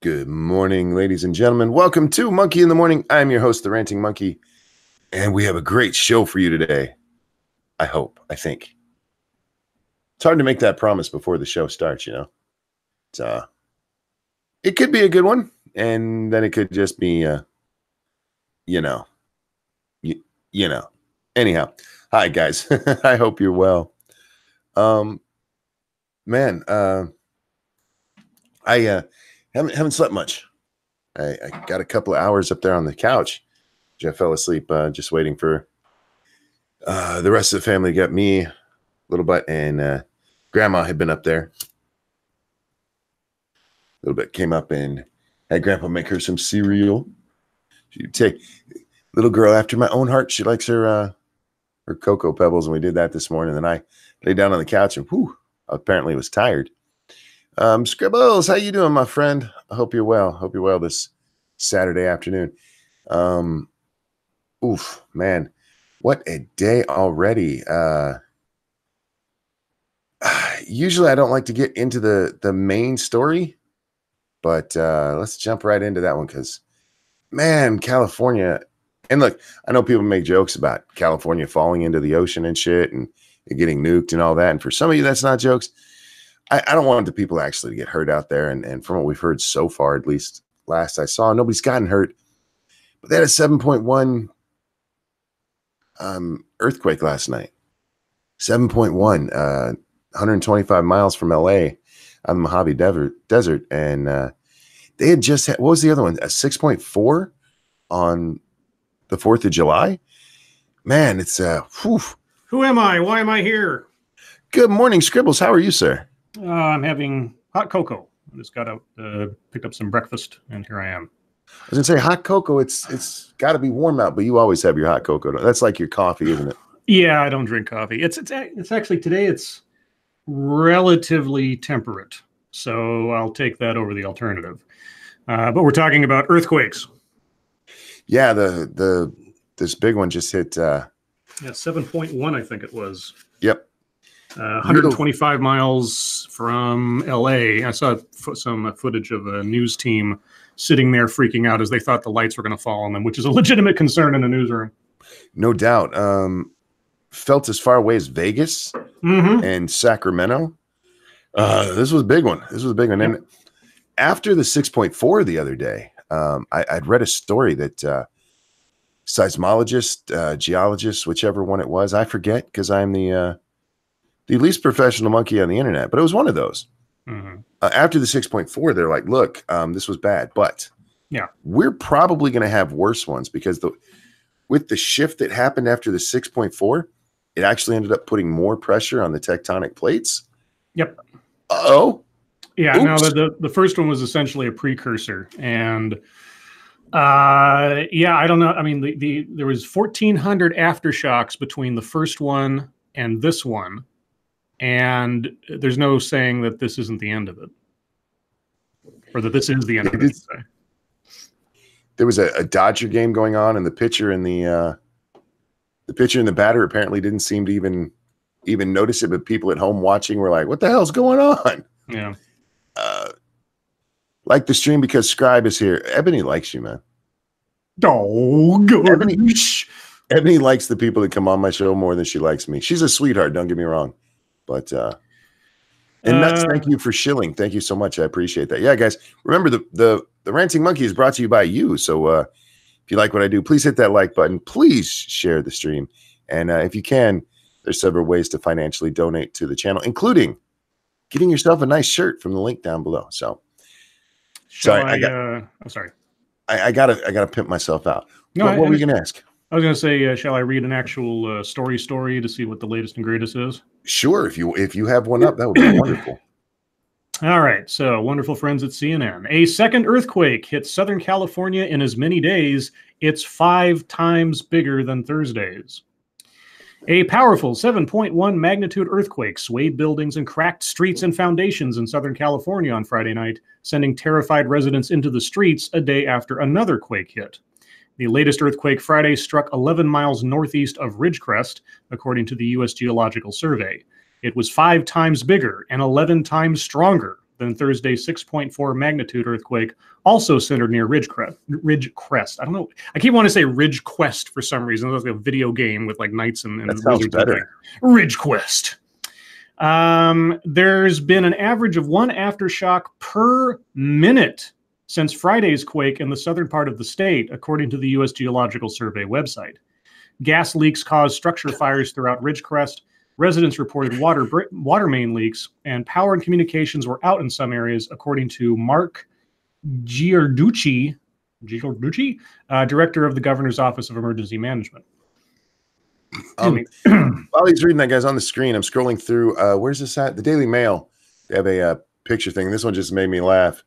Good morning, ladies and gentlemen. Welcome to Monkey in the Morning. I'm your host, the Ranting Monkey, and we have a great show for you today. I think. It's hard to make that promise before the show starts, you know. It could be a good one, and then it could just be, you know. Anyhow, hi guys. I hope you're well. I haven't slept much. I got a couple of hours up there on the couch. I fell asleep just waiting for the rest of the family to get me, little butt, and grandma had been up there. Little bit came up and had grandpa make her some cereal. She'd take little girl after my own heart. She likes her Cocoa Pebbles, and we did that this morning. And I lay down on the couch and apparently was tired. Scribbles, how you doing, my friend? I hope you're well. Hope you're well this Saturday afternoon. Man, what a day already. Usually I don't like to get into the main story, but let's jump right into that one because, man, California. And look, I know people make jokes about California falling into the ocean and shit and getting nuked and all that. And for some of you, that's not jokes. I don't want the people actually to get hurt out there. And from what we've heard so far, at least last I saw, nobody's gotten hurt. But they had a 7.1 earthquake last night. 7.1, 125 miles from LA on the Mojave Desert. And they had just had, what was the other one? A 6.4 on the 4th of July. Man, it's Who am I? Why am I here? Good morning, Scribbles. How are you, sir? I'm having hot cocoa. I just got out, picked up some breakfast, and here I am. I was gonna say hot cocoa. It's got to be warm out, but you always have your hot cocoa. That's like your coffee, isn't it? Yeah, I don't drink coffee. It's actually today. It's relatively temperate, so I'll take that over the alternative. But we're talking about earthquakes. Yeah, this big one just hit. 7.1, I think it was. Yep. 125 miles from LA. I saw some footage of a news team sitting there freaking out as they thought the lights were going to fall on them, which is a legitimate concern in a newsroom. No doubt. Felt as far away as Vegas and Sacramento. This was a big one. Yep. And after the 6.4 the other day, I'd read a story that seismologist, geologist, whichever one it was, I forget because I'm the least professional monkey on the internet, but it was one of those. After the 6.4, they're like, look, this was bad, but we're probably going to have worse ones because with the shift that happened after the 6.4, it actually ended up putting more pressure on the tectonic plates. Yep. Uh-oh. Yeah. Now the first one was essentially a precursor, and I don't know. I mean, there was 1,400 aftershocks between the first one and this one. And there's no saying that this isn't the end of it, or that this is the end of it. There was a Dodger game going on, and the pitcher and the batter apparently didn't seem to even notice it. But people at home watching were like, "What the hell's going on?" Yeah. Like the stream because Scribe is here. Ebony likes you, man. Oh, good. Ebony likes the people that come on my show more than she likes me. She's a sweetheart. Don't get me wrong. But and Nuts, thank you for shilling. Thank you so much. I appreciate that. Yeah, guys, remember the Ranting Monkey is brought to you by you. So if you like what I do, please hit that like button. Please share the stream. And if you can, there's several ways to financially donate to the channel, including getting yourself a nice shirt from the link down below. So I'm sorry. I gotta pimp myself out. No, what were you gonna ask? I was going to say, shall I read an actual story to see what the latest and greatest is? Sure. If you have one up, that would be wonderful. All right. So, wonderful friends at CNN. A second earthquake hit Southern California in as many days. It's 5 times bigger than Thursday's. A powerful 7.1 magnitude earthquake swayed buildings and cracked streets and foundations in Southern California on Friday night, sending terrified residents into the streets a day after another quake hit. The latest earthquake Friday struck 11 miles northeast of Ridgecrest, according to the U.S. Geological Survey. It was 5 times bigger and 11 times stronger than Thursday's 6.4 magnitude earthquake, also centered near Ridgecrest. I don't know. I keep wanting to say Ridgequest for some reason. It's like a video game with like knights and That sounds wizards. better. Ridgequest. There's been an average of 1 aftershock per minute since Friday's quake in the southern part of the state, according to the U.S. Geological Survey website. Gas leaks caused structure fires throughout Ridgecrest. Residents reported water main leaks, and power and communications were out in some areas, according to Mark Giarducci, director of the Governor's Office of Emergency Management. While he's reading that, guy's on the screen. I'm scrolling through. Where's this at? The Daily Mail. They have a picture thing. This one just made me laugh.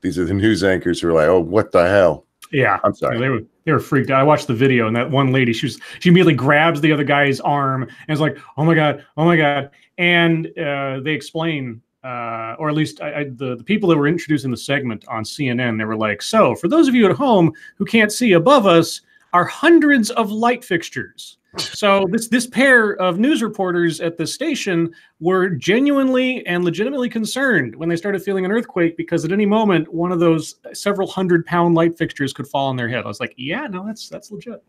These are the news anchors who are like, "Oh, what the hell?" Yeah, I'm sorry. They were freaked out. I watched the video, and that one lady, she immediately grabs the other guy's arm and is like, "Oh my god, oh my god!" And they explain, or at least the people that were introducing the segment on CNN, they were like, "So, for those of you at home who can't see above us, are hundreds of light fixtures." So this pair of news reporters at the station were genuinely and legitimately concerned when they started feeling an earthquake, because at any moment one of those several 100-pound light fixtures could fall on their head. I was like, yeah, no, that's legit.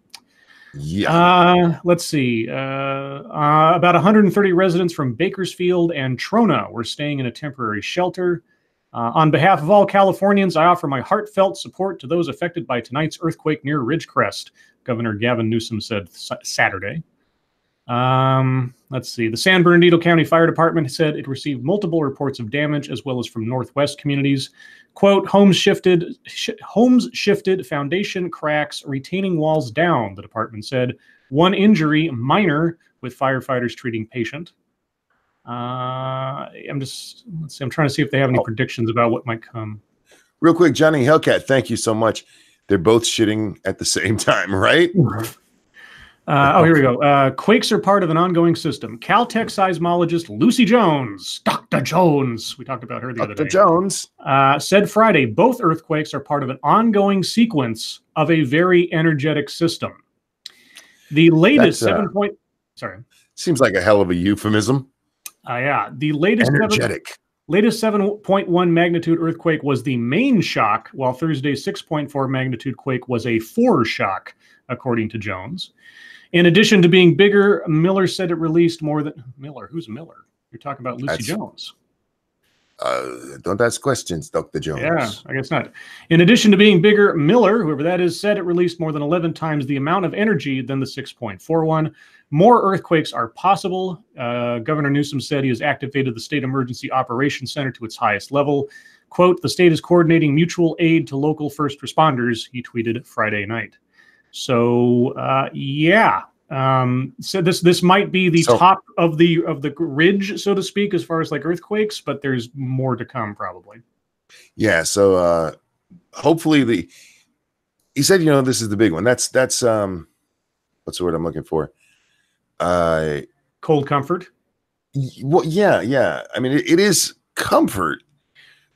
Yeah. Let's see. About 130 residents from Bakersfield and Trona were staying in a temporary shelter. On behalf of all Californians, I offer my heartfelt support to those affected by tonight's earthquake near Ridgecrest, Governor Gavin Newsom said Saturday. Let's see. The San Bernardino County Fire Department said it received multiple reports of damage, as well as from Northwest communities. Quote, homes shifted, foundation cracks, retaining walls down, the department said. One injury, minor, with firefighters treating patient. I'm trying to see if they have any predictions about what might come. Real quick, Johnny Hellcat, thank you so much. They're both shitting at the same time, right? Here we go. Quakes are part of an ongoing system. Caltech seismologist Lucy Jones, Dr. Jones, we talked about her the other day. Dr. Jones said Friday, both earthquakes are part of an ongoing sequence of a very energetic system. The latest seems like a hell of a euphemism. The latest energetic. Latest 7.1 magnitude earthquake was the main shock, while Thursday's 6.4 magnitude quake was a foreshock, according to Jones. In addition to being bigger, Miller said it released more than... Miller? Who's Miller? You're talking about Lucy Jones. Don't ask questions, Dr. Jones. Yeah, I guess not. In addition to being bigger, Miller, whoever that is, said it released more than 11 times the amount of energy than the 6.41. More earthquakes are possible. Governor Newsom said he has activated the State Emergency Operations Center to its highest level. Quote, the state is coordinating mutual aid to local first responders, he tweeted Friday night. So, so this might be the top of the ridge, so to speak, as far as like earthquakes, but there's more to come probably. Yeah. So hopefully he said, this is the big one. That's what's the word I'm looking for? Cold comfort. Well, yeah. I mean, it is comfort,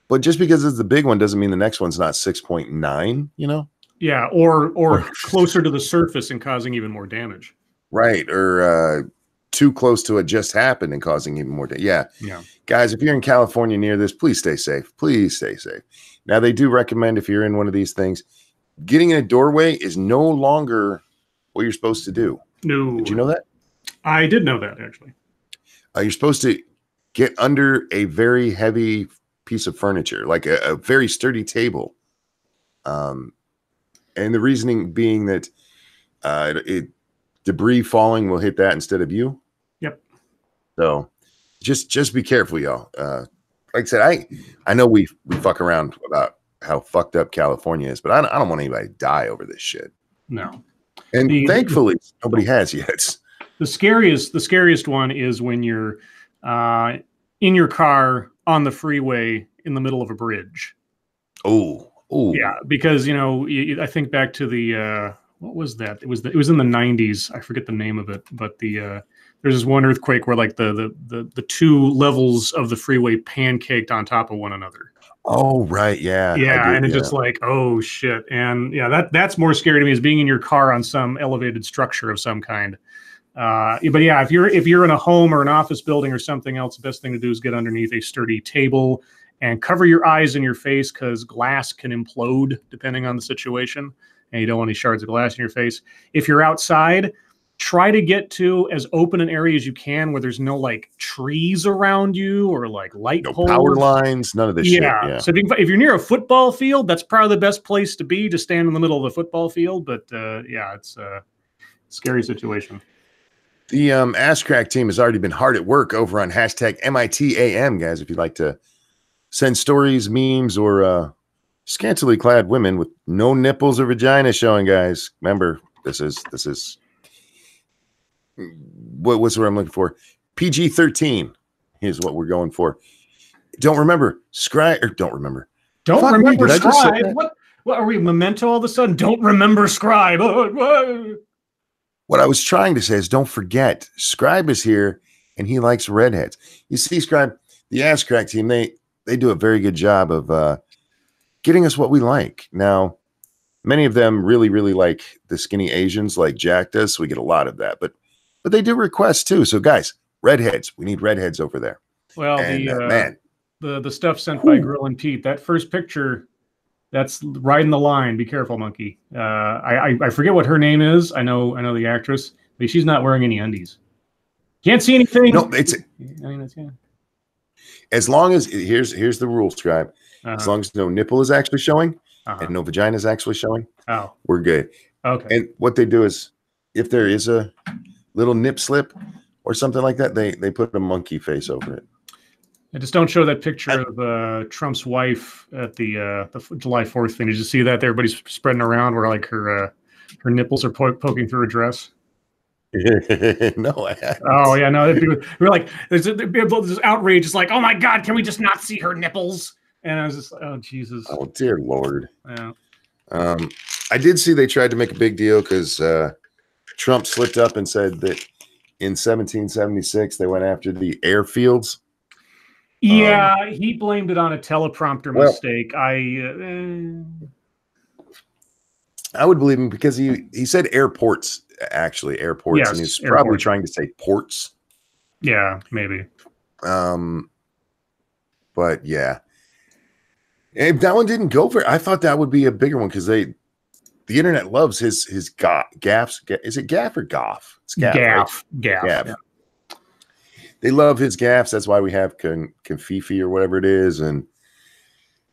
but just because it's the big one doesn't mean the next one's not 6.9, Yeah, or closer to the surface and causing even more damage. Right, or too close to it just happened and causing even more damage. Yeah. Guys, if you're in California near this, please stay safe. Please stay safe. Now, they do recommend if you're in one of these things, getting in a doorway is no longer what you're supposed to do. No. Did you know that? I did know that, actually. You're supposed to get under a very heavy piece of furniture, like a very sturdy table. And the reasoning being that debris falling will hit that instead of you. Yep. So just be careful, y'all. Like I said, I know we fuck around about how fucked up California is, but I don't want anybody to die over this shit. No. And thankfully, nobody has yet. The scariest one is when you're in your car on the freeway in the middle of a bridge. Oh. Yeah, because I think back to the what was that? It was in the 90s. I forget the name of it, but there's this one earthquake where like the two levels of the freeway pancaked on top of one another. Oh, right, yeah. And it's just like, oh shit. And yeah, that's more scary to me, is being in your car on some elevated structure of some kind. But yeah, if you're in a home or an office building or something else, the best thing to do is get underneath a sturdy table and cover your eyes and your face, because glass can implode depending on the situation, and you don't want any shards of glass in your face. If you're outside, try to get to as open an area as you can where there's no like trees around you or like light poles. Power lines, none of this shit. Yeah. So if you're near a football field, that's probably the best place to be, to stand in the middle of the football field. But yeah, it's a scary situation. The Ass Crack team has already been hard at work over on hashtag MITAM, guys. If you'd like to send stories, memes, or scantily clad women with no nipples or vagina showing, guys. Remember, this is what's what I'm looking for. PG-13 is what we're going for. Don't remember Scribe, or don't remember. Don't Fuck remember me, Scribe. What are we, Memento all of a sudden? Don't remember Scribe. What I was trying to say is don't forget, Scribe is here and he likes redheads. You see, Scribe, the Ass Crack team, they do a very good job of getting us what we like. Now, many of them really, really like the skinny Asians like Jack does, so we get a lot of that. But they do requests too. So guys, redheads, we need redheads over there. Well, and, man, the stuff sent by Grill and Pete, that first picture, that's riding the line. Be careful, monkey. I forget what her name is. I know the actress, but she's not wearing any undies. Can't see anything. No, it's. I mean, it's, yeah. As long as here's the rule, Scribe. As long as no nipple is actually showing and no vagina is actually showing, we're good. Okay. And what they do is, if there is a little nip slip or something like that, they put a monkey face over it. I just don't show that picture of Trump's wife at the July 4th thing. Did you see that? Everybody's spreading around where like her nipples are poking through her dress. No, I haven't. Oh yeah, no. We're like, there's outrage. It's like, oh my God, can we just not see her nipples? And I was just like, oh Jesus. Oh dear Lord. Yeah. I did see they tried to make a big deal because Trump slipped up and said that in 1776 they went after the airfields. Yeah, he blamed it on a teleprompter mistake. I would believe him because he said airports, actually airports, yes, and he's probably trying to say ports. Yeah, maybe. But yeah, and that one didn't go for. I thought that would be a bigger one because the internet loves his gaffes. Is it gaff or goff? It's gaff. Gaff. Right? Gaff. Yeah. They love his gaffes. That's why we have Confifi or whatever it is. And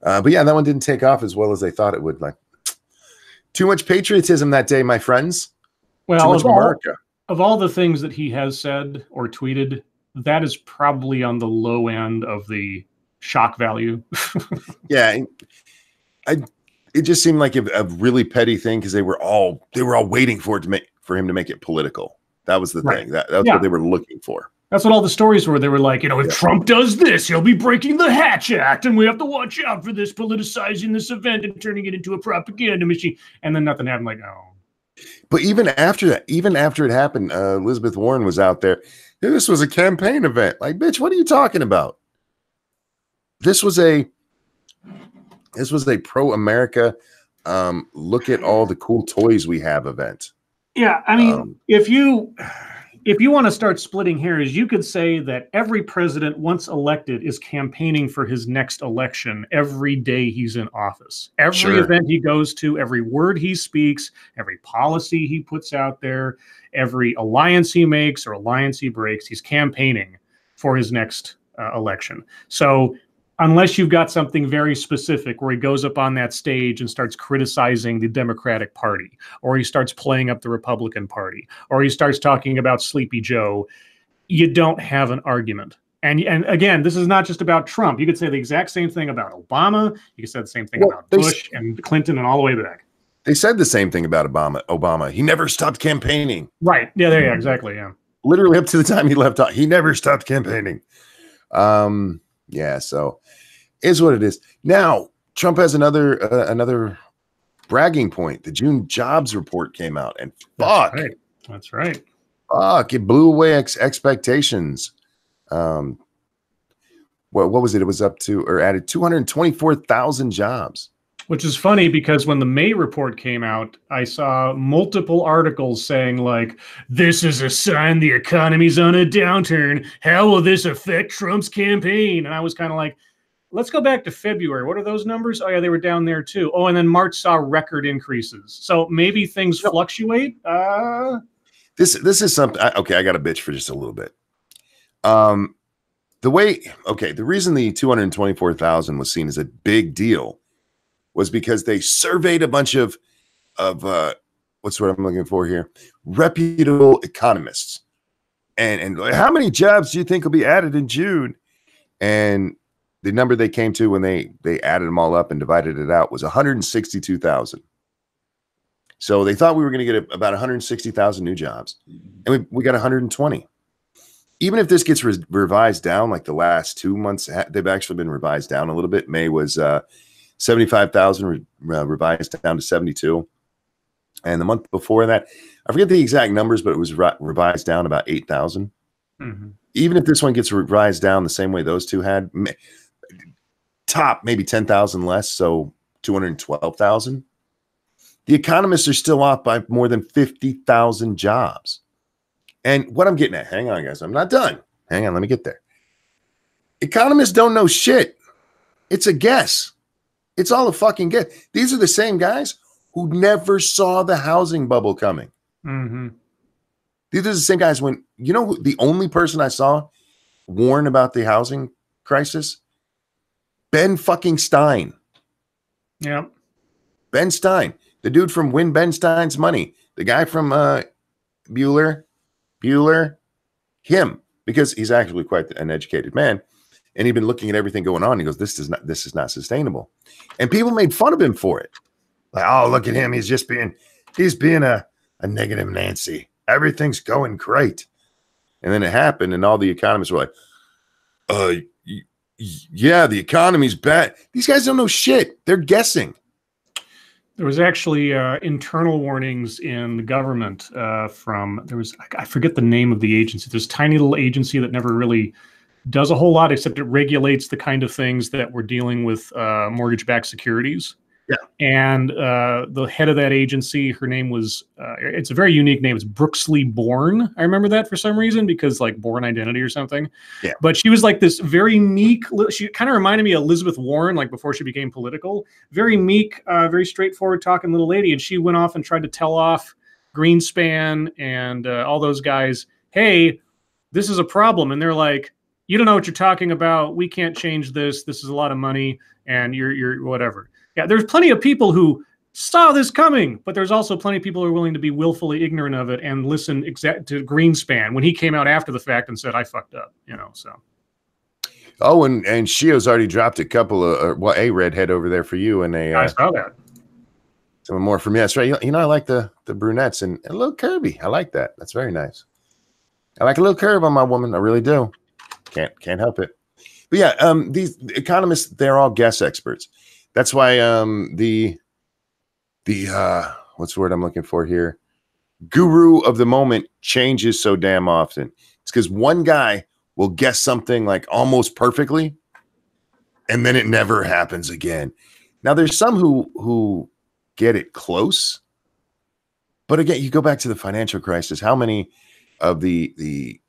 but yeah, that one didn't take off as well as they thought it would. Like, too much patriotism that day, my friends. Well, too much America. Of all the things that he has said or tweeted, that is probably on the low end of the shock value. Yeah, it just seemed like a really petty thing because they were all waiting for him to make it political. That was the thing. That's what they were looking for. That's what all the stories were. They were like, if Trump does this, he'll be breaking the Hatch Act, and we have to watch out for this, politicizing this event and turning it into a propaganda machine. And then nothing happened. Like, oh. But even after that, even after it happened, Elizabeth Warren was out there. This was a campaign event. Like, bitch, what are you talking about? This was a pro-America, look at all the cool toys we have event. Yeah, I mean, if you want to start splitting hairs, you could say that every president once elected is campaigning for his next election every day he's in office. Every event he goes to, every word he speaks, every policy he puts out there, every alliance he makes or alliance he breaks, he's campaigning for his next election. So unless you've got something very specific where he goes up on that stage and starts criticizing the Democratic Party, or he starts playing up the Republican Party, or he starts talking about Sleepy Joe, you don't have an argument. And again, this is not just about Trump. You could say the exact same thing about Obama. You could say the same thing about Bush and Clinton and all the way back. They said the same thing about Obama. He never stopped campaigning. Right. Yeah, exactly. Yeah. Literally up to the time he left off, he never stopped campaigning. Yeah, so is what it is. Now, Trump has another bragging point. The June jobs report came out, and fuck. That's right. Fuck, it blew away expectations. What was it? It was up to or added 224,000 jobs. Which is funny because when the May report came out, I saw multiple articles saying like, this is a sign the economy's on a downturn. How will this affect Trump's campaign? And I was kind of like, let's go back to February. What are those numbers? Oh yeah, they were down there too. Oh, and then March saw record increases. So maybe things fluctuate. This is something. Okay, I got a bitch for just a little bit. The reason the 224,000 was seen as a big deal was because they surveyed a bunch of what's what I'm looking for here, reputable economists, and how many jobs do you think will be added in June? And the number they came to when they added them all up and divided it out was 162,000. So they thought we were going to get about 160,000 new jobs, and we got 120. Even if this gets revised down, like the last 2 months, they've actually been revised down a little bit. May was 75,000 revised down to 72. And the month before that, I forget the exact numbers, but it was revised down about 8,000. Mm-hmm. Even if this one gets revised down the same way those two had, top maybe 10,000 less, so 212,000. The economists are still off by more than 50,000 jobs. And what I'm getting at, hang on, guys, I'm not done. Hang on, let me get there. Economists don't know shit. It's a guess. It's all a fucking guess. These are the same guys who never saw the housing bubble coming. Mm-hmm. These are the same guys when, you know, the only person I saw warn about the housing crisis? Ben fucking Stein. Yep. Ben Stein. The dude from Win Ben Stein's Money. The guy from Bueller, him, because he's actually quite an educated man. And he'd been looking at everything going on. He goes, this is not sustainable. And people made fun of him for it. Like, oh, look at him. He's being a negative Nancy. Everything's going great. And then it happened. And all the economists were like, yeah, the economy's bad. These guys don't know shit. They're guessing. There was actually internal warnings in the government I forget the name of the agency. There's a tiny little agency that never really does a whole lot, except it regulates the kind of things that we're dealing with mortgage-backed securities. Yeah. And the head of that agency, her name was, it's a very unique name. It's Brooksley Bourne. I remember that for some reason because like Bourne Identity or something. Yeah. But she was like this very meek, she kind of reminded me of Elizabeth Warren, like before she became political. Very meek, very straightforward talking little lady. And she went off and tried to tell off Greenspan and all those guys, hey, this is a problem. And they're like, you don't know what you're talking about. We can't change this. This is a lot of money and you're whatever. Yeah, there's plenty of people who saw this coming, but there's also plenty of people who are willing to be willfully ignorant of it and listen to Greenspan when he came out after the fact and said, I fucked up, you know, so. Oh, and Shio's already dropped a couple of, a redhead over there for you. And I saw that. Some more for me. That's right. You know, I like the brunettes and a little curvy. I like that. That's very nice. I like a little curve on my woman. I really do. Can't help it. But yeah, these economists, they're all guess experts. That's why the what's the word I'm looking for here? Guru of the moment changes so damn often. It's because one guy will guess something like almost perfectly, and then it never happens again. Now there's some who get it close, but again, you go back to the financial crisis. How many of the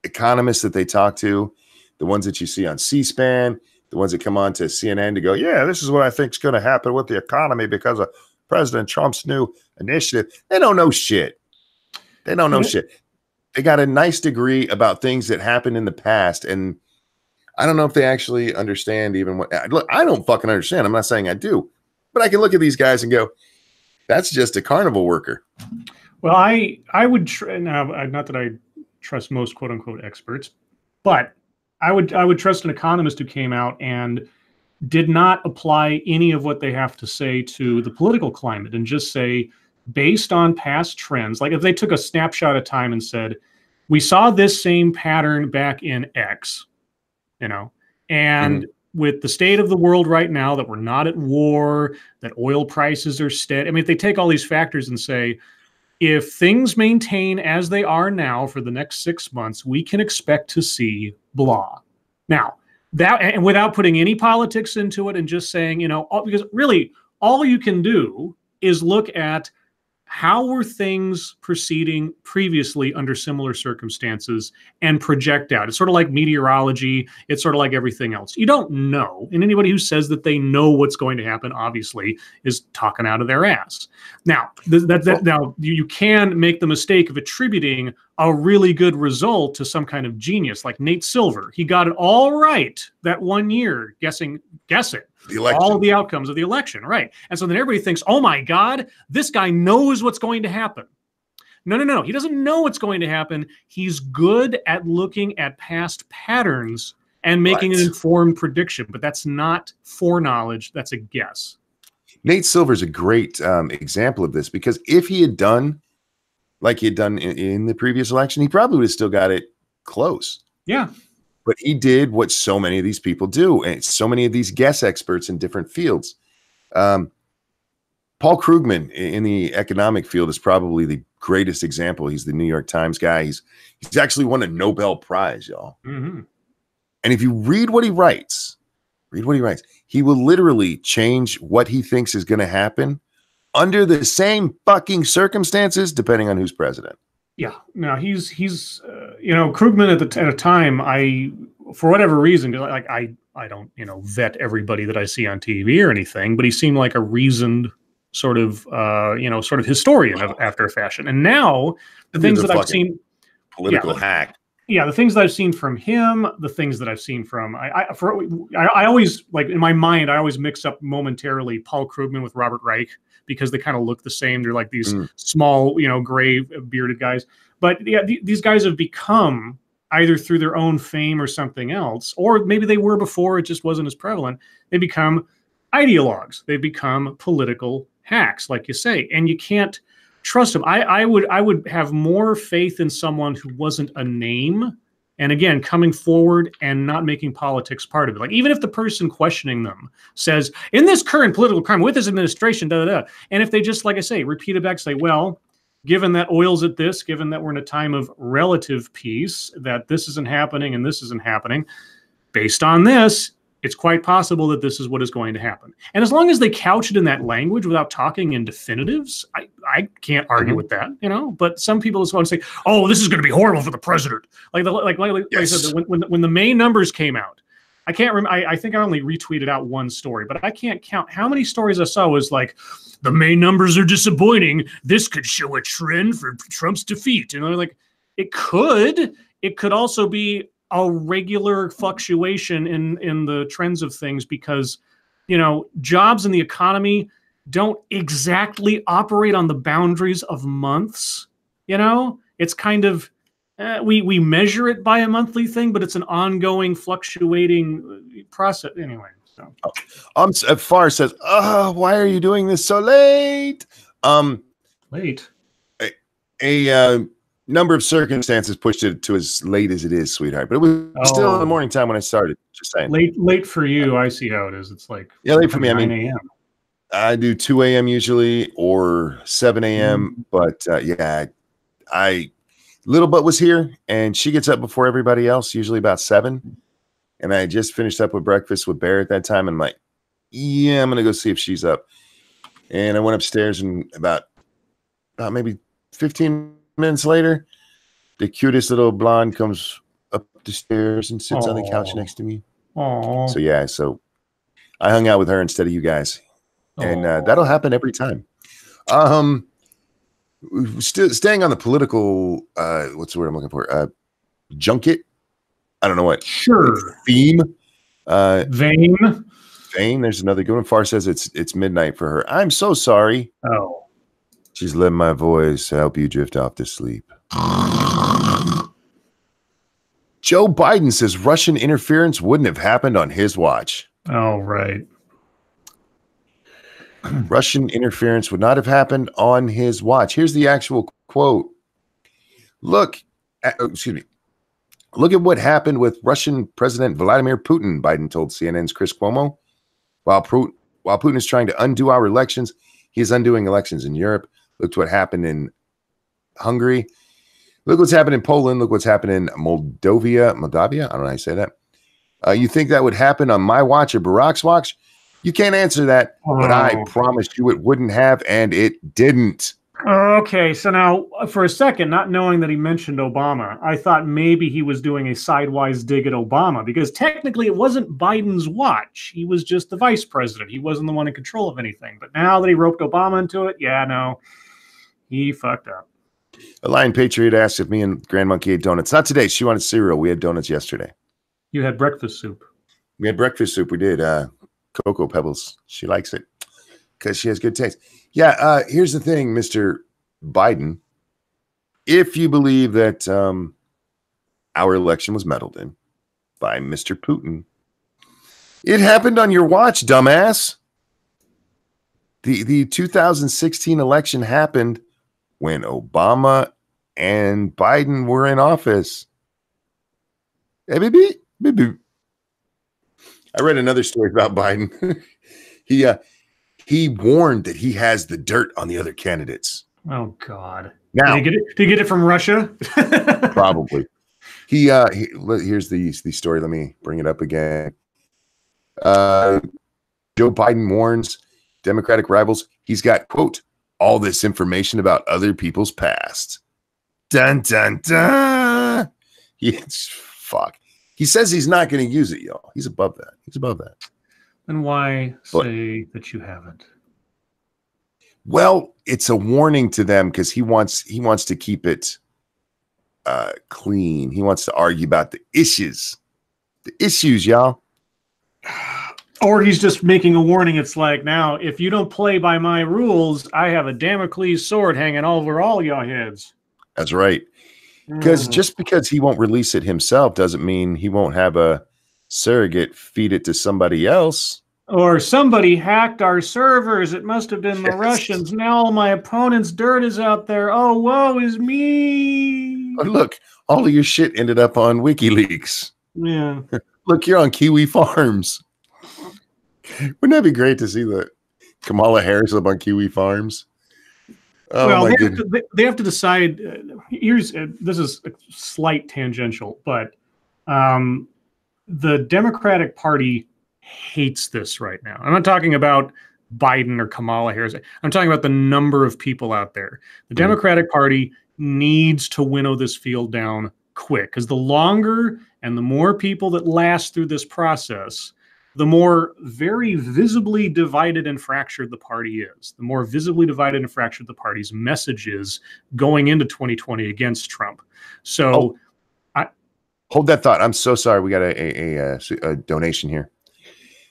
economists that they talk to, the ones that you see on C-SPAN, the ones that come on to CNN to go, yeah, this is what I think is going to happen with the economy because of President Trump's new initiative. They don't know shit. They don't know shit. They got a nice degree about things that happened in the past. And I don't know if they actually understand even what, look, I don't fucking understand. I'm not saying I do, but I can look at these guys and go, that's just a carnival worker. Well, I would, now, not that I trust most quote unquote experts, but I would trust an economist who came out and did not apply any of what they have to say to the political climate and just say, based on past trends, like if they took a snapshot of time and said, we saw this same pattern back in X, you know, and with the state of the world right now, that we're not at war, that oil prices are steady. I mean, if they take all these factors and say, if things maintain as they are now for the next 6 months, we can expect to see blah. Now, that, and without putting any politics into it and just saying, because really all you can do is look at how were things proceeding previously under similar circumstances and project out. It's sort of like meteorology. It's sort of like everything else. You don't know. And anybody who says that they know what's going to happen, obviously, is talking out of their ass. Now, now you can make the mistake of attributing a really good result to some kind of genius, like Nate Silver. He got it all right that one year, guessing all of the outcomes of the election, right? And so then everybody thinks, oh my God, this guy knows what's going to happen. No. He doesn't know what's going to happen. He's good at looking at past patterns and making an informed prediction, but that's not foreknowledge. That's a guess. Nate Silver's a great example of this, because if he had done like he had done in the previous election, he probably would have still got it close. Yeah. But he did what so many of these people do, and so many of these guess experts in different fields. Paul Krugman in the economic field is probably the greatest example. He's the New York Times guy. He's actually won a Nobel Prize, y'all. Mm-hmm. And if you read what he writes, he will literally change what he thinks is going to happen under the same fucking circumstances, depending on who's president. Yeah, no, he's Krugman at a time, for whatever reason, like I don't vet everybody that I see on TV or anything, but he seemed like a reasoned sort of historian after a fashion. And now the things that I've seen, political hack. Yeah, the things that I've seen from him, the things that I've seen from I always, like, in my mind, I always mix up momentarily Paul Krugman with Robert Reich, because they kind of look the same. They're like these small, gray bearded guys. But yeah, these guys have become, either through their own fame or something else, or maybe they were before, it just wasn't as prevalent. They become ideologues. They become political hacks, like you say, and you can't trust them. I would have more faith in someone who wasn't a name, and again, coming forward and not making politics part of it. Like, even if the person questioning them says, in this current political climate with this administration, and if they just, like I say, repeat it back, say, well, given that oil's at this, given that we're in a time of relative peace, that this isn't happening and this isn't happening, based on this, it's quite possible that this is what is going to happen. And as long as they couch it in that language without talking in definitives, I can't argue with that, But some people just want to say, "Oh, this is going to be horrible for the president." Like I said, when the May numbers came out, I can't remember. I think I only retweeted out one story, but I can't count how many stories I saw was like, "The May numbers are disappointing. This could show a trend for Trump's defeat." Like, it could also be a regular fluctuation in the trends of things, because jobs in the economy don't exactly operate on the boundaries of months. It's kind of we measure it by a monthly thing, but it's an ongoing fluctuating process anyway. So Far says, "Oh, why are you doing this so late?" Late. A number of circumstances pushed it to as late as it is, sweetheart. But it was still in the morning time when I started. Just saying. Late for you. I see how it is. It's like, late for me. 9 a.m. I do 2 a.m. usually, or 7 a.m. But Little Butt was here, and she gets up before everybody else, usually about 7. And I just finished up with breakfast with Bear at that time, and I'm like, yeah, I'm gonna go see if she's up. And I went upstairs, and about maybe 15 minutes later, the cutest little blonde comes up the stairs and sits on the couch next to me. Aww. So I hung out with her instead of you guys, and that'll happen every time. Still staying on the political, what's the word I'm looking for? Junket. I don't know what. Sure. Theme. Vein. There's another good one. Far says it's midnight for her. I'm so sorry. Oh. She's letting my voice help you drift off to sleep. Joe Biden says Russian interference wouldn't have happened on his watch. Oh, right. Russian interference would not have happened on his watch. Here's the actual quote. Look at what happened with Russian President Vladimir Putin, Biden told CNN's Chris Cuomo. While Putin is trying to undo our elections, he is undoing elections in Europe. Look what happened in Hungary. Look what's happened in Poland. Look what's happened in Moldavia. I don't know how you say that. You think that would happen on my watch or Barack's watch? You can't answer that, but I promise you it wouldn't have, and it didn't. Okay, so now for a second, not knowing that he mentioned Obama, I thought maybe he was doing a sidewise dig at Obama, because technically it wasn't Biden's watch. He was just the vice president. He wasn't the one in control of anything. But now that he roped Obama into it, yeah, no, he fucked up. A Lion Patriot asked if me and Grand Monkey ate donuts. Not today. She wanted cereal. We had donuts yesterday. You had breakfast soup. We had breakfast soup. We did. Cocoa Pebbles. She likes it because she has good taste. Yeah, here's the thing, Mr. Biden. If you believe that our election was meddled in by Mr. Putin, it happened on your watch, dumbass. The 2016 election happened when Obama and Biden were in office. Hey, baby. I read another story about Biden. He warned that he has the dirt on the other candidates. Oh God! Now, did he get it from Russia? Probably. Here's the story. Let me bring it up again. Joe Biden warns Democratic rivals he's got, quote, all this information about other people's past. Dun dun dun. Fuck. He says he's not going to use it, y'all. He's above that. Then why say that you haven't? Well, it's a warning to them because he wants to keep it clean. He wants to argue about the issues, y'all. Or he's just making a warning. It's like, now, if you don't play by my rules, I have a Damocles sword hanging over all your heads. That's right. Because just because he won't release it himself doesn't mean he won't have a surrogate feed it to somebody else. Or somebody hacked our servers. It must have been the Russians. Now all my opponent's dirt is out there. Oh, woe is me. Oh, look, all of your shit ended up on WikiLeaks. Yeah. Look, you're on Kiwi Farms. Wouldn't that be great to see the Kamala Harris up on Kiwi Farms? Oh, well, they have to decide. This is a slight tangential, but the Democratic Party hates this right now. I'm not talking about Biden or Kamala Harris. I'm talking about the number of people out there. The Democratic Party needs to winnow this field down quick, because the longer and the more people that last through this process, the more very visibly divided and fractured the party is. The more visibly divided and fractured the party's message is going into 2020 against Trump. So, hold that thought. I'm so sorry. We got a donation here.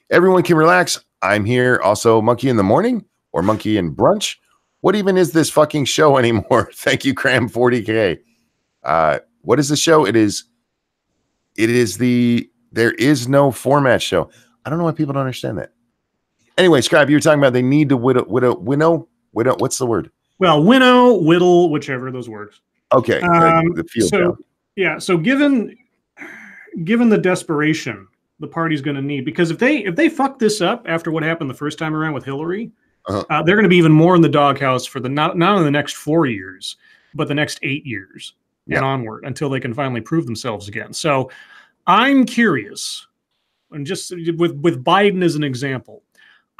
Everyone can relax. I'm here. Also, Monkey in the Morning or Monkey in Brunch. What even is this fucking show anymore? Thank you, Cram 40K. What is the show? It is the There Is No Format show. I don't know why people don't understand that. Anyway, Scribe, you were talking about they need to winnow. What's the word? Well, winnow, whittle, whichever those words. Okay. The field down. Yeah. So given the desperation the party's going to need, because if they fuck this up after what happened the first time around with Hillary, they're going to be even more in the doghouse for not only the next 4 years, but the next 8 years and onward until they can finally prove themselves again. So I'm curious, and just with Biden as an example,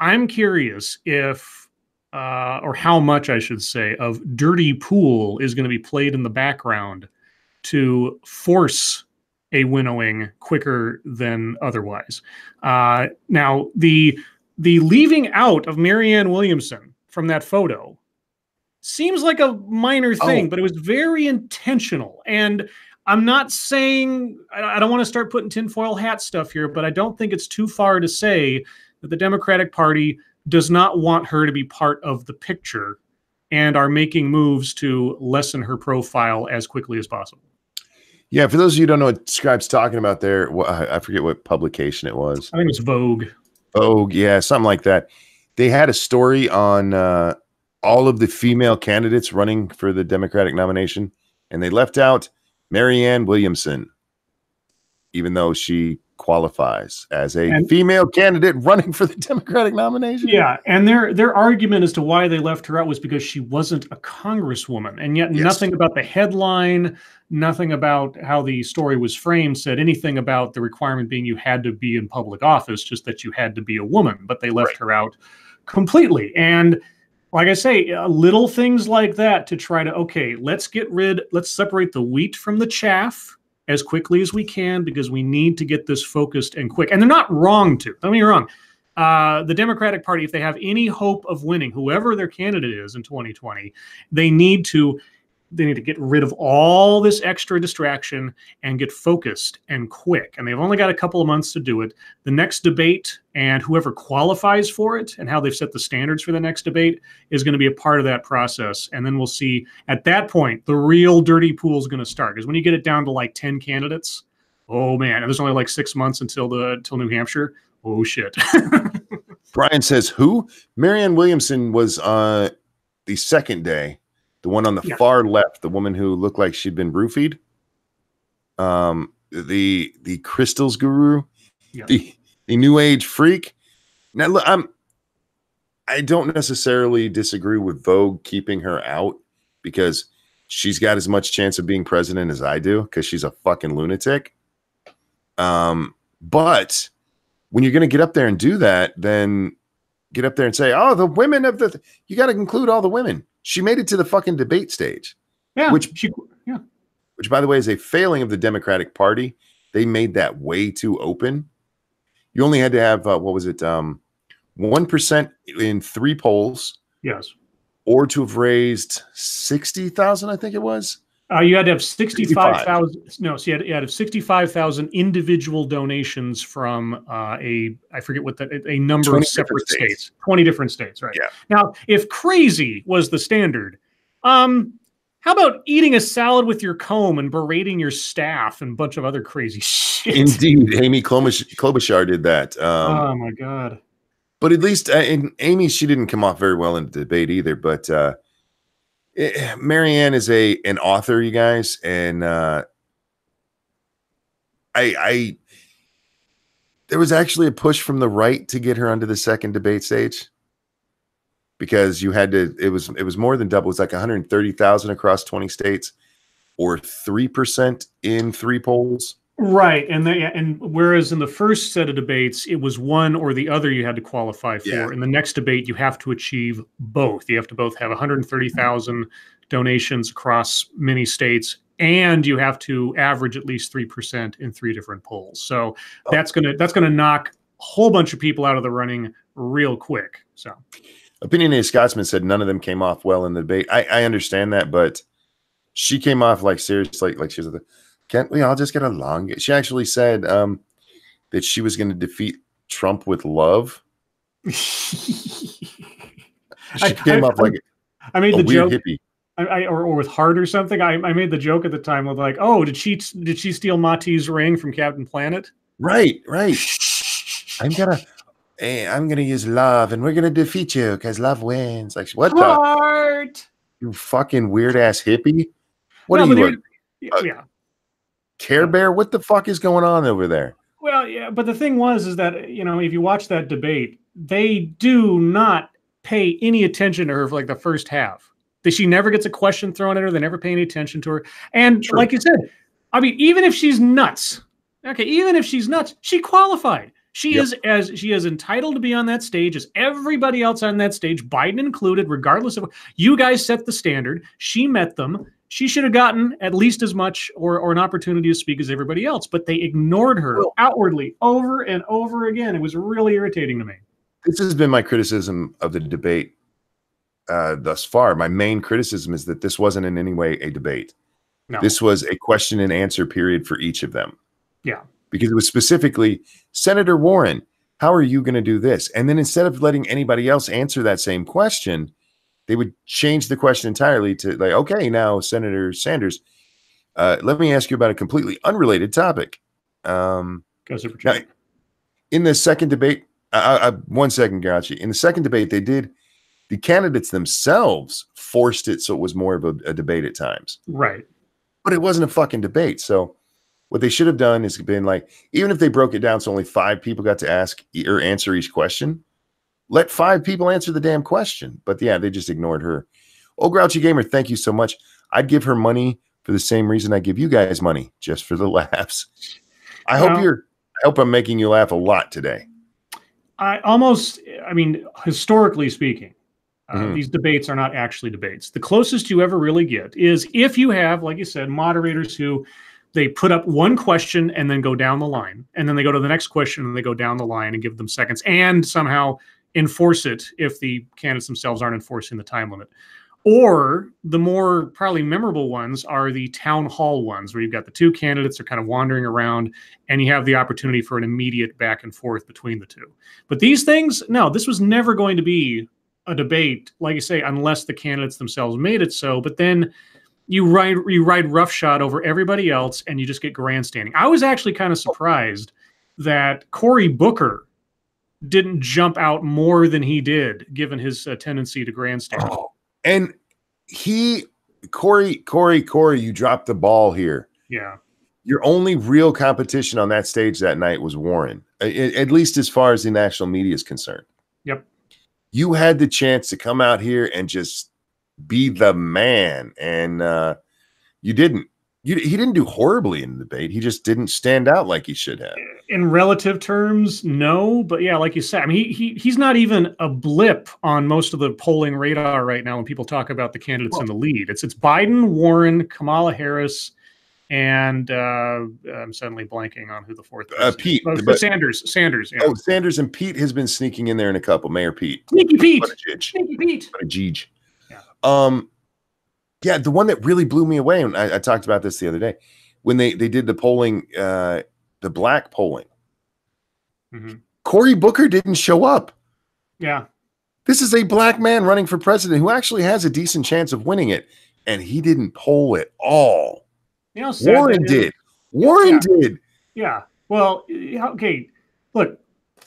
I'm curious if, or how much I should say, of dirty pool is going to be played in the background to force a winnowing quicker than otherwise. Now, the leaving out of Marianne Williamson from that photo seems like a minor thing, but it was very intentional. And I'm not saying, I don't want to start putting tinfoil hat stuff here, but I don't think it's too far to say that the Democratic Party does not want her to be part of the picture and are making moves to lessen her profile as quickly as possible. Yeah, for those of you who don't know what Scribe's talking about there, I forget what publication it was. I think it's Vogue. Vogue, yeah, something like that. They had a story on all of the female candidates running for the Democratic nomination, and they left out Marianne Williamson, even though she qualifies as a And female candidate running for the Democratic nomination. yeah, and their argument as to why they left her out was because she wasn't a congresswoman, and yet nothing about the headline, nothing about how the story was framed said anything about the requirement being you had to be in public office, just that you had to be a woman. But they left her out completely. And like I say, little things like that to try to, okay, let's separate the wheat from the chaff as quickly as we can, because we need to get this focused and quick. And they're not wrong to. Don't get me wrong. The Democratic Party, if they have any hope of winning, whoever their candidate is in 2020, they need to get rid of all this extra distraction and get focused and quick. And they've only got a couple of months to do it. The next debate and whoever qualifies for it and how they've set the standards for the next debate is going to be a part of that process. And then we'll see at that point, the real dirty pool is going to start. Because when you get it down to like 10 candidates, oh man, and there's only like 6 months until New Hampshire. Oh shit. Brian says, who? Marianne Williamson was the second day. The one on the far left, the woman who looked like she'd been roofied. The crystals guru, the new age freak. Now, look, I don't necessarily disagree with Vogue keeping her out, because she's got as much chance of being president as I do, because she's a fucking lunatic. But when you're going to get up there and do that, then get up there and say, oh, the women of you got to include all the women. She made it to the fucking debate stage. Yeah. Which, by the way, is a failing of the Democratic Party. They made that way too open. You only had to have, 1% in 3 polls. Yes. Or to have raised 60,000, I think it was. You had to have 65,000. No, so you had to have 65,000 individual donations from I forget what a number of separate states. 20 different states, right? Yeah. Now, if crazy was the standard, how about eating a salad with your comb and berating your staff and a bunch of other crazy shit? Indeed, Amy Klobuchar did that. Oh my god! But at least in Amy, she didn't come off very well in the debate either. But Marianne is an author, you guys, and I there was actually a push from the right to get her onto the second debate stage, because you had to. It was more than double. It was like 130,000 across 20 states, or 3% in 3 polls. Right, and whereas in the first set of debates, it was one or the other you had to qualify for. Yeah. In the next debate, you have to achieve both. You have to both have 130,000 donations across many states, and you have to average at least 3% in 3 different polls. So that's gonna knock a whole bunch of people out of the running real quick. So, Opinionated Scotsman said none of them came off well in the debate. I understand that, but she came off like seriously, like she was the. Can't we all just get along? She actually said that she was going to defeat Trump with love. She came off like I made a the weird joke, hippie. or with heart or something. I made the joke at the time of like, oh, did she steal Mati's ring from Captain Planet? Right. I'm gonna use love, and we're gonna defeat you because love wins. Like, what heart? You fucking weird ass hippie. What are you? Yeah. Care Bear, what the fuck is going on over there? Well, yeah, but the thing is that, if you watch that debate, they do not pay any attention to her for like the first half. She never gets a question thrown at her. They never pay any attention to her. And like you said, I mean, even if she's nuts, she qualified. She is entitled to be on that stage as everybody else on that stage, Biden included, regardless of you guys set the standard. She met them. She should have gotten at least as much or an opportunity to speak as everybody else, but they ignored her outwardly over and over again. It was really irritating to me. This has been my criticism of the debate thus far. My main criticism is that this wasn't in any way a debate. No. This was a question and answer period for each of them. Yeah. Because it was specifically, Senator Warren, how are you going to do this? And then instead of letting anybody else answer that same question, they would change the question entirely to like, okay, now Senator Sanders, let me ask you about a completely unrelated topic. Now, in the second debate, 1 second, Garachi. In the second debate, the candidates themselves forced it so it was more of a debate at times. Right. But it wasn't a fucking debate. So What they should have done is been like, even if they broke it down so only 5 people got to ask or answer each question, let 5 people answer the damn question. But yeah, they just ignored her. Oh, Grouchy Gamer, thank you so much. I'd give her money for the same reason I give you guys money, just for the laughs. I hope I'm making you laugh a lot today. I mean, historically speaking, these debates are not actually debates. The closest you ever really get is if you have, like you said, moderators who they put up one question and then go down the line, and then they go to the next question and they go down the line and give them seconds and somehow enforce it if the candidates themselves aren't enforcing the time limit. Or the more probably memorable ones are the town hall ones where you've got the 2 candidates are kind of wandering around and you have the opportunity for an immediate back and forth between the 2. But these things, no, this was never going to be a debate, like you say, unless the candidates themselves made it so. But then you ride roughshod over everybody else and you just get grandstanding. I was actually kind of surprised that Cory Booker didn't jump out more than he did, given his tendency to grandstand. Oh. And Cory, you dropped the ball here. Yeah. Your only real competition on that stage that night was Warren, at least as far as the national media is concerned. Yep. You had the chance to come out here and just be the man, and you didn't. He didn't do horribly in the debate. He just didn't stand out like he should have. In relative terms, no. But yeah, like you said, I mean, he's not even a blip on most of the polling radar right now when people talk about the candidates in the lead. It's Biden, Warren, Kamala Harris, and I'm suddenly blanking on who the fourth is. Pete. Sanders. Yeah. Oh, Sanders and Pete has been sneaking in there in a couple. Mayor Pete. Sneaky Pete. What a Sneaky Pete. What a jeej. Yeah. Yeah, the one that really blew me away, and I talked about this the other day, when they did the polling, the black polling, Cory Booker didn't show up. Yeah. This is a black man running for president who actually has a decent chance of winning it, and he didn't poll at all. You know, Warren did. Warren did. Yeah. Well, okay. Look,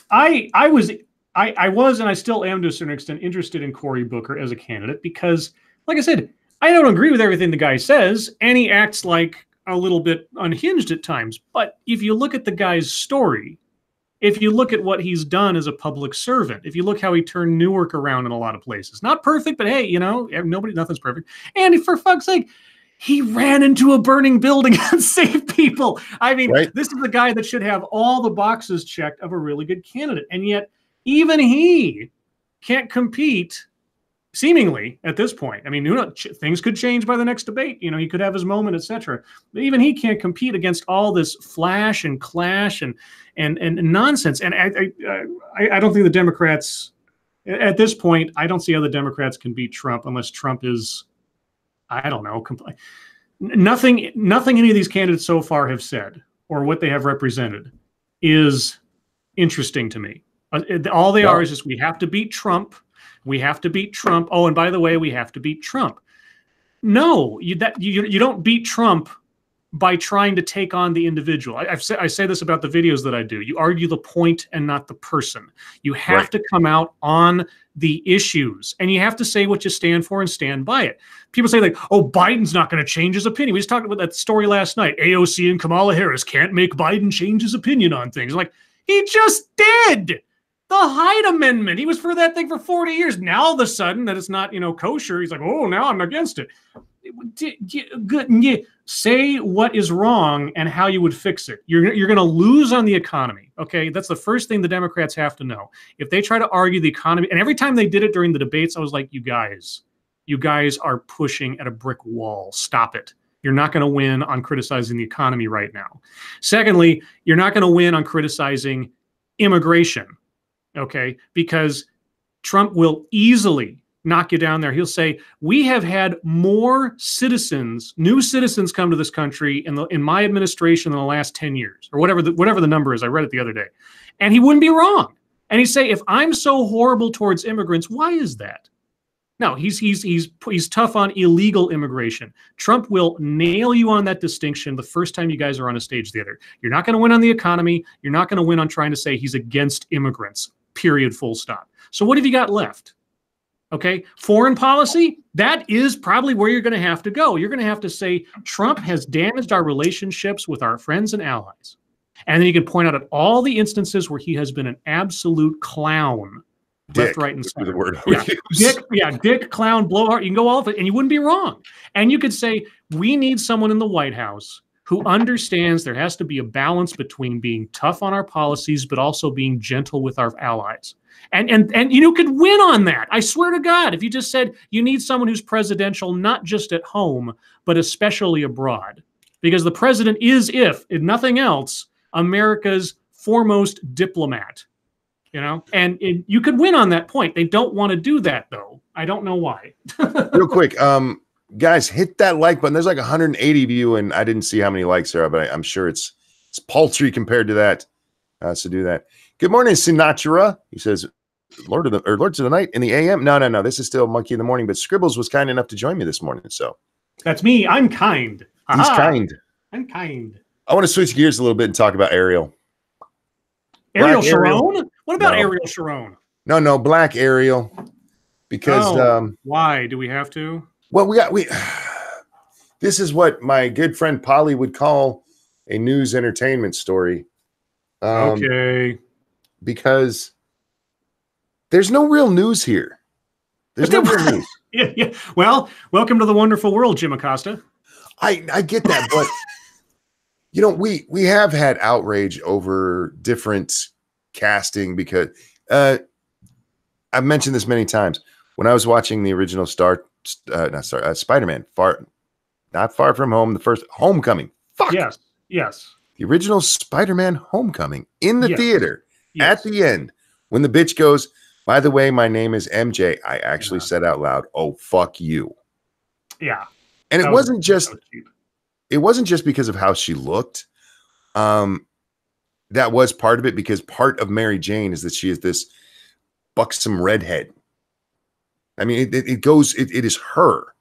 I was, and I still am to a certain extent interested in Cory Booker as a candidate because, like I said, I don't agree with everything the guy says, and he acts like a little bit unhinged at times. But if you look at the guy's story, if you look at what he's done as a public servant, if you look how he turned Newark around in a lot of places, not perfect, but hey, you know, nothing's perfect. And for fuck's sake, he ran into a burning building and saved people. I mean, This is the guy that should have all the boxes checked of a really good candidate. And yet, even he can't compete. Seemingly at this point, I mean, things could change by the next debate. You know, he could have his moment, etc. But even he can't compete against all this flash and clash and nonsense. And I don't think the Democrats, at this point, I don't see how the Democrats can beat Trump unless Trump is, I don't know, nothing any of these candidates so far have said or what they have represented is interesting to me. All they are is just we have to beat Trump. We have to beat Trump. Oh, and by the way, we have to beat Trump. No, you don't beat Trump by trying to take on the individual. I say this about the videos that I do. You argue the point and not the person. You have to come out on the issues, and you have to say what you stand for and stand by it. People say like, oh, Biden's not going to change his opinion. We just talked about that story last night. AOC and Kamala Harris can't make Biden change his opinion on things. Like, he just did. The Hyde Amendment. He was for that thing for 40 years. Now, all of a sudden, that it's not, kosher. He's like, oh, now I'm against it. Say what is wrong and how you would fix it. You're going to lose on the economy. Okay, that's the first thing the Democrats have to know. If they try to argue the economy, and every time they did it during the debates, I was like, you guys are pushing at a brick wall. Stop it. You're not going to win on criticizing the economy right now. Secondly, you're not going to win on criticizing immigration. Okay, because Trump will easily knock you down there. He'll say, we have had more citizens, new citizens come to this country in my administration in the last 10 years, or whatever the number is. I read it the other day. And he wouldn't be wrong. And he'd say, if I'm so horrible towards immigrants, why is that? No, he's tough on illegal immigration. Trump will nail you on that distinction the first time you guys are on a stage together. You're not going to win on the economy. You're not going to win on trying to say he's against immigrants, period, full stop. So what have you got left? Okay, foreign policy, that is probably where you're going to have to go. You're going to have to say Trump has damaged our relationships with our friends and allies. And then you can point out at all the instances where he has been an absolute clown. Dick, left, right, and center. the word Dick, clown, blowhard. You can go all of it, and you wouldn't be wrong. And you could say, we need someone in the White House who understands there has to be a balance between being tough on our policies, but also being gentle with our allies. And you could win on that. I swear to God, if you just said you need someone who's presidential, not just at home, but especially abroad. Because the president is, if nothing else, America's foremost diplomat. And you could win on that point. They don't want to do that, though. I don't know why. Real quick, guys, hit that like button. There's like 180 of you, and I didn't see how many likes there are, but I'm sure it's paltry compared to that. So do that. Good morning, Sinatra. He says, Lords of the Night in the AM. No. This is still Monkey in the Morning, but Scribbles was kind enough to join me this morning. So that's me. I'm kind. He's kind. I'm kind. I want to switch gears a little bit and talk about Ariel. Ariel Sharon? What about Ariel Sharon? No, Black Ariel. Because why do we have to? Well, we this is what my good friend Polly would call a news entertainment story. Okay. Because there's no real news here. There's no real news. Yeah. Well, welcome to the wonderful world, Jim Acosta. I get that, but we have had outrage over different casting because I've mentioned this many times. When I was watching the original Spider-Man, not Far From Home, the first Homecoming. Fuck. Yes. The original Spider-Man Homecoming in the theater at the end, when the bitch goes, by the way, my name is MJ, I actually said out loud, oh, fuck you. Yeah. And it wasn't just because of how she looked. That was part of it, because part of Mary Jane is that she is this buxom redhead. I mean, it is her.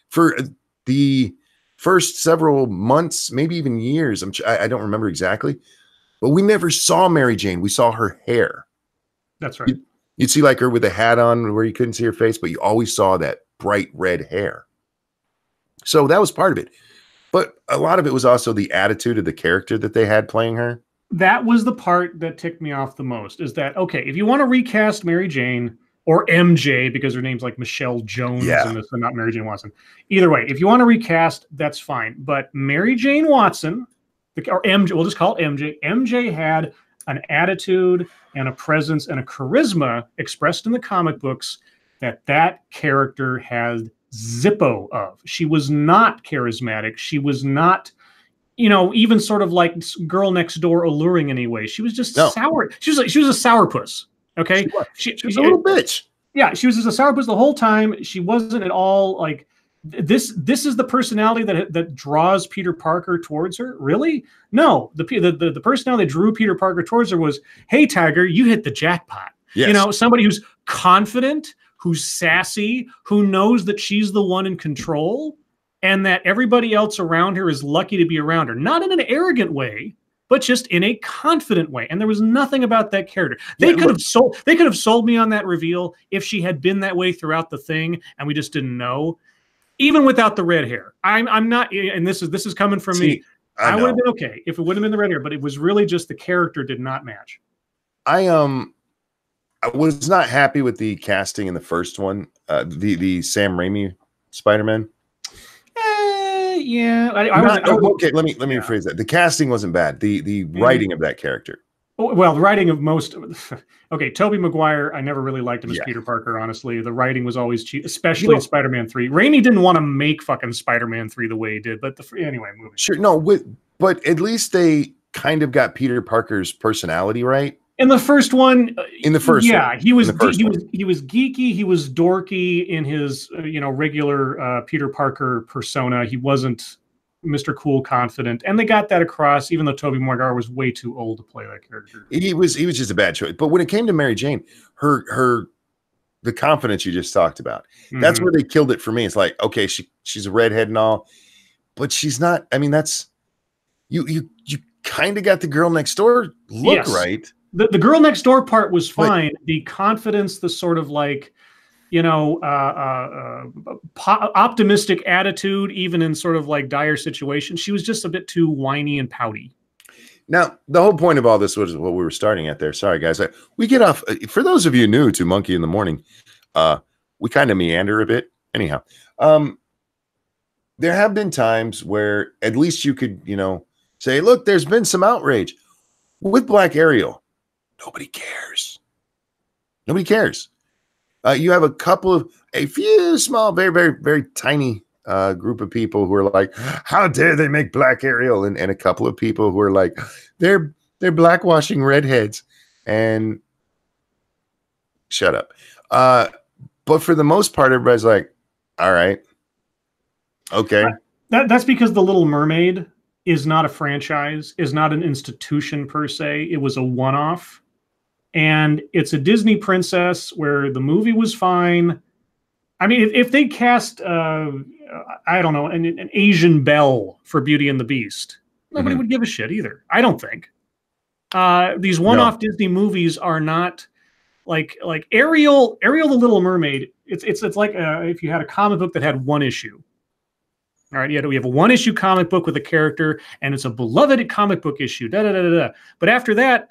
For the first several months, maybe even years, I don't remember exactly, but we never saw Mary Jane. We saw her hair. That's right. You'd see like her with a hat on where you couldn't see her face, but you always saw that bright red hair. So that was part of it. But a lot of it was also the attitude of the character that they had playing her. That was the part that ticked me off the most, is that, okay, if you want to recast Mary Jane or MJ, because her name's like Michelle Jones in this and not Mary Jane Watson. Either way, if you want to recast, that's fine. But Mary Jane Watson, or MJ, we'll just call it MJ. MJ had an attitude and a presence and a charisma expressed in the comic books that character had zippo of. She was not charismatic. She was not, even sort of like girl next door alluring anyway. She was just sour. She was a sourpuss. Okay. She was a little bitch. Yeah. She was just a sourpuss the whole time. She wasn't at all like this is the personality that draws Peter Parker towards her. Really? No, the personality that drew Peter Parker towards her was, hey, Tiger, you hit the jackpot. Yes. Somebody who's confident, who's sassy, who knows that she's the one in control, and that everybody else around her is lucky to be around her. Not in an arrogant way, but just in a confident way. And there was nothing about that character. They could have sold me on that reveal if she had been that way throughout the thing, and we just didn't know. Even without the red hair. I'm not, and this is coming from me. I would have been okay if it would have been the red hair, but it was really just the character did not match. I was not happy with the casting in the first one, the Sam Raimi Spider-Man. Yeah. Okay, let me rephrase that. The casting wasn't bad. The writing of that character. Well, the writing of most. Okay, Tobey Maguire, I never really liked him as Peter Parker, honestly. The writing was always cheap, especially in Spider-Man 3. Raimi didn't want to make fucking Spider-Man 3 the way he did, but anyway, moving. Sure, but at least they kind of got Peter Parker's personality right. In the first one, he was geeky, he was dorky in his regular Peter Parker persona. He wasn't Mr. Cool, confident, and they got that across. Even though Tobey Maguire was way too old to play that character, he was just a bad choice. But when it came to Mary Jane, the confidence you just talked about, that's where they killed it for me. It's like, okay, she's a redhead and all, but she's not. I mean, that's you kind of got the girl next door look right. The girl next door part was fine. But the confidence, the sort of like, optimistic attitude, even in sort of like dire situations. She was just a bit too whiny and pouty. Now, the whole point of all this was what we were starting at there. Sorry, guys. We get off. For those of you new to Monkey in the Morning, we kind of meander a bit. Anyhow, there have been times where at least you could, say, look, there's been some outrage. With Black Ariel, nobody cares. Nobody cares. You have a few small, very, very, very tiny group of people who are like, how dare they make Black Ariel? And a couple of people who are like, they're blackwashing redheads. And shut up. But for the most part, everybody's like, all right. Okay. That's because The Little Mermaid is not a franchise, is not an institution per se. It was a one-off. And it's a Disney princess where the movie was fine. I mean, if they cast, I don't know, an Asian Belle for Beauty and the Beast, nobody would give a shit either. I don't think. These one-off Disney movies are not like Ariel the Little Mermaid. It's like if you had a comic book that had one issue. All right, we have a one-issue comic book with a character, and it's a beloved comic book issue. But after that,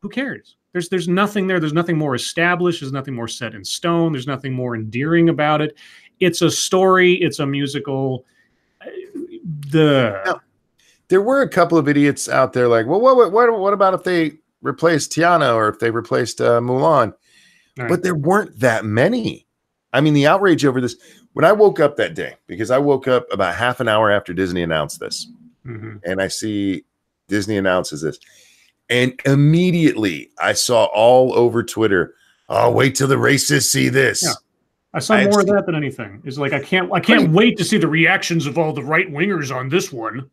who cares? There's nothing there. There's nothing more established. There's nothing more set in stone. There's nothing more endearing about it. It's a story. It's a musical. Now, there were a couple of idiots out there like, well, what about if they replaced Tiana or if they replaced Mulan? Right. But there weren't that many. I mean, the outrage over this. When I woke up that day, because I woke up about half an hour after Disney announced this, and I see Disney announces this, and immediately I saw all over Twitter, oh, wait till the racists see this. Yeah. I saw more of that than anything. It's like I can't wait to see the reactions of all the right-wingers on this one.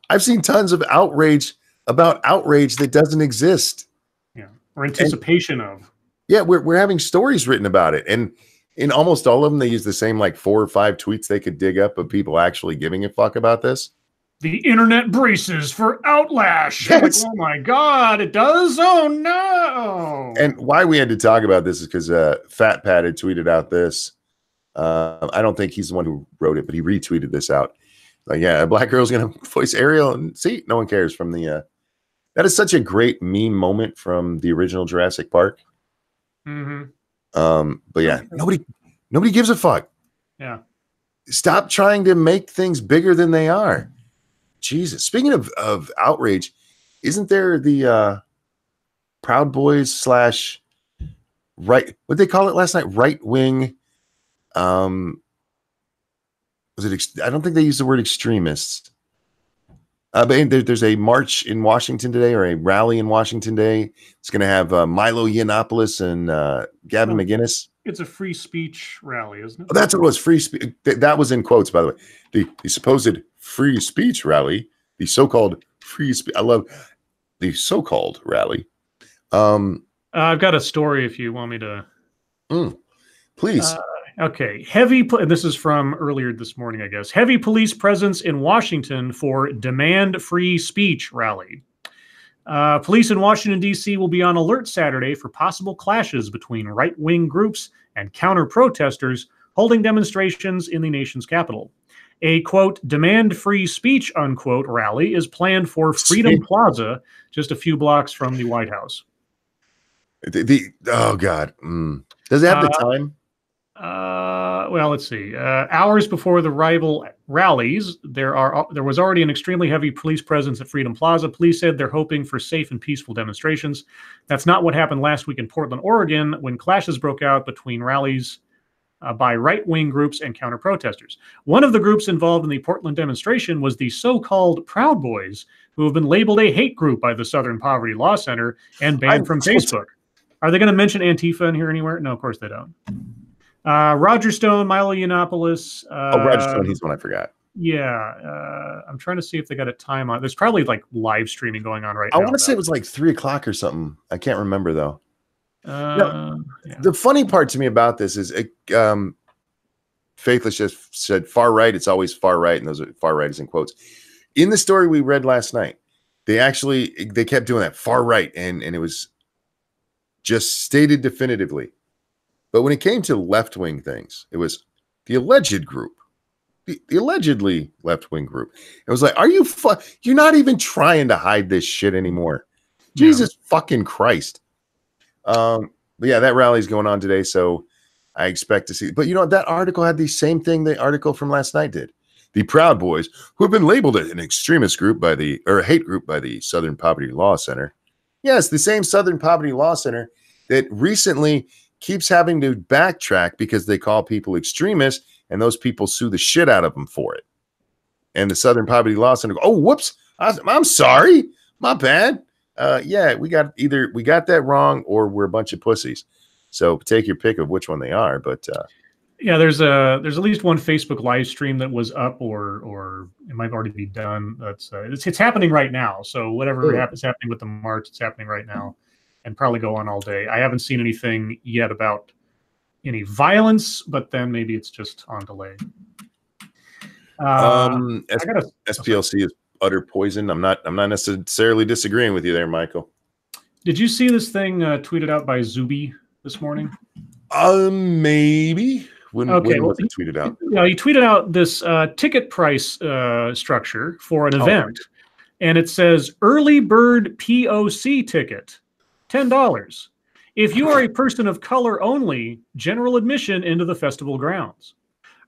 I've seen tons of outrage about outrage that doesn't exist. Yeah, or anticipation of. Yeah, we're having stories written about it, and in almost all of them, they use the same like 4 or 5 tweets they could dig up of people actually giving a fuck about this. The internet braces for outlash. Yes. Like, oh my God, it does? Oh no. And why we had to talk about this is because Fat Pat had tweeted out this. I don't think he's the one who wrote it, but he retweeted this out. Like, yeah, a black girl's going to voice Ariel, and see, no one cares from the. That is such a great meme moment from the original Jurassic Park. But yeah, nobody gives a fuck. Yeah. Stop trying to make things bigger than they are. Jesus. Speaking of outrage, isn't there the Proud Boys / right, what they call it last night? Right wing. Was it? I don't think they used the word extremists. But there's a march in Washington today, or a rally in Washington today. It's going to have Milo Yiannopoulos and Gavin McInnes. It's a free speech rally, isn't it? Oh, that's what it was. Free speech. That was in quotes, by the way. The supposed free speech rally, the so-called free speech. I love the so-called rally. I've got a story if you want me to. Please. Okay. This is from earlier this morning, I guess. Heavy police presence in Washington for demand free speech rally. Police in Washington, D.C. will be on alert Saturday for possible clashes between right-wing groups and counter-protesters holding demonstrations in the nation's capital. A, quote, demand free speech, unquote, rally is planned for Freedom Plaza, just a few blocks from the White House. Oh, God. Does it have the time? Well, let's see. Hours before the rival rallies, there was already an extremely heavy police presence at Freedom Plaza. Police said they're hoping for safe and peaceful demonstrations. That's not what happened last week in Portland, Oregon, when clashes broke out between rallies by right-wing groups and counter-protesters. One of the groups involved in the Portland demonstration was the so-called Proud Boys, who have been labeled a hate group by the Southern Poverty Law Center and banned from Facebook. Are they going to mention Antifa in here anywhere? No, of course they don't. Roger Stone, Milo Yiannopoulos. Roger Stone, he's the one I forgot. Yeah. I'm trying to see if they got a time on. There's probably like live streaming going on right now. I want to say it was like 3 o'clock or something. I can't remember though. The funny part to me about this is Faithless just said far right. It's always far right. And those are far right is in quotes. In the story we read last night, they kept doing that far right. And it was just stated definitively. But when it came to left-wing things, it was the alleged group, the allegedly left-wing group. It was like, are you you're not even trying to hide this shit anymore. Yeah. Jesus fucking Christ. But yeah, that rally's going on today, so I expect to see. But you know, that article had the same thing the article from last night did. The Proud Boys, who have been labeled an extremist group or a hate group by the Southern Poverty Law Center. Yes, the same Southern Poverty Law Center that recently keeps having to backtrack because they call people extremists, and those people sue the shit out of them for it. And the Southern Poverty Law Center, oh, whoops, I'm sorry, my bad. Yeah, we got that wrong or we're a bunch of pussies. So take your pick of which one they are. But yeah, there's at least one Facebook live stream that was up, or it might already be done. That's it's happening right now. So whatever is happening with the march, it's happening right now, and probably go on all day. I haven't seen anything yet about any violence, but then maybe it's just on delay. SPLC is utter poison. I'm not necessarily disagreeing with you there, Michael. Did you see this thing tweeted out by Zuby this morning? Maybe. When was it tweeted out? He tweeted out this ticket price structure for an event, and it says early bird POC ticket, $10. If you are a person of color only, general admission into the festival grounds.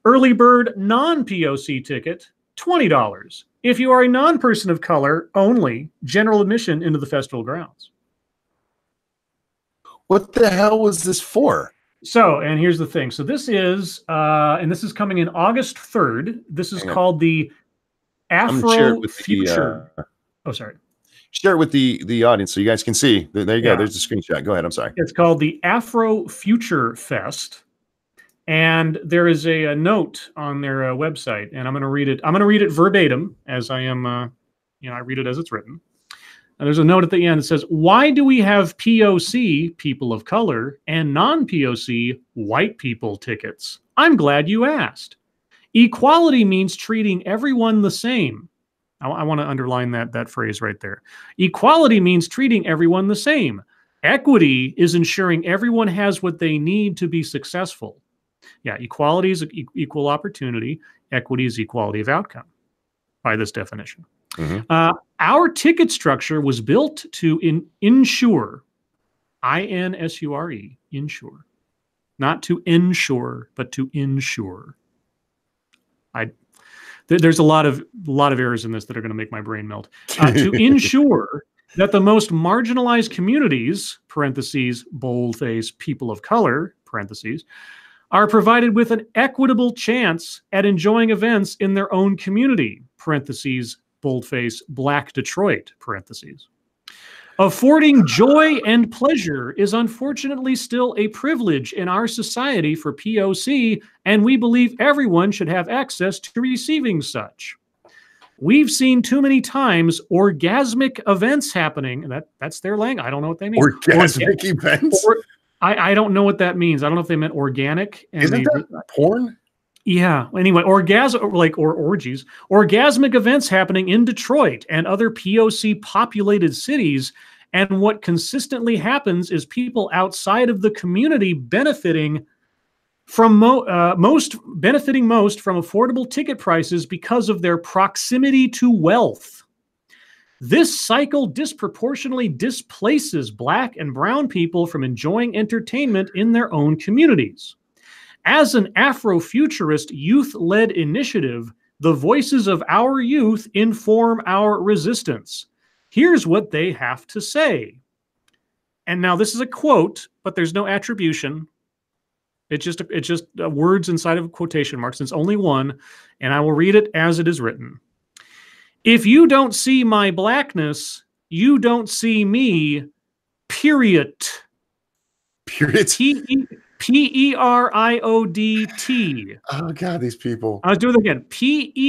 Early bird non-POC ticket, $20. If you are a non-person of color only, general admission into the festival grounds. What the hell was this for? So, and here's the thing. So this is, and this is coming in August 3rd. This is called the Afro Future. Share it with the audience so you guys can see. There you go. There's the screenshot. Go ahead. I'm sorry. It's called the Afro Future Fest. And there is a note on their website, and I'm going to read it. I'm going to read it verbatim as I am, I read it as it's written. And there's a note at the end that says, why do we have POC, people of color, and non-POC, white people tickets? I'm glad you asked. Equality means treating everyone the same. I want to underline that phrase right there. Equality means treating everyone the same. Equity is ensuring everyone has what they need to be successful. Yeah, equality is equal opportunity. Equity is equality of outcome by this definition. Mm-hmm. Our ticket structure was built to ensure, INSURE, ensure, not to ensure, but to ensure. There's a lot of errors in this that are going to make my brain melt. To ensure that the most marginalized communities, parentheses, boldface, people of color, parentheses, are provided with an equitable chance at enjoying events in their own community, parentheses, boldface, Black Detroit, parentheses. Affording joy and pleasure is unfortunately still a privilege in our society for POC, and we believe everyone should have access to receiving such. We've seen too many times orgasmic events happening. That's their language. I don't know what they mean. Orgasmic events? I don't know what that means. I don't know if they meant organic. Isn't that porn? Yeah. Anyway, orgies, orgasmic events happening in Detroit and other POC populated cities. And what consistently happens is people outside of the community benefiting from most from affordable ticket prices because of their proximity to wealth. This cycle disproportionately displaces Black and brown people from enjoying entertainment in their own communities. As an Afrofuturist youth-led initiative, the voices of our youth inform our resistance. Here's what they have to say. And now this is a quote, but there's no attribution. It's just words inside of quotation marks. It's only one, and I will read it as it is written. If you don't see my blackness, you don't see me, period. Period. P-E-R-I-O-D-T. Oh, God, these people. I'll do it again. P-E-R-I-O-D-T,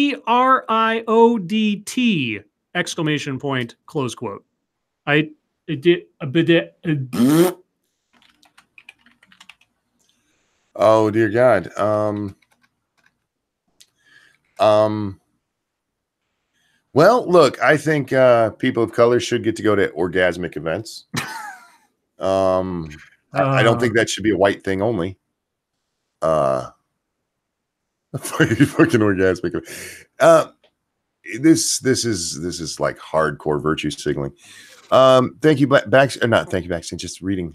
exclamation point, close quote. Oh, dear God. Well, look, I think people of color should get to go to orgasmic events. I don't think that should be a white thing only. fucking orgasmic. This is like hardcore virtue signaling. Thank you, not thank you, Baxton. Just reading.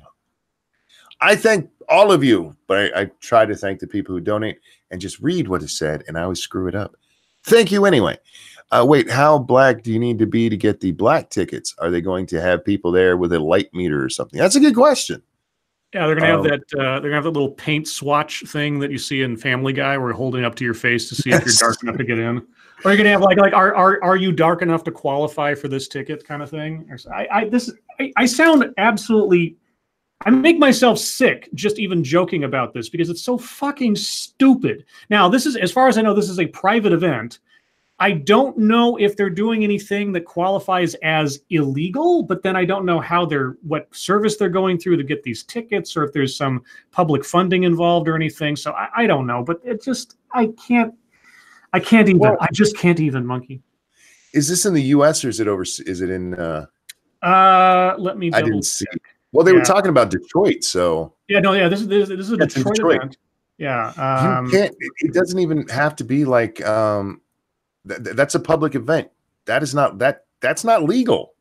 I thank all of you, but I try to thank the people who donate and just read what is said, and I always screw it up. Thank you anyway. Wait, how black do you need to be to get the black tickets? Are they going to have people there with a light meter or something? That's a good question. Yeah, they're gonna have that. They're gonna have that little paint swatch thing that you see in Family Guy, where you're holding up to your face to see if you're dark enough to get in. Or you're gonna have like are you dark enough to qualify for this ticket kind of thing? I sound absolutely. I make myself sick just even joking about this because it's so fucking stupid. Now, this is, as far as I know, this is a private event. I don't know if they're doing anything that qualifies as illegal, but then I don't know what service they're going through to get these tickets, or if there's some public funding involved or anything. So I don't know, but it just, I can't even, I just can't even, Monkey. Is this in the US or is it in, let me, I didn't see. Well, they were talking about Detroit, so. Yeah, no, yeah, this is a Detroit event. Yeah. You can't, it doesn't even have to be like, that's a public event. That's not legal.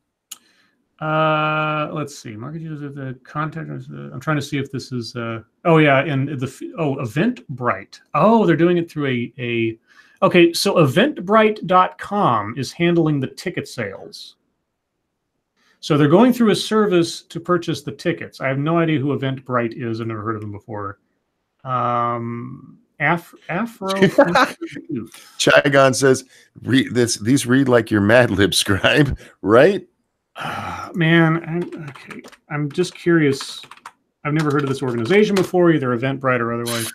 Let's see. Market uses the contact. I'm trying to see if this is. Eventbrite. Oh, they're doing it through a. Okay, so Eventbrite.com is handling the ticket sales. So they're going through a service to purchase the tickets. I have no idea who Eventbrite is. I've never heard of them before. Afro. Chigon says, these read like your Mad Lib Scribe, right? Man, I'm just curious. I've never heard of this organization before, either Eventbrite or otherwise.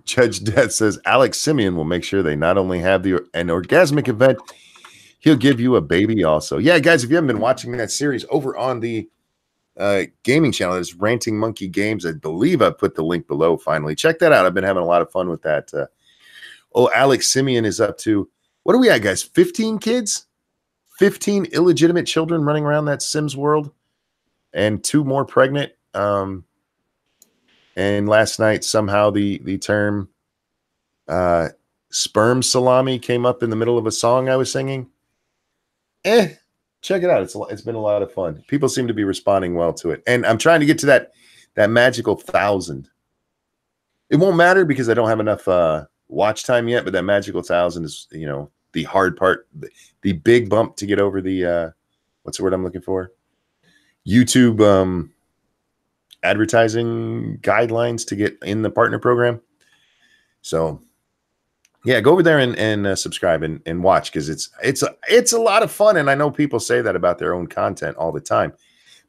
Judge Death says Alex Simeon will make sure they not only have an orgasmic event, he'll give you a baby also. Yeah, guys, if you haven't been watching that series over on the gaming channel, there's Ranting Monkey Games. I believe I put the link below. Finally, check that out. I've been having a lot of fun with that. Alex Simeon is up to, what are we at, guys? 15 kids, 15 illegitimate children running around that Sims world, and 2 more pregnant. And last night somehow the term sperm salami came up in the middle of a song I was singing. Check it out. It's been a lot of fun. People seem to be responding well to it. And I'm trying to get to that magical 1,000. It won't matter because I don't have enough watch time yet, but that magical 1,000 is, the hard part, the big bump to get over the what's the word I'm looking for? YouTube advertising guidelines to get in the partner program. So yeah, go over there and subscribe and watch, because it's a lot of fun. And I know people say that about their own content all the time,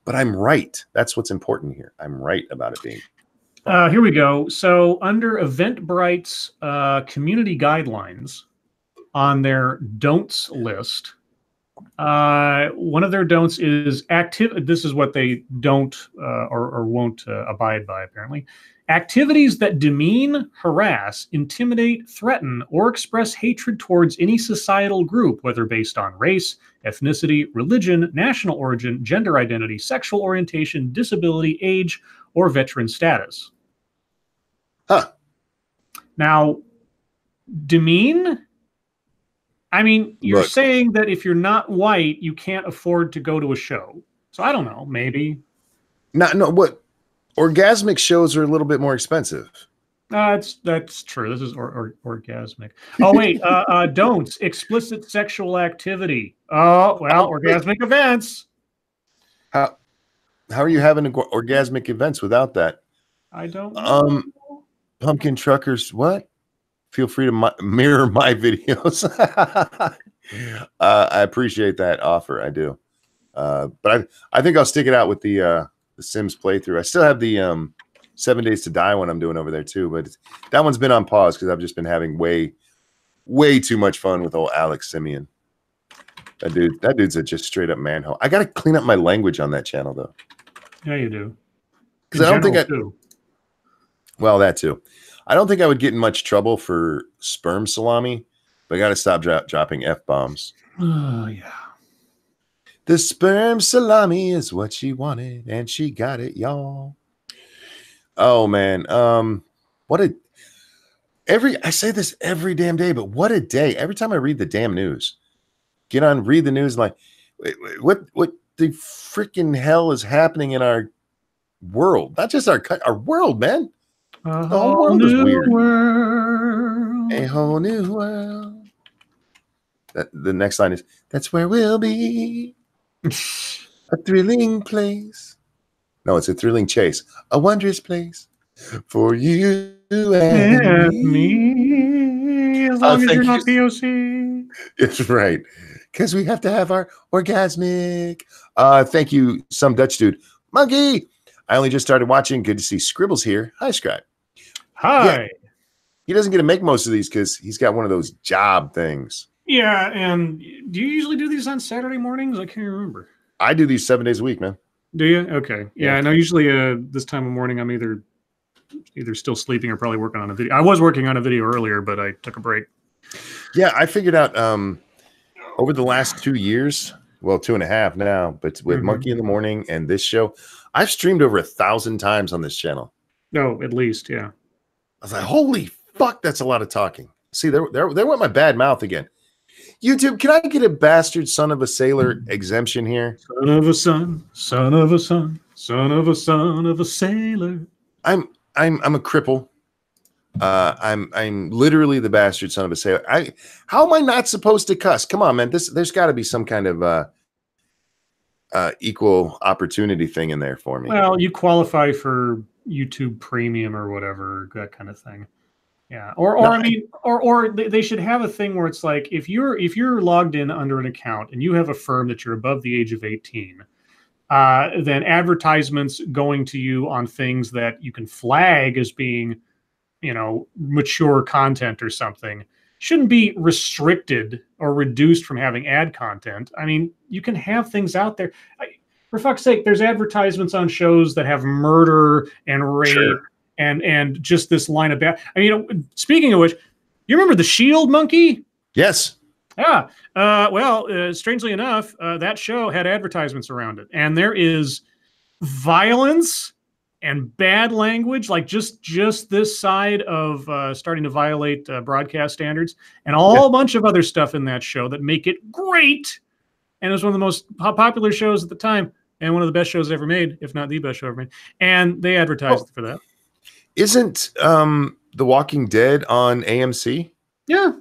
but I'm right. That's what's important here. I'm right about it being fun. Here we go. So under Eventbrite's community guidelines, on their don'ts list, one of their don'ts is active. This is what they don't or won't abide by, apparently. Activities that demean, harass, intimidate, threaten, or express hatred towards any societal group, whether based on race, ethnicity, religion, national origin, gender identity, sexual orientation, disability, age, or veteran status. Huh. Now, demean? I mean, you're saying that if you're not white, you can't afford to go to a show. So I don't know, maybe. No, what? Orgasmic shows are a little bit more expensive. That's true. This is orgasmic. Oh wait, don'ts. Explicit sexual activity. Oh well, orgasmic events. How are you having orgasmic events without that? I don't know. Pumpkin truckers, what? Feel free to mirror my videos. I appreciate that offer. I do. But I think I'll stick it out with the Sims playthrough. I still have the 7 Days to Die one I'm doing over there too, but that one's been on pause because I've just been having way too much fun with old Alex Simeon. That dude's a just straight up manhole. I gotta clean up my language on that channel though. Yeah, you do. Because I don't think well, that too. I don't think I would get in much trouble for sperm salami, but I gotta stop dropping F-bombs. Oh yeah. The sperm salami is what she wanted, and she got it, y'all. Oh man. What a I say this every damn day, but what a day. Every time I read the damn news, read the news, like, what the freaking hell is happening in our world? Not just our world, man. A The whole world is weird. world. A whole new world. The next line is, that's where we'll be. A thrilling place. No, it's a thrilling chase. A wondrous place for you and me. As long as you're not POC. It's right. Because we have to have our orgasmic. Thank you, some Dutch dude. Monkey. I only just started watching. Good to see Scribbles here. Hi, Scribe. Hi. Yeah, he doesn't get to make most of these because he's got one of those job things. Yeah, and do you usually do these on Saturday mornings? I can't remember. I do these 7 days a week, man. Do you? Okay. Yeah, I know usually this time of morning I'm either still sleeping or probably working on a video. I was working on a video earlier, but I took a break. Yeah, I figured out over the last 2 years, well, 2.5 now, but with Monkey in the Morning and this show, I've streamed over 1,000 times on this channel. No, at least, yeah. I was like, holy fuck, that's a lot of talking. See, there went my bad mouth again. YouTube, can I get a bastard son of a sailor exemption here? Son of a son, son of a son, son of a son of a sailor. I'm a cripple. I'm literally the bastard son of a sailor. How am I not supposed to cuss? Come on, man. There's got to be some kind of equal opportunity thing in there for me. Well, you qualify for YouTube Premium or whatever, that kind of thing. Yeah, or they should have a thing where it's like if you're logged in under an account and you have affirmed that you're above the age of 18, then advertisements going to you on things that you can flag as being, mature content or something shouldn't be restricted or reduced from having ad content. I mean, you can have things out there. For fuck's sake, there's advertisements on shows that have murder and rape. Sure. And just this line of bad. I mean, speaking of which, you remember The Shield, Monkey? Yes. Yeah. Strangely enough, that show had advertisements around it, and there is violence and bad language, like just this side of starting to violate broadcast standards, and a bunch of other stuff in that show that make it great. And it was one of the most popular shows at the time, and one of the best shows ever made, if not the best show ever made. And they advertised for that. Isn't The Walking Dead on AMC? Yeah.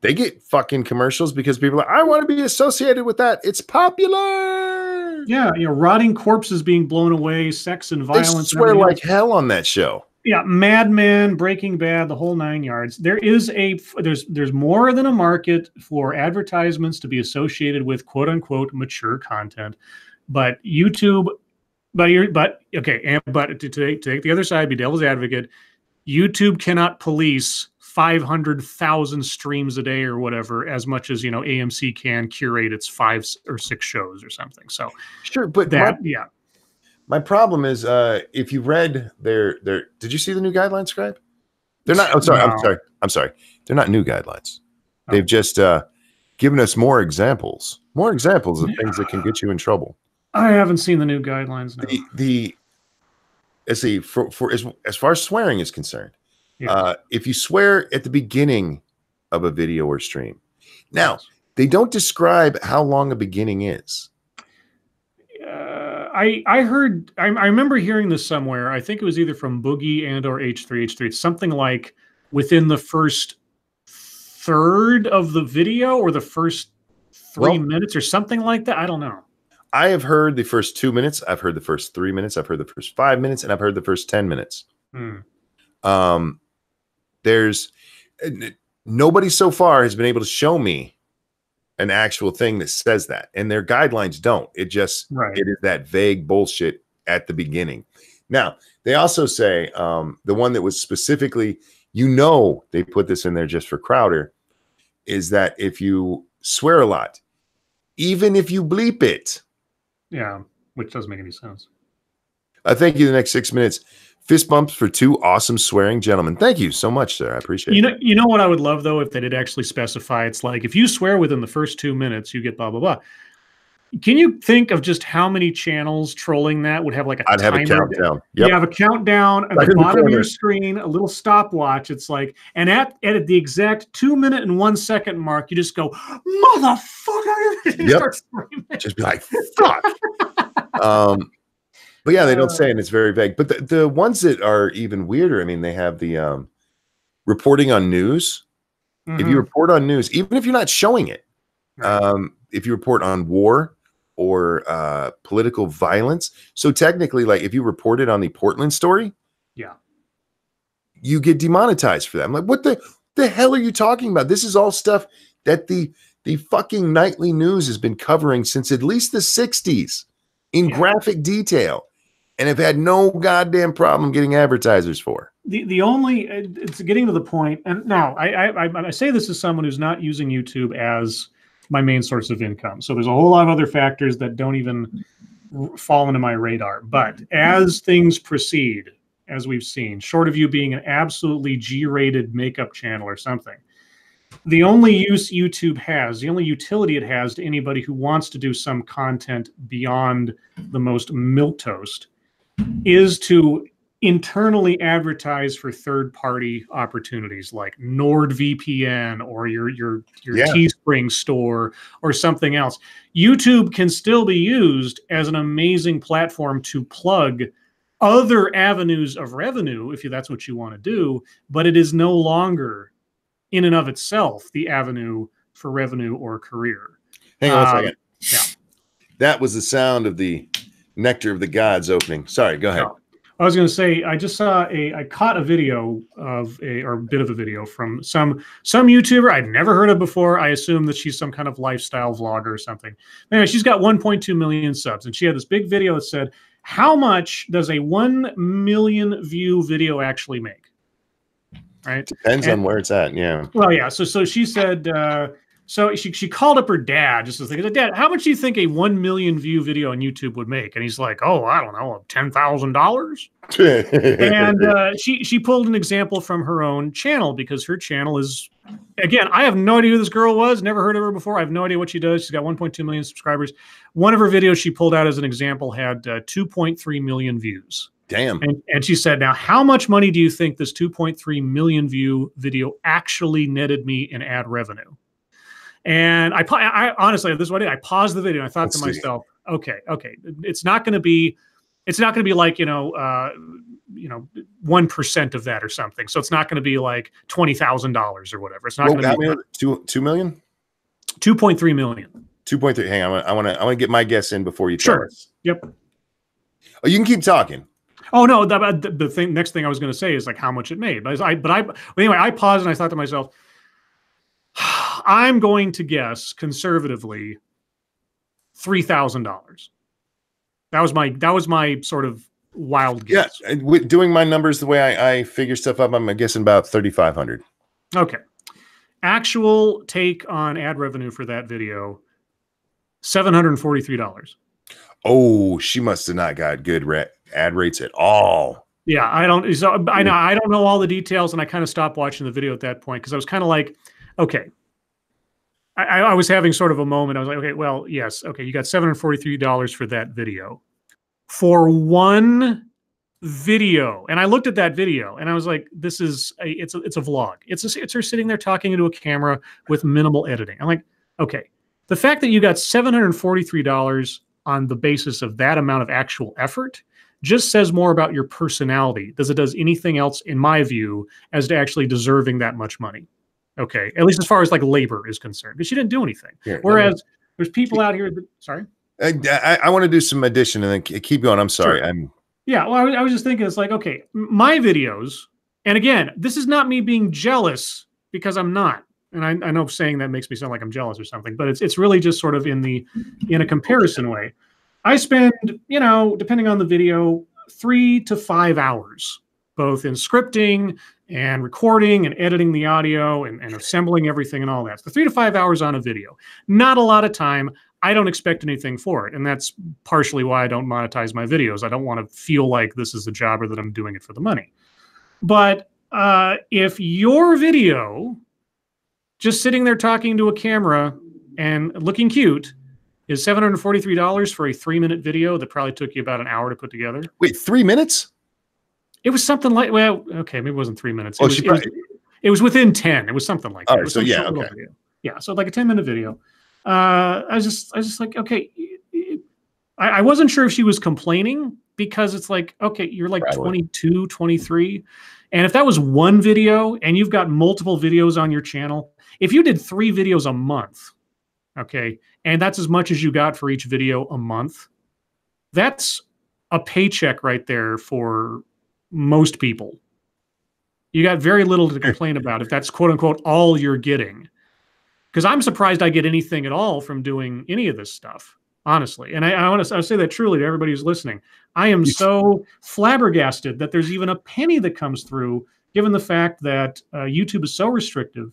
They get fucking commercials because people are like, I want to be associated with that. It's popular. Yeah, rotting corpses being blown away, sex and violence. They swear like hell on that show. Yeah, Mad Men, Breaking Bad, the whole 9 yards. There's more than a market for advertisements to be associated with quote unquote mature content, but YouTube. But to take the other side, be devil's advocate, YouTube cannot police 500,000 streams a day or whatever, as much as AMC can curate its 5 or 6 shows or something. So sure, but my problem is if you read their did you see the new guidelines, Scribe? They're not. I'm sorry. They're not new guidelines. They've just given us more examples of things that can get you in trouble. I haven't seen the new guidelines now. Let's see, for as far as swearing is concerned, if you swear at the beginning of a video or stream, now they don't describe how long a beginning is. I remember hearing this somewhere. I think it was either from Boogie and or H3H3, something like within the first third of the video or the first 3 minutes or something like that. I don't know. I have heard the first 2 minutes. I've heard the first 3 minutes. I've heard the first 5 minutes, and I've heard the first 10 minutes. There's nobody so far has been able to show me an actual thing that says that, and their guidelines don't. It just it is that vague bullshit at the beginning. Now they also say the one that was specifically, they put this in there just for Crowder, is that if you swear a lot, even if you bleep it. Yeah, which doesn't make any sense. Thank you. The next 6 minutes. Fist bumps for 2 awesome swearing gentlemen. Thank you so much, sir. I appreciate it. You know what I would love, though, if they did actually specify, it's like, if you swear within the first 2 minutes, you get blah, blah, blah. Can you think of just how many channels trolling that would have like a I'd have a timer? countdown. You have a countdown at Right the in the bottom of your corner. screen, a little stopwatch. It's like, and at the exact 2-minute and 1-second mark, you just go, motherfucker! You Yep. start screaming. Just be like, fuck. But yeah, they don't say, and it's very vague. But the ones that are even weirder, I mean, they have the reporting on news. If you report on news, even if you're not showing it, if you report on war or political violence, so technically, like if you reported on the Portland story, you get demonetized for that. I'm like, what the hell are you talking about? This is all stuff that the fucking nightly news has been covering since at least the 60s in graphic detail, and have had no goddamn problem getting advertisers for. The only, it's getting to the point, and now I say this as someone who's not using YouTube as my main source of income. So there's a whole lot of other factors that don't even fall into my radar. But as things proceed, as we've seen, short of you being an absolutely G-rated makeup channel or something, the only use YouTube has, the only utility it has to anybody who wants to do some content beyond the most milquetoast is to internally advertise for third-party opportunities like NordVPN or your Teespring store or something else. YouTube can still be used as an amazing platform to plug other avenues of revenue if that's what you want to do, but it is no longer in and of itself the avenue for revenue or career. Hang on a second. Yeah. That was the sound of the Nectar of the Gods opening. Sorry, go ahead. No. I was going to say, I just saw I caught a video of or a bit of a video from some YouTuber I'd never heard of before. I assume that she's some kind of lifestyle vlogger or something. Anyway, she's got 1.2 million subs, and she had this big video that said, how much does a 1 million view video actually make? Right? Depends on where it's at, yeah. Well, yeah, so she said, so she called up her dad just to think, Dad, how much do you think a 1 million view video on YouTube would make? And he's like, oh, I don't know, $10,000. And she pulled an example from her own channel because her channel is, again, I have no idea who this girl was, never heard of her before. I have no idea what she does. She's got 1.2 million subscribers. One of her videos she pulled out as an example had 2.3 million views. Damn. And she said, now, how much money do you think this 2.3 million view video actually netted me in ad revenue? And I honestly, this is what I did. I paused the video and I thought to myself, okay, it's not going to be like, 1% of that or something. So it's not going to be like $20,000 or whatever. It's not going to be 2 million, 2.3 million, 2.3. Hang on, I want to get my guess in before you tell us. Yep. Oh, you can keep talking. Oh no, the next thing I was going to say is like how much it made. But anyway, I paused and I thought to myself, I'm going to guess conservatively $3,000. That was my sort of wild guess. Yeah, doing my numbers the way I figure stuff up, I'm guessing about 3,500. Okay. Actual take on ad revenue for that video, $743. Oh, she must have not got good ad rates at all. Yeah, I don't know all the details, and I kind of stopped watching the video at that point because I was kind of like, okay. I was having sort of a moment. I was like, okay, well, yes, okay, you got $743 for that video. For one video. And I looked at that video and I was like, it's a vlog. It's her sitting there talking into a camera with minimal editing. I'm like, okay, the fact that you got $743 on the basis of that amount of actual effort just says more about your personality than it does anything else, in my view, as to actually deserving that much money. Okay, at least as far as like labor is concerned, because she didn't do anything. Here, whereas there's people out here that, sorry. I want to do some addition and then keep going. I'm sorry. Sure. Yeah, well, I was just thinking, it's like, okay, my videos, and again, this is not me being jealous because I'm not. And I know saying that makes me sound like I'm jealous or something, but it's really just sort of in a comparison way. I spend, depending on the video, 3 to 5 hours, both in scripting and recording and editing the audio and assembling everything and all that. So 3 to 5 hours on a video. Not a lot of time. I don't expect anything for it. And that's partially why I don't monetize my videos. I don't want to feel like this is a job or that I'm doing it for the money. But if your video, just sitting there talking to a camera and looking cute, is $743 for a 3-minute video that probably took you about an hour to put together. Wait, 3 minutes? It was something like, well, okay, maybe it wasn't 3 minutes. It was within 10. It was something like that. All right, It was so some yeah, short little okay. video. Yeah, so like a 10-minute video. I was just like, okay. I wasn't sure if she was complaining because it's like, okay, you're like Probably. 22, 23. And if that was one video and you've got multiple videos on your channel, if you did 3 videos a month, okay, and that's as much as you got for each video a month, that's a paycheck right there for most people. You got very little to complain about if that's quote unquote all you're getting. Because I'm surprised I get anything at all from doing any of this stuff, honestly. And I want to say that truly to everybody who's listening. I am so flabbergasted that there's even a penny that comes through, given the fact that YouTube is so restrictive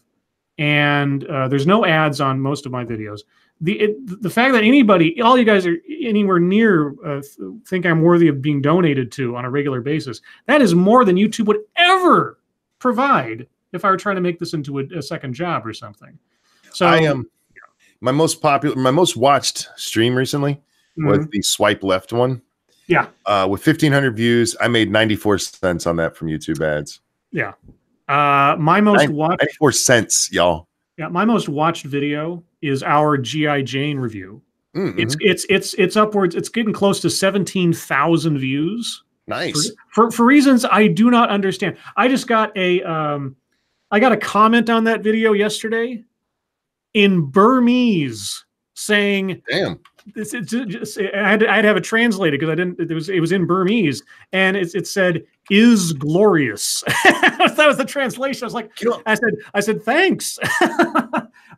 and there's no ads on most of my videos. The fact that anybody, all you guys are anywhere near think I'm worthy of being donated to on a regular basis, that is more than YouTube would ever provide if I were trying to make this into a second job or something. So I am my most watched stream recently was the swipe left one. Yeah. With 1,500 views, I made 94 cents on that from YouTube ads. Yeah. My most watched 94 cents, y'all. Yeah, my most watched video is our G.I. Jane review. Mm-hmm. It's upwards. It's getting close to 17,000 views. Nice. For reasons I do not understand. I just got a comment on that video yesterday in Burmese saying, "Damn." I had to have it translated because I didn't. It was in Burmese, and it said "is glorious." That was the translation. I was like, I said thanks.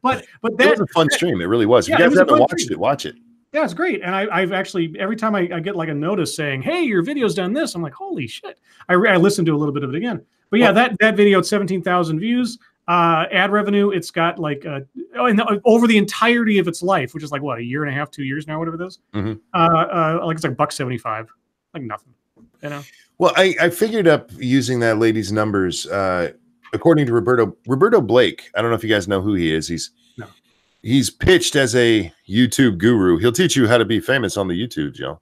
but that was a fun stream. It really was. If you guys haven't watched it, watch it. Yeah, it's great. And I've actually, every time I get like a notice saying, "Hey, your video's done this," I'm like, "Holy shit!" I listened to a little bit of it again. But yeah, that video at 17,000 views. Ad revenue, it's got like over the entirety of its life, which is like what, a year and a half, 2 years now, whatever it is. Like it's like $1.75, like nothing, you know. Well, I figured up using that lady's numbers. According to Roberto Blake, I don't know if you guys know who he is. He's pitched as a YouTube guru. He'll teach you how to be famous on the YouTube, Joe.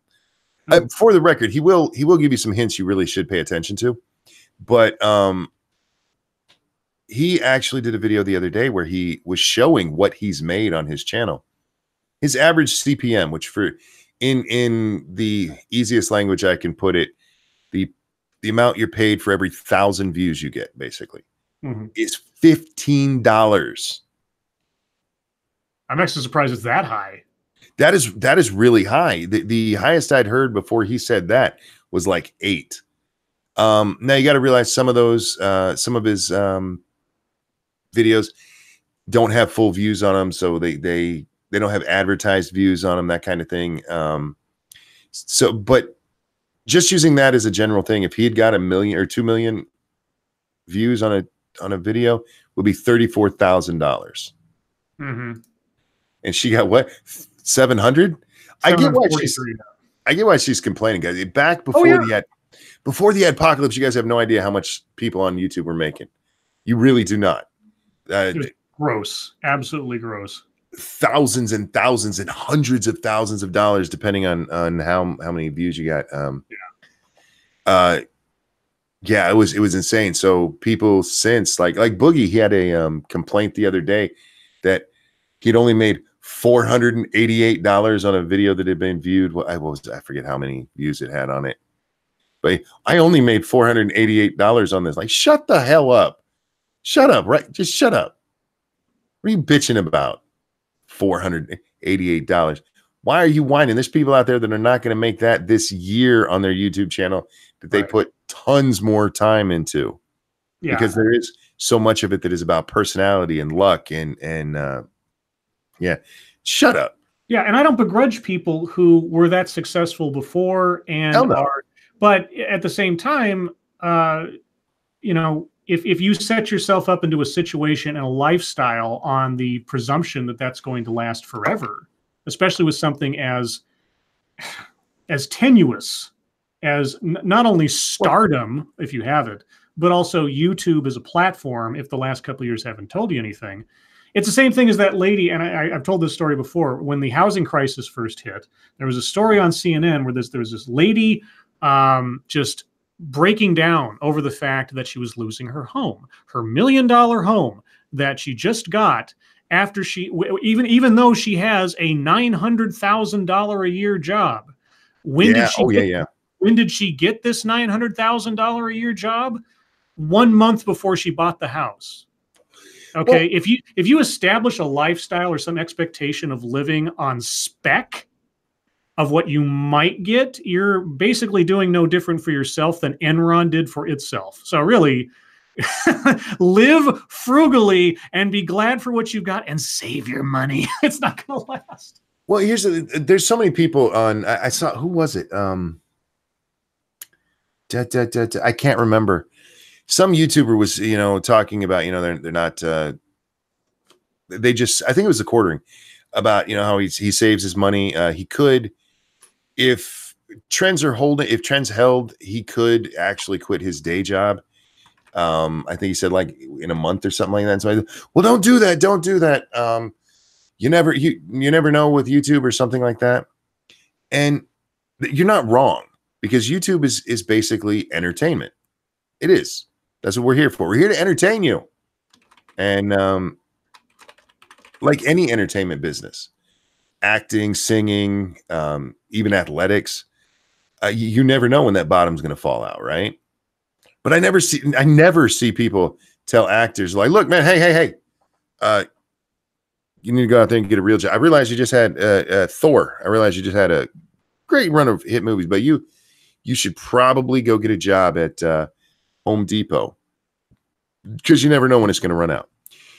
For the record, he will give you some hints you really should pay attention to. But he actually did a video the other day where he was showing what he's made on his channel. His average CPM, which for in the easiest language I can put it, the amount you're paid for every 1,000 views you get, basically, is $15. I'm actually surprised it's that high. That is really high. The highest I'd heard before he said that was like 8. Now you got to realize some of those, some of his videos don't have full views on them, so they don't have advertised views on them, that kind of thing. So, but just using that as a general thing, if he had got 1 million or 2 million views on a video, would be $34,000. And she got what, 700? I get why she's complaining, guys. Back before before the apocalypse, you guys have no idea how much people on YouTube were making. You really do not. It was gross, absolutely gross. Thousands and thousands and hundreds of thousands of dollars, depending on how many views you got. Yeah, it was insane. So people since like Boogie, he had a complaint the other day that he'd only made $488 on a video that had been viewed. Well, I forget how many views it had on it, but I only made $488 on this. Like, shut the hell up. Shut up, right? Just shut up. What are you bitching about? $488. Why are you whining? There's people out there that are not going to make that this year on their YouTube channel that they put tons more time into. Because there is so much of it that is about personality and luck and yeah. Shut up. Yeah, and I don't begrudge people who were that successful before and are, but at the same time, you know, if you set yourself up into a situation and a lifestyle on the presumption that that's going to last forever, especially with something as tenuous as not only stardom, if you have it, but also YouTube as a platform, if the last couple of years haven't told you anything, It's the same thing as that lady, and I've told this story before. When the housing crisis first hit, there was a story on CNN where there was this lady just breaking down over the fact that she was losing her home, her $1 million home that she just got after even though she has a $900,000 a year job. When did she get this $900,000 a year job? 1 month before she bought the house. Okay, well, if you establish a lifestyle or some expectation of living on spec of what you might get, you're basically doing no different for yourself than Enron did for itself. So really, live frugally and be glad for what you've got and save your money. It's not going to last. Well, there's so many people on. I saw, who was it? I can't remember. Some YouTuber was, talking about, they're not. They just, I think it was the quartering about, how he saves his money. He could, if trends held, he could actually quit his day job. I think he said like in a month or something like that. So well, don't do that. Don't do that. You never know with YouTube or something like that. And you're not wrong, because YouTube is basically entertainment. It is. That's what we're here for. We're here to entertain you. And like any entertainment business, acting, singing, even athletics, you never know when that bottom's going to fall out, right? But I never see people tell actors like, look, man, hey, you need to go out there and get a real job. I realize you just had Thor. I realize you just had a great run of hit movies, but you should probably go get a job at Home Depot, because you never know when it's going to run out.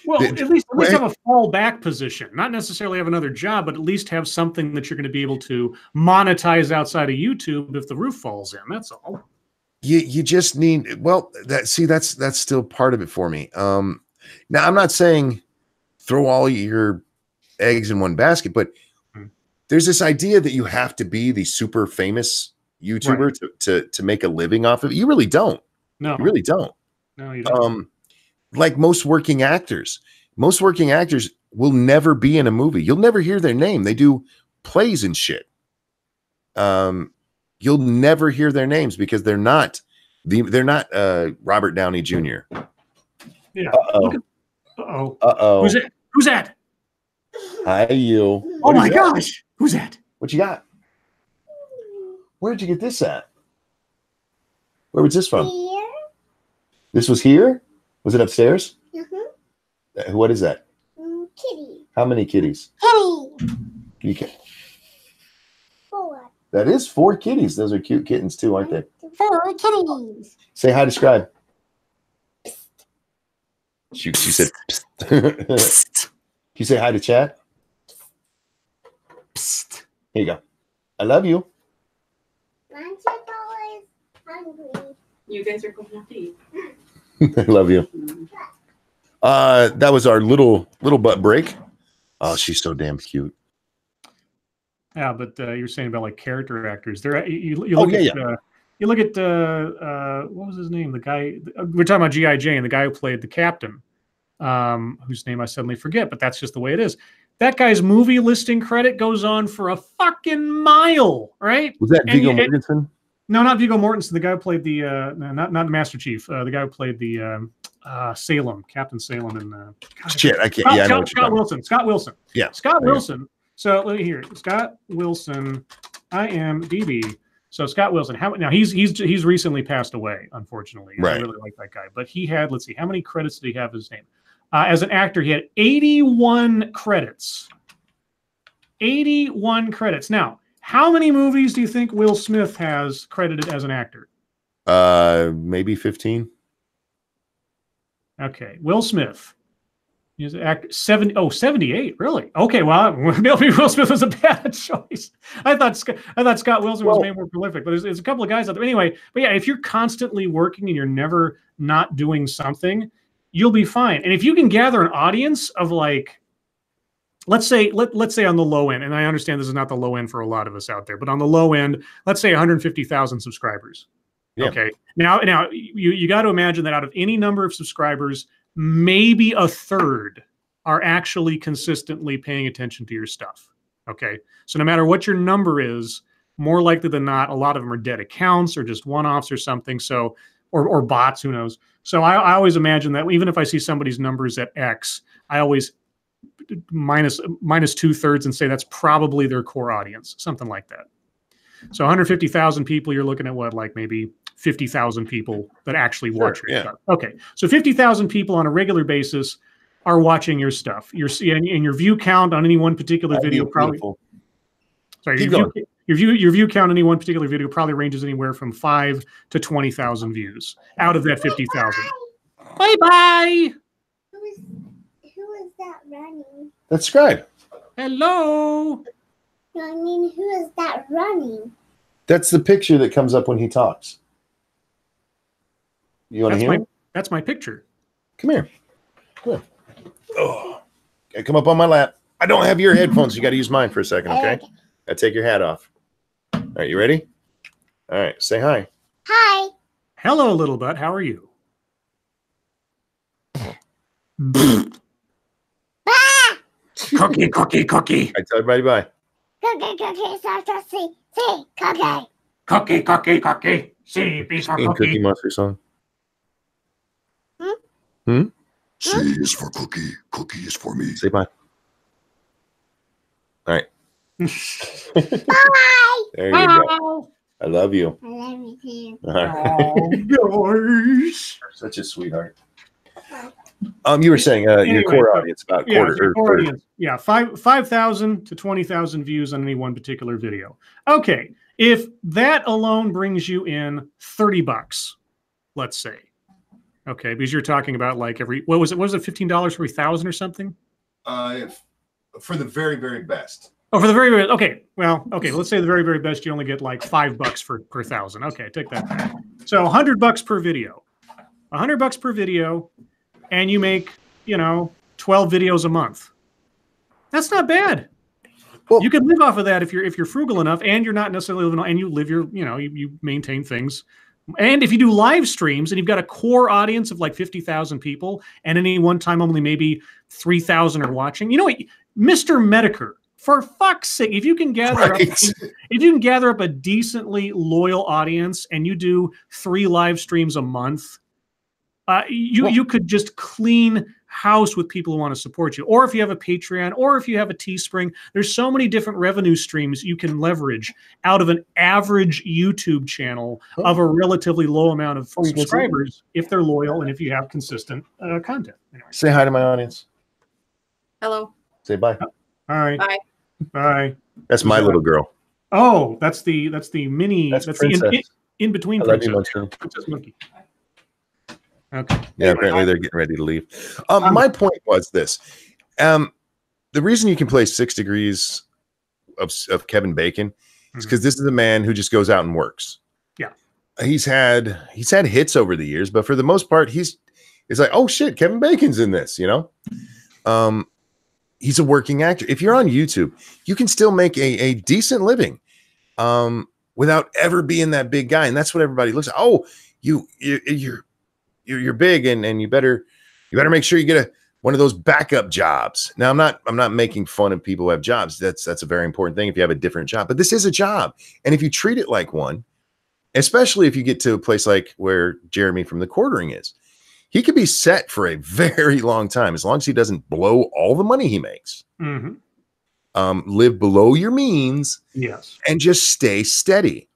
Well, at least have a fallback position. Not necessarily have another job, but at least have something that you're going to be able to monetize outside of YouTube if the roof falls in. That's all. You just need, that's still part of it for me. Now I'm not saying throw all your eggs in one basket, but there's this idea that you have to be the super famous YouTuber to make a living off of it. You really don't. No, you really don't. No, you don't. Like most working actors will never be in a movie. You'll never hear their name. They do plays and shit. You'll never hear their names because they're not Robert Downey Jr. Yeah. Uh-oh. Who's that? Hi, you. Oh my gosh. Who's that? What you got? Where did you get this at? Where was this from? Here. This was here? Was it upstairs? Mm-hmm. What is that? Kitty. How many kitties? Kitty. 4. That is 4 kitties. Those are cute kittens too, aren't they? 4 kitties. Say hi to Scribe. She said psst. Can you say hi to Chad? Psst. Here you go. I love you. $9 hungry. You guys are going to eat. I love you. That was our little butt break. Oh, she's so damn cute. Yeah, but you're saying about like character actors. You look at what was his name? The guy we're talking about G.I. Jane, the guy who played the captain, whose name I suddenly forget, but that's just the way it is. That guy's movie listing credit goes on for a fucking mile, right? Was that Viggo Mortensen? No, not Viggo Mortensen. The guy who played the not the Master Chief. The guy who played the Salem, Captain Salem, and shit, I can't. Scott Wilson. Scott Wilson. Yeah, Scott Wilson. So let me hear it. Scott Wilson, IMDb. So Scott Wilson. Now he's recently passed away, unfortunately. Right. I really like that guy, but he had, let's see, how many credits did he have his name? As an actor, he had 81 credits. 81 credits. Now, how many movies do you think Will Smith has credited as an actor? Maybe 15. Okay, Will Smith. He's an actor. 78, really? Okay, well, maybe Will Smith was a bad choice. I thought Scott Wilson was way more prolific, but there's a couple of guys out there. Anyway, but yeah, if you're constantly working and you're never not doing something, you'll be fine. And if you can gather an audience of like, let's say on the low end, and I understand this is not the low end for a lot of us out there, but on the low end, let's say 150,000 subscribers. Yeah. Okay. Now you got to imagine that out of any number of subscribers, maybe a third are actually consistently paying attention to your stuff. Okay. So no matter what your number is, more likely than not, a lot of them are dead accounts or just one-offs or something. So, or bots, who knows? So I always imagine that even if I see somebody's numbers at X, I always minus 2/3 and say that's probably their core audience, something like that. So 150,000 people, you're looking at what, like maybe 50,000 people that actually watch your stuff. Okay. So 50,000 people on a regular basis are watching your stuff. And your view count on any one particular video probably. Sorry, your view count on any one particular video probably ranges anywhere from 5 to 20,000 views out of that 50,000. Bye-bye. Who is that running? That's Scribe. Hello. No, I mean, who is that running? That's the picture that comes up when he talks. You want to hear him? That's my picture. Come here. Come here. Oh, okay, come up on my lap. I don't have your headphones. You got to use mine for a second, okay? Gotta take your hat off. All right, you ready? All right, say hi. Hi. Hello, little butt. How are you? Cookie. I tell everybody bye. Cookie, cookie. Cookie. C, B for Cookie cookie. Monster song. C is for cookie. Cookie is for me. Say bye. All right. Bye. There you go. I love you. I love you too. All right. Oh, gosh. Such a sweetheart. You were saying your core audience about quarter. Core audience. Yeah, 5,000 to 20,000 views on any one particular video. Okay, if that alone brings you in $30, let's say. Okay, because you're talking about like what was it $15 for every 1,000 or something? For the very, very best. Oh, for the very, very, okay. Well, okay, let's say the very, very best, you only get like $5 per 1,000. Okay, take that back. So $100 per video. $100 per video, and you make, 12 videos a month. That's not bad. Well, you can live off of that if you're frugal enough, and you're not necessarily living, and you live your, you maintain things. And if you do live streams and you've got a core audience of like 50,000 people, and any one time only maybe 3,000 are watching, you know what, Mr. Medicare, for fuck's sake, if you can gather up a decently loyal audience and you do 3 live streams a month, you could just clean house with people who want to support you. Or if you have a Patreon, or if you have a Teespring, there's so many different revenue streams you can leverage out of an average YouTube channel of a relatively low amount of subscribers if they're loyal and if you have consistent content. Anyway. Say hi to my audience. Hello. Say bye. All right. Bye. Bye. That's my little girl. Oh, that's the mini. That's the in between. I love you, Monster. Princess Monkey. Okay. Yeah, apparently they're getting ready to leave. My point was this. The reason you can play 6 Degrees of Kevin Bacon is because this is a man who just goes out and works. Yeah. He's had hits over the years, but for the most part, it's like, oh shit, Kevin Bacon's in this, He's a working actor. If you're on YouTube, you can still make a decent living without ever being that big guy. And that's what everybody looks at. Oh, you're big and you better make sure you get one of those backup jobs. Now I'm not making fun of people who have jobs. That's a very important thing if you have a different job, but this is a job. And if you treat it like one, especially if you get to a place like where Jeremy from The Quartering is, he could be set for a very long time as long as he doesn't blow all the money he makes. Mm-hmm. Live below your means, yes, and just stay steady.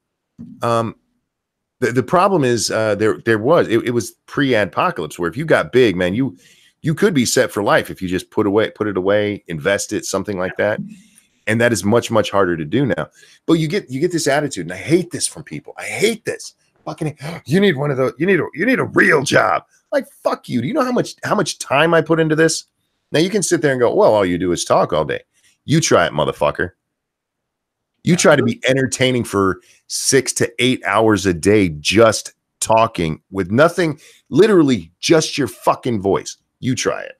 The problem is it was pre-adpocalypse where if you got big, man, you could be set for life if you just put it away, invest it, something like that. And that is much, much harder to do now. But you get this attitude, and I hate this from people. I hate this. Fucking, you need one of those. You need a real job. Like, fuck you. Do you know how much time I put into this? Now you can sit there and go, well, all you do is talk all day. You try it, motherfucker. You try to be entertaining for 6 to 8 hours a day, just talking with nothing, literally just your fucking voice. You try it.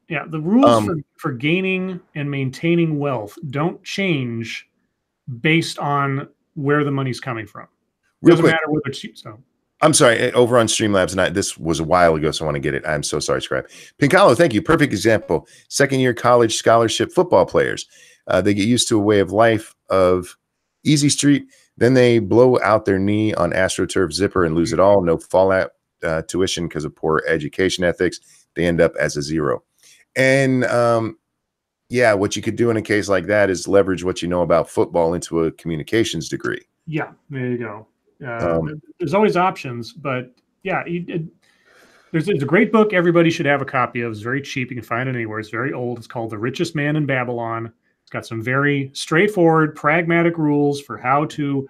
Yeah, the rules for gaining and maintaining wealth don't change based on where the money's coming from. Doesn't matter whether it's so. I'm sorry, over on Streamlabs, and this was a while ago, so I want to get it. I'm so sorry, Scribe. Pincalo, thank you. Perfect example. Second-year college scholarship football players. They get used to a way of life of easy street. Then they blow out their knee on AstroTurf zipper and lose it all. No fallout tuition because of poor education ethics. They end up as a zero. And yeah, what you could do in a case like that is leverage what you know about football into a communications degree. Yeah, there you go. There's always options, but yeah, there's a great book everybody should have a copy of. It's very cheap. You can find it anywhere. It's very old. It's called The Richest Man in Babylon. It's got some very straightforward, pragmatic rules for how to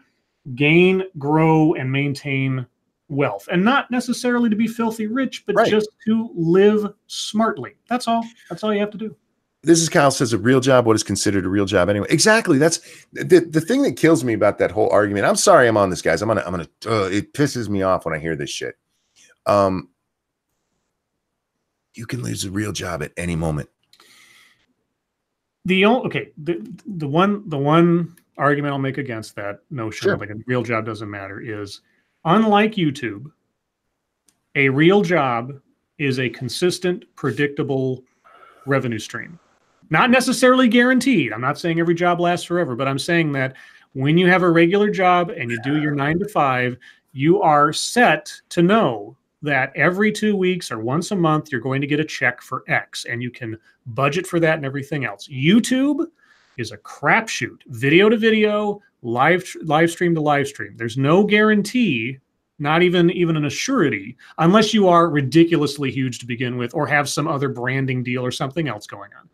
gain, grow, and maintain wealth. And not necessarily to be filthy rich, but just to live smartly. That's all. That's all you have to do. This is Kyle says a real job. What is considered a real job anyway? Exactly. That's the thing that kills me about that whole argument. I'm sorry I'm on this, guys. It pisses me off when I hear this shit. You can lose a real job at any moment. The one argument I'll make against that notion of like a real job doesn't matter is, unlike YouTube, a real job is a consistent, predictable revenue stream. Not necessarily guaranteed. I'm not saying every job lasts forever, but I'm saying that when you have a regular job and you do your 9 to 5, you are set to know that every 2 weeks or once a month, you're going to get a check for X, and you can budget for that and everything else. YouTube is a crapshoot, video to video, live stream to live stream. There's no guarantee, not even an assurity, unless you are ridiculously huge to begin with or have some other branding deal or something else going on.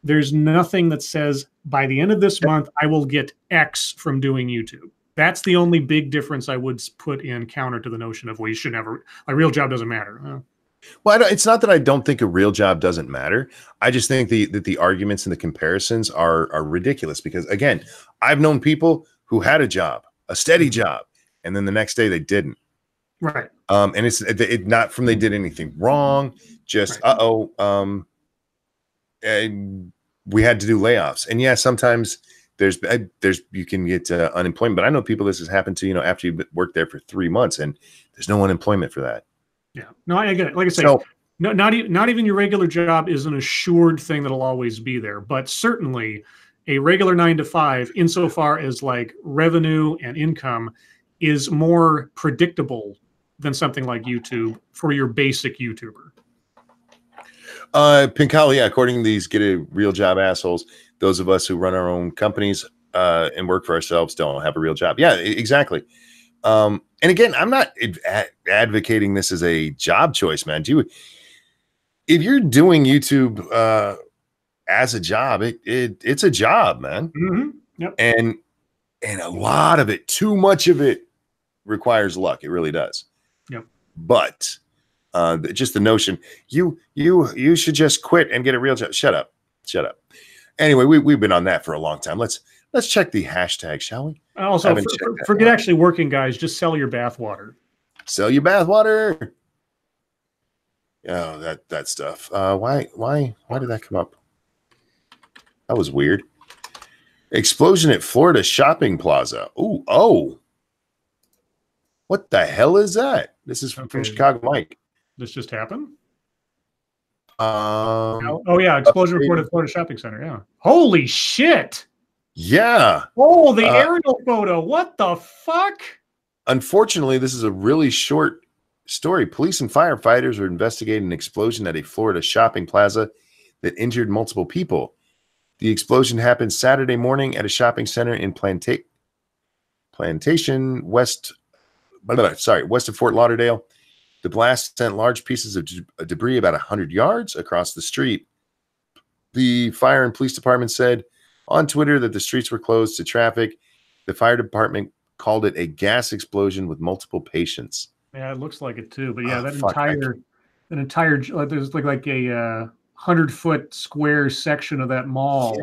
There's nothing that says by the end of this month, I will get X from doing YouTube. That's the only big difference I would put in counter to the notion of, well, you should never, a real job doesn't matter. Well, it's not that I don't think a real job doesn't matter. I just think that the arguments and the comparisons are ridiculous because, again, I've known people who had a job, a steady job, and then the next day they didn't. Right. And it's not from they did anything wrong, just and we had to do layoffs. And yeah, sometimes there's you can get unemployment, but I know people this has happened to, after you've worked there for 3 months and there's no unemployment for that. Yeah, no, I get it. Like I say, no, not even your regular job is an assured thing that'll always be there, but certainly a regular 9 to 5, insofar as like revenue and income, is more predictable than something like YouTube for your basic YouTuber. Pincali, yeah, according to these get a real job assholes, those of us who run our own companies and work for ourselves don't have a real job. Yeah, exactly. And again, I'm not advocating this as a job choice, man. If you're doing YouTube as a job, it's a job, man. Mm-hmm. Yep. And a lot of it, too much of it, requires luck. It really does. Yep. But just the notion you should just quit and get a real job. Shut up. Anyway, we've been on that for a long time. Let's check the hashtag, shall we? Also, forget actually working, guys. Just sell your bathwater. Sell your bathwater. Oh, that stuff. Why did that come up? That was weird. Explosion at Florida shopping plaza. Ooh, oh. What the hell is that? This is from Chicago Mike. This just happened? Oh yeah, explosion reported at Florida shopping center. Yeah. Holy shit. Yeah. Oh, the aerial photo. What the fuck? Unfortunately, this is a really short story. Police and firefighters are investigating an explosion at a Florida shopping plaza that injured multiple people. The explosion happened Saturday morning at a shopping center in Plantation, west of Fort Lauderdale. The blast sent large pieces of debris about 100 yards across the street. The fire and police department said on Twitter that the streets were closed to traffic. The fire department called it a gas explosion with multiple patients. Yeah, it looks like it too. But yeah, that entire there's like a 100-foot square section of that mall.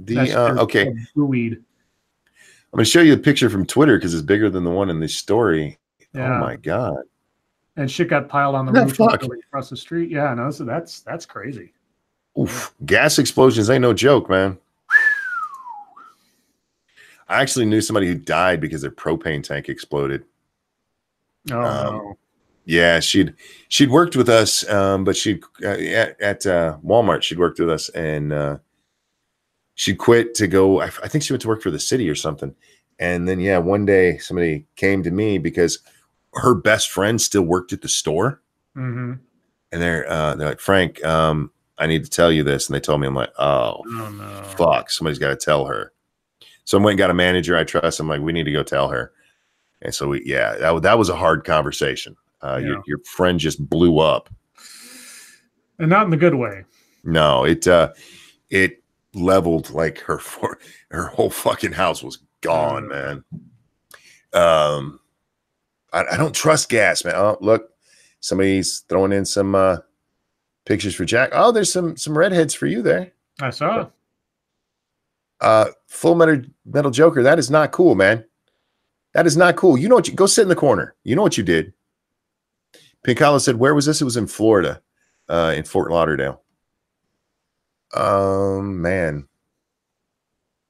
Yeah, okay. Buoyed. I'm going to show you a picture from Twitter because it's bigger than the one in this story. Yeah. Oh my god! And shit got piled on the roof across the street. Yeah, no, so that's crazy. Oof. Gas explosions ain't no joke, man. I actually knew somebody who died because their propane tank exploded. Oh no. Yeah, she'd worked with us, but she'd at Walmart. She'd worked with us, and she quit to go. I think she went to work for the city or something. And then, yeah, one day somebody came to me because her best friend still worked at the store, Mm-hmm. and they're like, Frank, I need to tell you this. And they told me, I'm like, oh no. fuck, somebody's got to tell her. So I went and got a manager I trust. I'm like, we need to go tell her. And so that was a hard conversation. Your friend just blew up, and not in the good way. No, it leveled like her whole fucking house was gone, man. I don't trust gas, man. Oh, look, somebody's throwing in some pictures for Jack. Oh, there's some redheads for you there. I saw. Full metal Joker. That is not cool, man. That is not cool. You know what? Go sit in the corner. You know what you did. Pincalo said, "Where was this?" It was in Florida, in Fort Lauderdale. Man.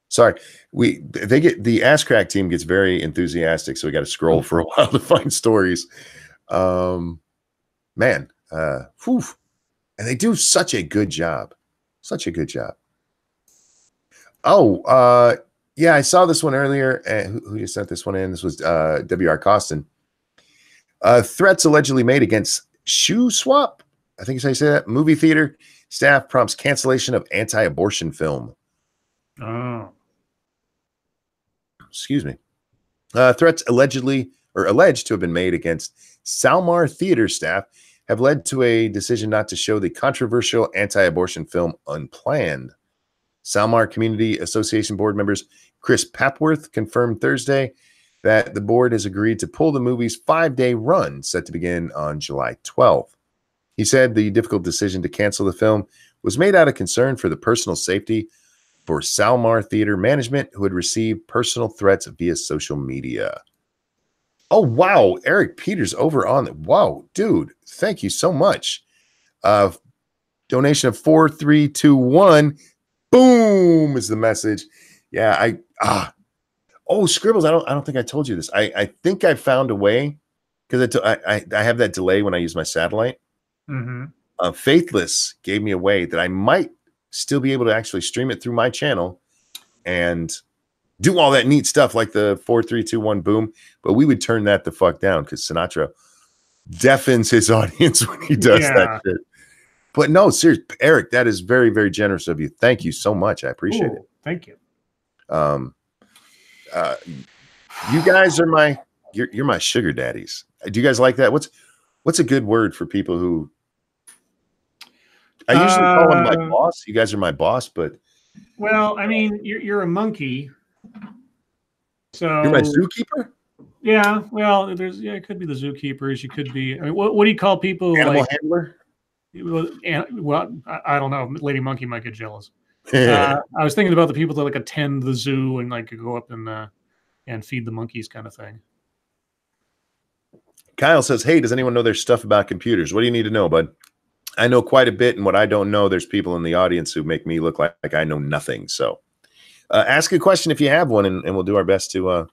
Sorry, the Ass Crack team gets very enthusiastic, so we got to scroll for a while to find stories. Man, whew. And they do such a good job. Such a good job. Oh, yeah, I saw this one earlier. And who just sent this one in? This was W.R. Costin. Threats allegedly made against Shoe Swap. I think is how you say that. Movie theater staff prompts cancellation of anti-abortion film. Oh. Excuse me. Threats alleged to have been made against Salmar Theater staff have led to a decision not to show the controversial anti-abortion film Unplanned. Salmar Community Association board members Chris Papworth confirmed Thursday that the board has agreed to pull the movie's 5-day run set to begin on July 12th. He said the difficult decision to cancel the film was made out of concern for the personal safety for Salmar Theater management, who had received personal threats via social media. Oh, wow. Eric Peters over on the... Wow, dude. Thank you so much. Donation of 4321. Boom is the message. Yeah, Oh, Scribbles, I don't think I told you this. I think I found a way, because I have that delay when I use my satellite. Mm-hmm. Faithless gave me a way that I might still be able to actually stream it through my channel and do all that neat stuff like the 4321 boom, but we would turn that the fuck down because Sinatra deafens his audience when he does that shit. But no, seriously, Eric, that is very, very generous of you. Thank you so much. I appreciate it. Thank you. You guys are you're my sugar daddies. Do you guys like that? What's a good word for people who I usually call them my boss? You guys are my boss, but well, I mean, you're a monkey, so you're my zookeeper. Yeah, well, it could be the zookeepers. You could be. I mean, what do you call people? Animal handler. Well, I don't know. Lady Monkey might get jealous. I was thinking about the people that like attend the zoo and like go up and feed the monkeys, kind of thing. Kyle says, "Hey, does anyone know their stuff about computers? What do you need to know, bud? I know quite a bit, and what I don't know, there's people in the audience who make me look like I know nothing. So, ask a question if you have one, and we'll do our best to."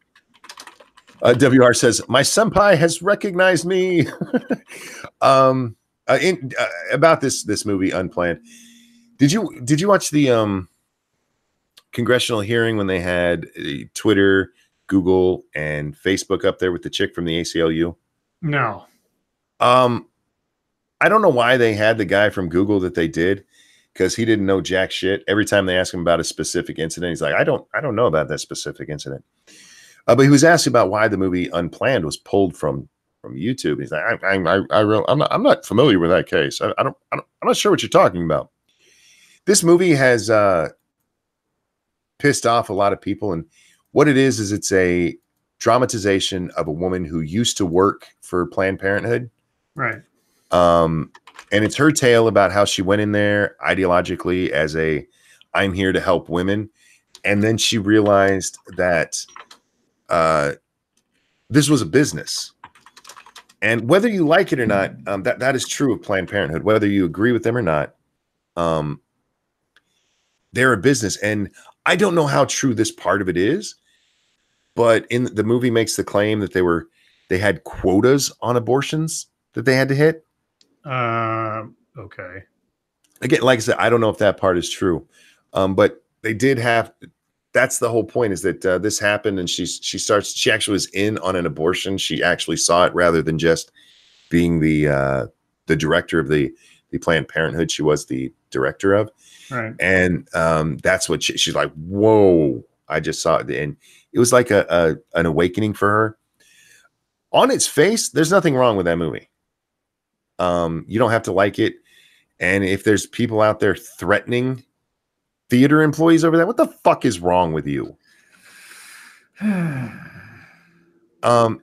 WR says, "My senpai has recognized me." About this movie, Unplanned. Did you watch the congressional hearing when they had Twitter, Google, and Facebook up there with the chick from the ACLU? No. I don't know why they had the guy from Google that they did, because he didn't know jack shit. Every time they ask him about a specific incident, he's like, I don't know about that specific incident. But he was asked about why the movie Unplanned was pulled from YouTube. He's like, I'm not familiar with that case. I'm not sure what you're talking about. This movie has pissed off a lot of people, and what it is it's a dramatization of a woman who used to work for Planned Parenthood. Right. And it's her tale about how she went in there ideologically as I'm here to help women, and then she realized that this was a business. And whether you like it or not, that is true of Planned Parenthood. Whether you agree with them or not, they're a business. And I don't know how true this part of it is, but in the movie makes the claim that they were they had quotas on abortions that they had to hit. Okay. Again, like I said, I don't know if that part is true, but they did have. That's the whole point, is that this happened, and she actually was in on an abortion. She actually saw it rather than just being the director of the Planned Parenthood. She was the director of, Right. and that's what she's like. Whoa! I just saw it, and it was like an awakening for her. On its face, there's nothing wrong with that movie. You don't have to like it, and if there's people out there threatening theater employees over that, what the fuck is wrong with you?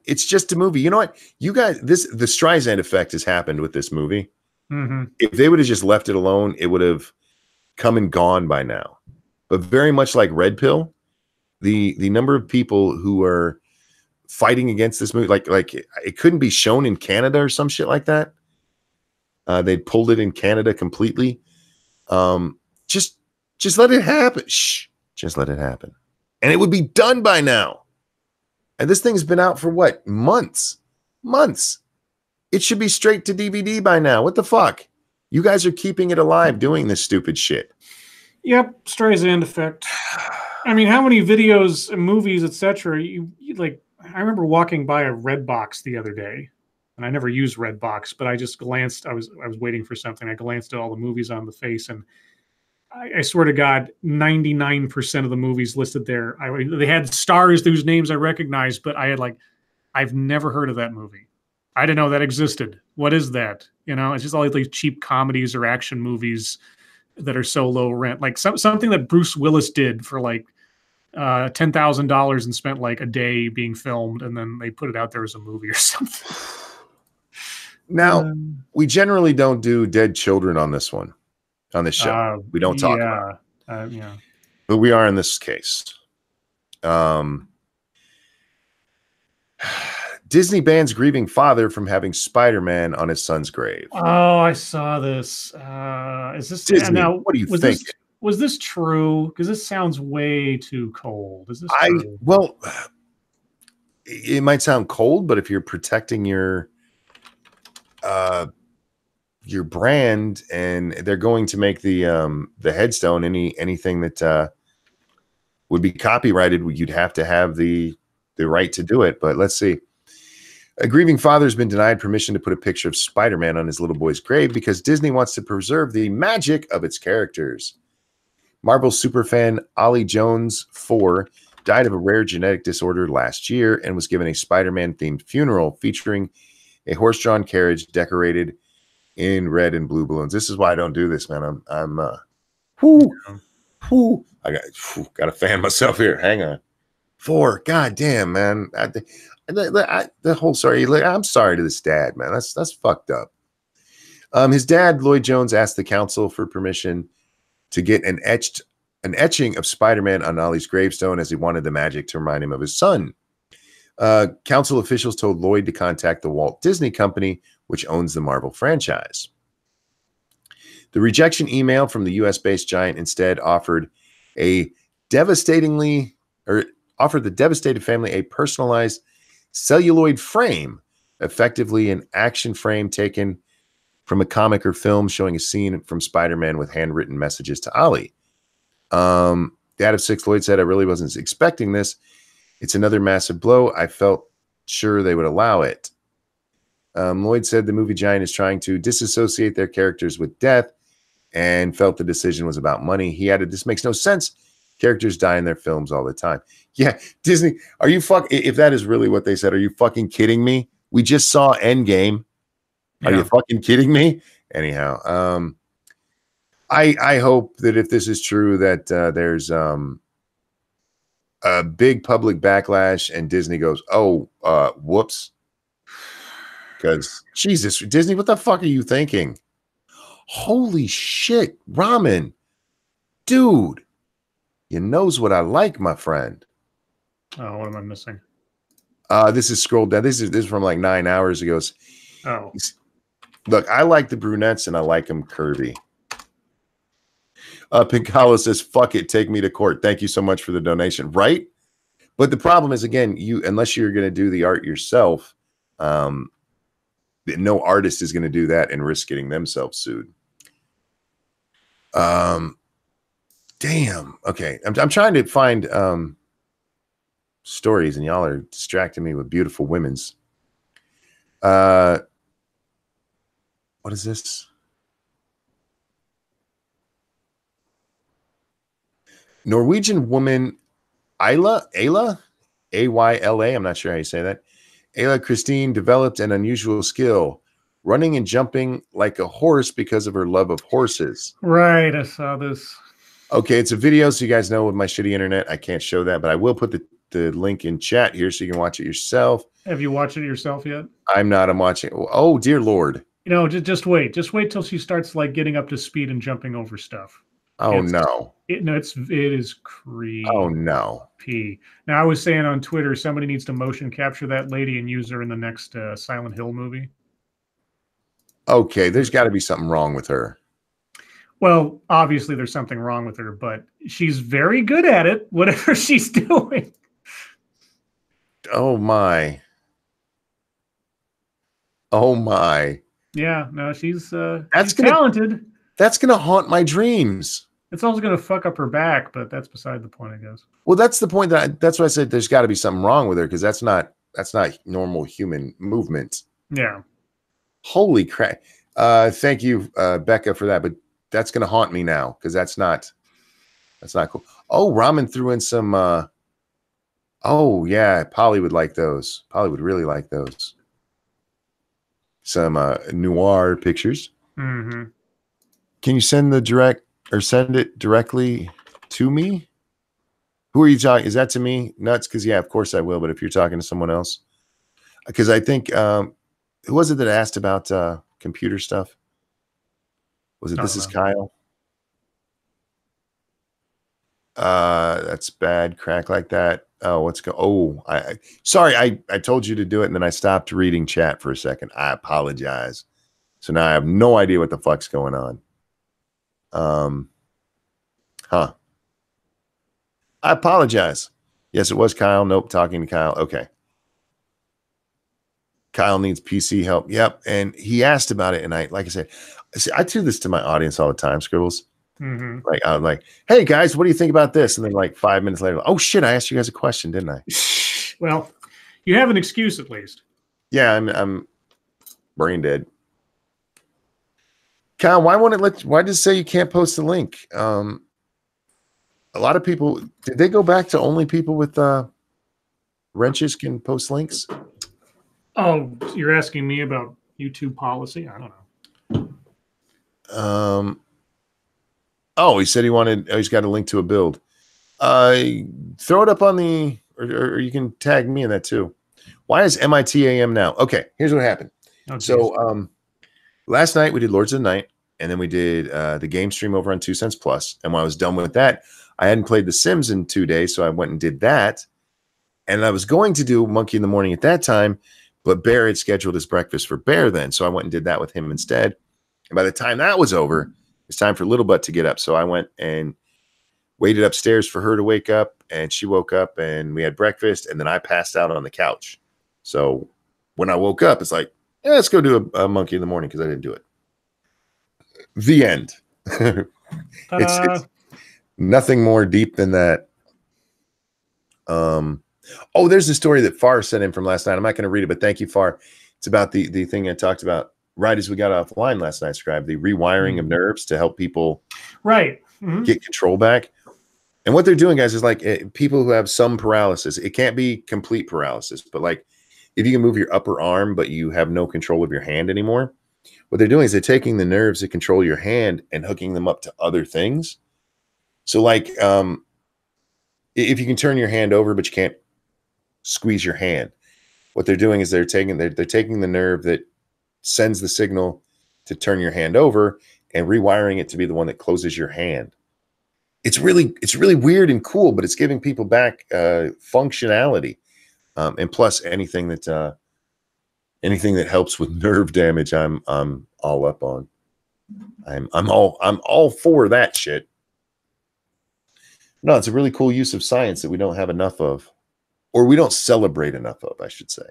It's just a movie. You know what? You guys, the Streisand effect has happened with this movie. Mm-hmm. If they would have just left it alone, it would have come and gone by now. But very much like Red Pill, the number of people who are fighting against this movie, like it couldn't be shown in Canada or some shit like that. They pulled it in Canada completely. Just let it happen. Shh. Just let it happen. And it would be done by now. And this thing's been out for what? Months. Months. It should be straight to DVD by now. What the fuck? You guys are keeping it alive doing this stupid shit. Yep, Streisand effect. I mean, how many videos and movies, etc. You like? I remember walking by a Redbox the other day, and I never used Redbox, but I just glanced. I was waiting for something. I glanced at all the movies on the face, and I swear to God, 99% of the movies listed there, they had stars whose names I recognized, but I've never heard of that movie. I didn't know that existed. What is that? You know, it's just all these cheap comedies or action movies that are so low rent, like something that Bruce Willis did for like $10,000 and spent like a day being filmed, and then they put it out there as a movie or something. Now, we generally don't do dead children on this one. On this show, we don't talk about it. Yeah, but we are in this case. Disney bans grieving father from having Spider-Man on his son's grave. Oh, I saw this. Is this Disney? Now, what do you think? Was this true? Because this sounds way too cold. Is this true? Well, it might sound cold, but if you're protecting your brand, and they're going to make the headstone, anything that would be copyrighted, you'd have to have the right to do it. But let's see. A grieving father has been denied permission to put a picture of Spider-Man on his little boy's grave because Disney wants to preserve the magic of its characters. Marvel superfan Ollie Jones 4 died of a rare genetic disorder last year and was given a Spider-Man themed funeral featuring a horse-drawn carriage decorated in red and blue balloons. This is why I don't do this, man. I got to fan myself here. Hang on. 4. God damn, man. The whole story. I'm sorry to this dad, man. That's fucked up. His dad, Lloyd Jones, asked the council for permission to get an etching of Spider-Man on Ollie's gravestone, as he wanted the magic to remind him of his son. Council officials told Lloyd to contact the Walt Disney Company, which owns the Marvel franchise. The rejection email from the US-based giant instead offered the devastated family a personalized celluloid frame, effectively an action frame taken from a comic or film showing a scene from Spider-Man with handwritten messages to Ollie. Dad of 6, Lloyd said, "I really wasn't expecting this. It's another massive blow. I felt sure they would allow it." Lloyd said the movie giant is trying to disassociate their characters with death and felt the decision was about money. He added, "This makes no sense. Characters die in their films all the time." Yeah, Disney, are you if that is really what they said, are you fucking kidding me? We just saw Endgame. Are you fucking kidding me? Anyhow, I hope that if this is true, that there's a big public backlash and Disney goes, "Oh, whoops." Because, Jesus, Disney, what the fuck are you thinking? Holy shit, ramen. Dude, you knows what I like, my friend. Oh, what am I missing? This is scrolled down. This is from like 9 hours ago. Oh. Look, I like the brunettes and I like them curvy. Pincalo says, "Fuck it, take me to court." Thank you so much for the donation. Right? But the problem is, again, unless you're going to do the art yourself, No artist is going to do that and risk getting themselves sued. Damn. Okay. I'm trying to find stories, and y'all are distracting me with beautiful women's. What is this? Norwegian woman Ayla, Ayla, I'm not sure how you say that. Ayla Christine developed an unusual skill, running and jumping like a horse because of her love of horses. Right, I saw this. Okay, it's a video, so you guys know with my shitty internet, I can't show that, but I will put the link in chat here so you can watch it yourself. Have you watched it yourself yet? I'm watching. Oh, dear Lord. Just wait. Just wait till she starts like getting up to speed and jumping over stuff. Oh, no. It is creepy. Oh, no. Now, I was saying on Twitter, somebody needs to motion capture that lady and use her in the next Silent Hill movie. Okay, there's got to be something wrong with her. Well, obviously there's something wrong with her, but she's very good at it, whatever she's doing. Oh, my. Oh, my. Yeah, no, she's That's talented. That's going to haunt my dreams. It's also going to fuck up her back, but that's beside the point, I guess. Well, that's the point. That's why I said there's got to be something wrong with her, because that's not normal human movement. Yeah. Holy crap. Thank you, Becca, for that. But that's going to haunt me now, because that's not cool. Oh, Ramen threw in some. Oh, yeah. Polly would like those. Polly would really like those. Some noir pictures. Mm-hmm. Can you send it directly to me? Who are you talking? Is that to me? Nuts? Because yeah, of course I will. But if you're talking to someone else, because I think who was it that asked about computer stuff? Was it This is Kyle? That's bad. Crack like that. Oh, sorry. I told you to do it, and then I stopped reading chat for a second. I apologize. So now I have no idea what the fuck's going on. I apologize. Yes, it was Kyle. Nope, talking to Kyle. Okay. Kyle needs PC help. Yep. And he asked about it, and like I said, I do this to my audience all the time, Scribbles. Mm-hmm. Like I'm like, hey guys, what do you think about this? And then like 5 minutes later, oh shit, I asked you guys a question, didn't I? Well, you have an excuse at least. Yeah, I'm brain dead. Kyle, why does it say you can't post the link? A lot of people, did they go back to only people with wrenches can post links? Oh, you're asking me about YouTube policy? I don't know. Oh, he said he's got a link to a build. Throw it up on the, or you can tag me in that too. Why is MIT AM now? Okay, here's what happened. Oh, so last night we did Lords of the Night, and then we did the game stream over on 2 Cents Plus. And when I was done with that, I hadn't played The Sims in 2 days, so I went and did that. And I was going to do Monkey in the Morning at that time, but Bear had scheduled his breakfast for Bear then, so I went and did that with him instead. And by the time that was over, it's time for Little Butt to get up. So I went and waited upstairs for her to wake up, and she woke up, and we had breakfast, and then I passed out on the couch. So when I woke up, it's like, yeah, let's go do a Monkey in the Morning, because I didn't do it. The end. It's nothing more deep than that. Oh, there's a story that Far sent in from last night. I'm not going to read it, but thank you, Far. It's about the thing I talked about right as we got offline last night, Scribe, the rewiring of nerves to help people get control back. And what they're doing, guys, is like people who have some paralysis. It can't be complete paralysis, but like if you can move your upper arm, but you have no control of your hand anymore, what they're doing is they're taking the nerves that control your hand and hooking them up to other things. So like if you can turn your hand over, but you can't squeeze your hand, what they're doing is they're taking the nerve that sends the signal to turn your hand over and rewiring it to be the one that closes your hand. It's really weird and cool, but it's giving people back functionality, and plus anything that helps with nerve damage, I'm all up on. I'm all for that shit. No, it's a really cool use of science that we don't have enough of, or we don't celebrate enough of, I should say.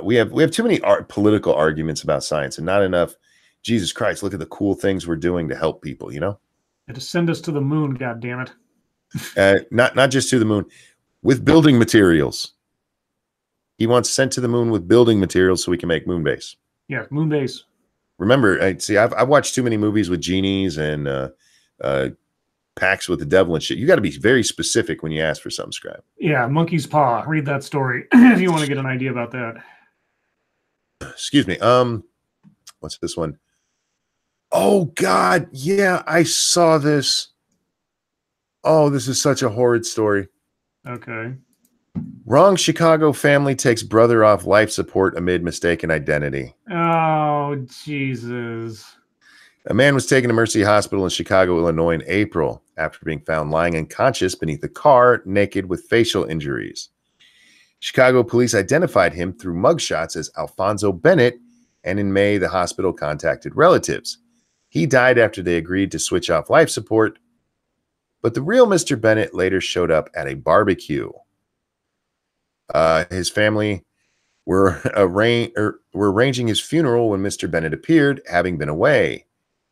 We have too many political arguments about science and not enough. Jesus Christ, look at the cool things we're doing to help people. You know, To send us to the moon, God damn it. not just to the moon, with building materials. He wants sent to the moon with building materials so we can make moon base. Yeah, moon base. Remember, I've watched too many movies with genies and pacts with the devil and shit. You got to be very specific when you ask for something, Scribe. Yeah, Monkey's Paw. Read that story if you want to get an idea about that. Excuse me. What's this one? Oh God, yeah, I saw this. Oh, this is such a horrid story. Okay. Wrong Chicago family takes brother off life support amid mistaken identity. Oh, Jesus. A man was taken to Mercy Hospital in Chicago, Illinois in April after being found lying unconscious beneath a car, naked with facial injuries. Chicago police identified him through mugshots as Alfonso Bennett, and in May, the hospital contacted relatives. He died after they agreed to switch off life support, but the real Mr. Bennett later showed up at a barbecue. His family were arranging his funeral when Mr. Bennett appeared, having been away.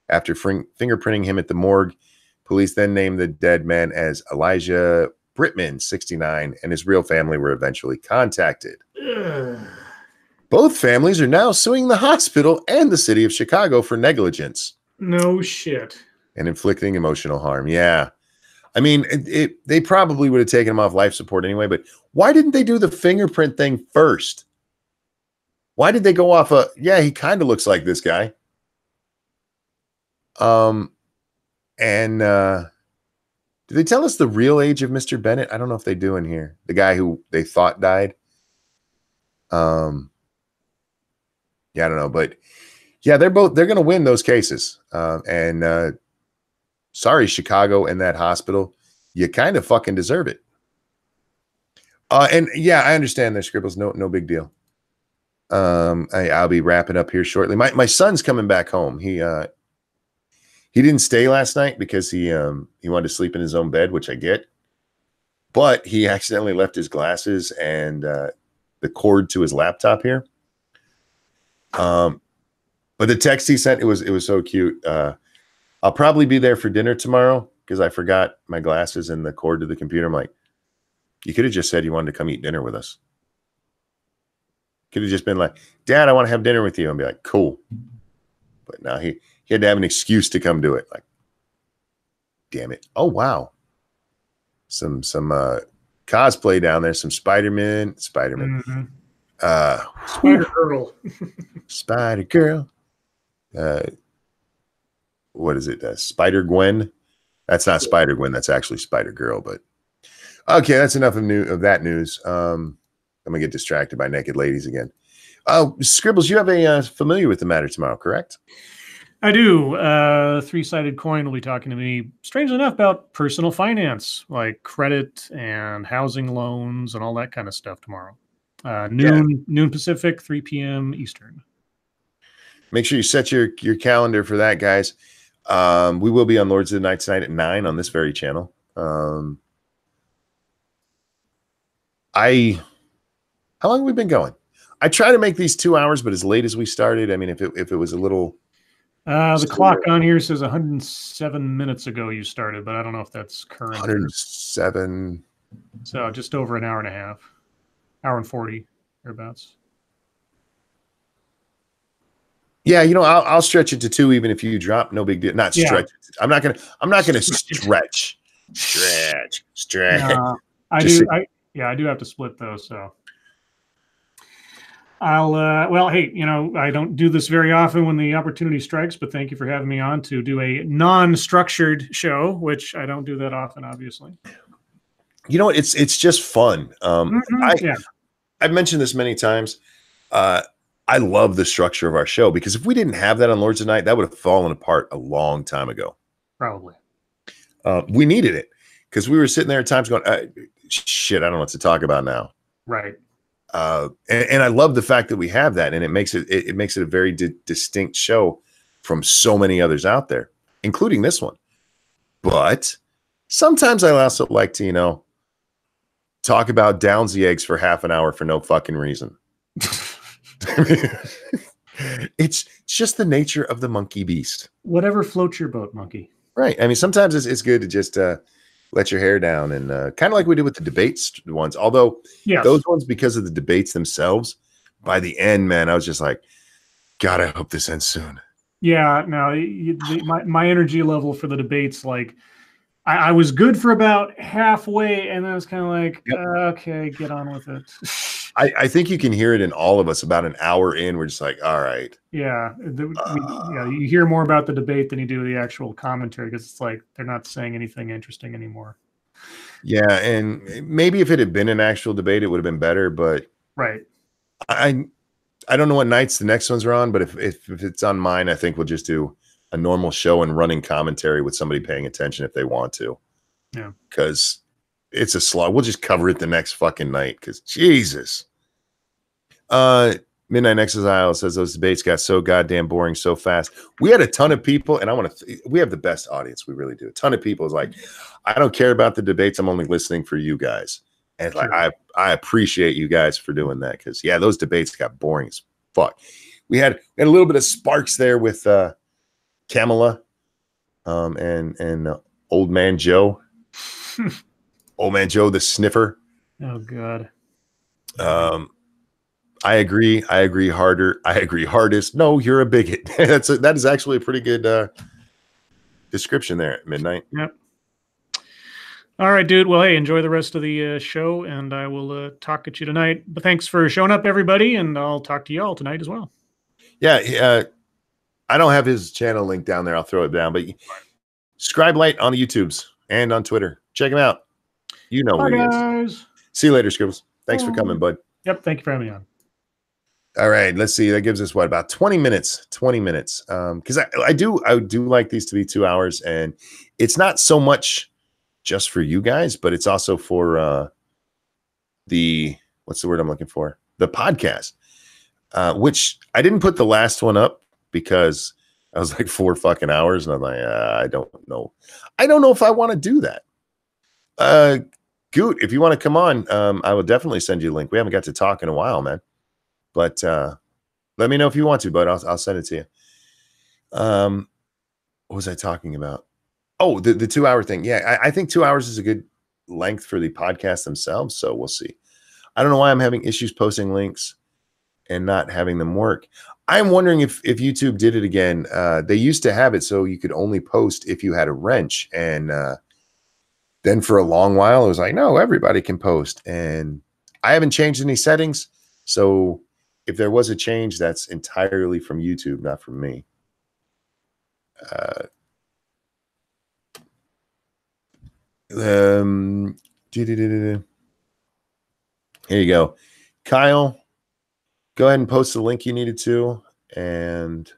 After fingerprinting him at the morgue, police then named the dead man as Elijah Brittman, 69, and his real family were eventually contacted. Ugh. Both families are now suing the hospital and the city of Chicago for negligence No shit. and inflicting emotional harm. Yeah. I mean, they probably would have taken him off life support anyway, but why didn't they do the fingerprint thing first? Why did they go off yeah, he kind of looks like this guy. Do they tell us the real age of Mr. Bennett? I don't know if they do in here. The guy who they thought died. Yeah, I don't know, but yeah, they're going to win those cases. Sorry, Chicago and that hospital, you kind of fucking deserve it. And yeah, I understand their scribbles. No big deal. I'll be wrapping up here shortly. My son's coming back home. He didn't stay last night because he wanted to sleep in his own bed, which I get. But he accidentally left his glasses and the cord to his laptop here. But the text he sent, it was so cute. I'll probably be there for dinner tomorrow because I forgot my glasses and the cord to the computer. I'm like, you could have just said you wanted to come eat dinner with us. Could have just been like, Dad, I want to have dinner with you, and be like, cool. But now he had to have an excuse to come do it. Like, damn it. Oh, wow. Some cosplay down there. Some Spider-Man. Mm-hmm. Spider-Girl. Spider-Girl. What is it? Spider-Gwen? That's not Spider-Gwen. That's actually Spider-Girl. But okay, that's enough of that news. I'm going to get distracted by naked ladies again. Scribbles, you have a familiar with the matter tomorrow, correct? I do. Three-sided coin will be talking to me, strangely enough, about personal finance, like credit and housing loans and all that kind of stuff tomorrow. Noon Pacific, 3 p.m. Eastern. Make sure you set your calendar for that, guys. We will be on Lords of the Night tonight at 9 on this very channel. How long have we been going? I try to make these 2 hours, but as late as we started, I mean, if it was a little... the clock on here says 107 minutes ago you started, but I don't know if that's current. 107. So just over an hour and a half. Hour and 40, thereabouts. Yeah, I'll stretch it to 2 even if you drop. No big deal. Not stretch. Yeah. I'm not gonna stretch. No, I do have to split those. So I'll hey, I don't do this very often when the opportunity strikes, but thank you for having me on to do a non-structured show, which I don't do that often, obviously. It's just fun. I've mentioned this many times. I love the structure of our show because if we didn't have that on Lords of the Night, that would have fallen apart a long time ago. Probably. We needed it because we were sitting there at times going, shit, I don't know what to talk about now. Right. And I love the fact that we have that, and it makes it a very distinct show from so many others out there, including this one. But sometimes I also like to, talk about Downsy eggs for half an hour for no fucking reason. It's just the nature of the monkey beast. Whatever floats your boat, monkey. Right. I mean, sometimes it's good to just let your hair down and kind of like we did with the debates ones. Although those ones, because of the debates themselves, by the end, man, I was just like, God, I hope this ends soon. Yeah, no, my energy level for the debates, like, I was good for about halfway, and then I was kind of like, okay, get on with it. I think you can hear it in all of us. About an hour in, we're just like, all right. Yeah, you hear more about the debate than you do the actual commentary because it's like they're not saying anything interesting anymore. Yeah, and maybe if it had been an actual debate, it would have been better. But right, I don't know what nights the next ones are on, but if it's on mine, I think we'll just do a normal show and running commentary with somebody paying attention if they want to. Yeah, because it's a slog. We'll just cover it the next fucking night. Because Jesus. Midnight Exile says those debates got so goddamn boring so fast. We had a ton of people, and I want to. We have the best audience. We really do. A ton of people is like, I don't care about the debates. I'm only listening for you guys. And it's like I appreciate you guys for doing that because those debates got boring as fuck. We had a little bit of sparks there with Kamala, and Old Man Joe. Old Man Joe the sniffer. Oh God. I agree harder. I agree hardest. No, you're a bigot. That is actually a pretty good description there at midnight. Yep. All right, dude. Well, hey, enjoy the rest of the show, and I will talk at you tonight. But thanks for showing up, everybody, and I'll talk to you all tonight as well. Yeah, I don't have his channel link down there. I'll throw it down. But Scribe Light on the YouTubes and on Twitter. Check him out. You know who he is. See you later, Scribbles. Thanks for coming, bud. Yep, thank you for having me on. All right, let's see. That gives us what, about 20 minutes. 20 minutes. Because I do like these to be 2 hours, and it's not so much just for you guys, but it's also for what's the word I'm looking for? The podcast. Which I didn't put the last one up because I was like 4 fucking hours, and I'm like, I don't know. I don't know if I want to do that. Goot, if you want to come on, I will definitely send you a link. We haven't got to talk in a while, man. But let me know if you want to, but I'll send it to you. What was I talking about? Oh, the 2 hour thing. Yeah, I think 2 hours is a good length for the podcast themselves. So we'll see. I don't know why I'm having issues posting links and not having them work. I'm wondering if YouTube did it again. They used to have it so you could only post if you had a wrench. And then for a long while, it was like, no, everybody can post. And I haven't changed any settings. So if there was a change, that's entirely from YouTube, not from me. Here you go. Kyle, go ahead and post the link you needed to. And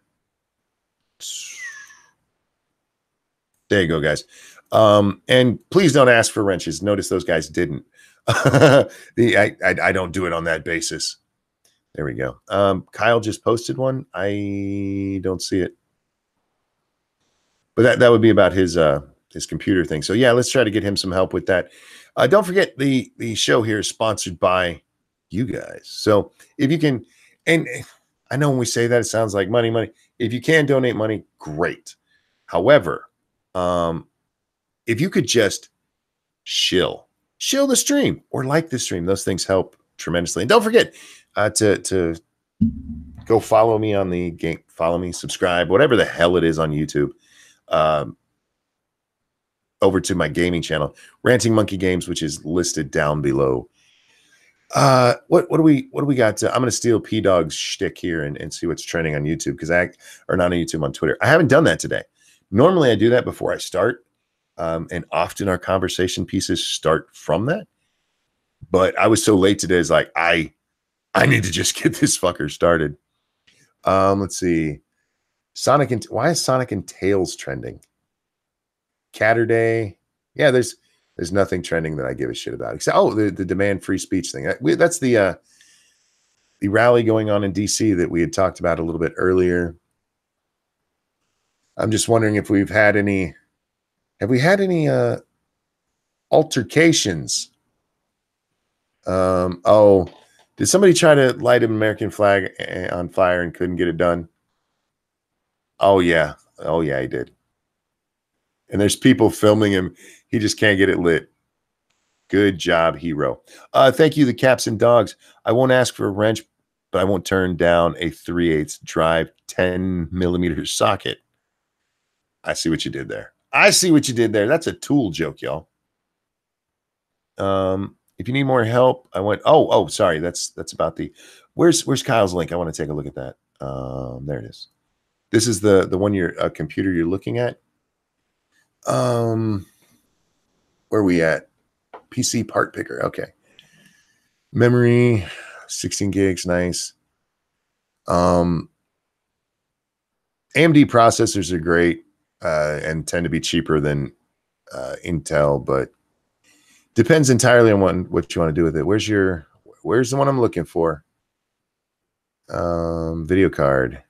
there you go, guys. And please don't ask for wrenches. Notice those guys didn't. I don't do it on that basis. There we go. Kyle just posted one. I don't see it. But that would be about his computer thing. So yeah, let's try to get him some help with that. Don't forget the show here is sponsored by you guys. So if you can, and I know when we say that, it sounds like money. If you can donate money, great. However, if you could just shill the stream or like the stream, those things help tremendously. And don't forget to go follow me on the game, follow me, subscribe, whatever the hell it is on YouTube. Over to my gaming channel, Ranting Monkey Games, which is listed down below. What do we got? I'm gonna steal P Dog's shtick here and see what's trending on YouTube or not on YouTube, on Twitter. I haven't done that today. Normally I do that before I start, and often our conversation pieces start from that. But I was so late today. It's like I need to just get this fucker started. Let's see. Why is Sonic and Tails trending? Catterday. Yeah, there's nothing trending that I give a shit about. Except the demand free speech thing. That's the rally going on in DC that we had talked about a little bit earlier. I'm just wondering if we've had any. Have we had any altercations? Did somebody try to light an American flag on fire and couldn't get it done? Oh yeah, he did. And there's people filming him. He just can't get it lit. Good job, hero. Thank you, the Caps and Dogs. I won't ask for a wrench, but I won't turn down a 3/8 drive 10mm socket. I see what you did there. That's a tool joke, y'all. If you need more help, I went. Oh, sorry. That's about the. Where's Kyle's link? I want to take a look at that. There it is. This is the one computer you're looking at. Where are we at? PC part picker. Okay. Memory, 16 gigs. Nice. AMD processors are great and tend to be cheaper than Intel, but depends entirely on what you want to do with it. Where's the one I'm looking for? Video card.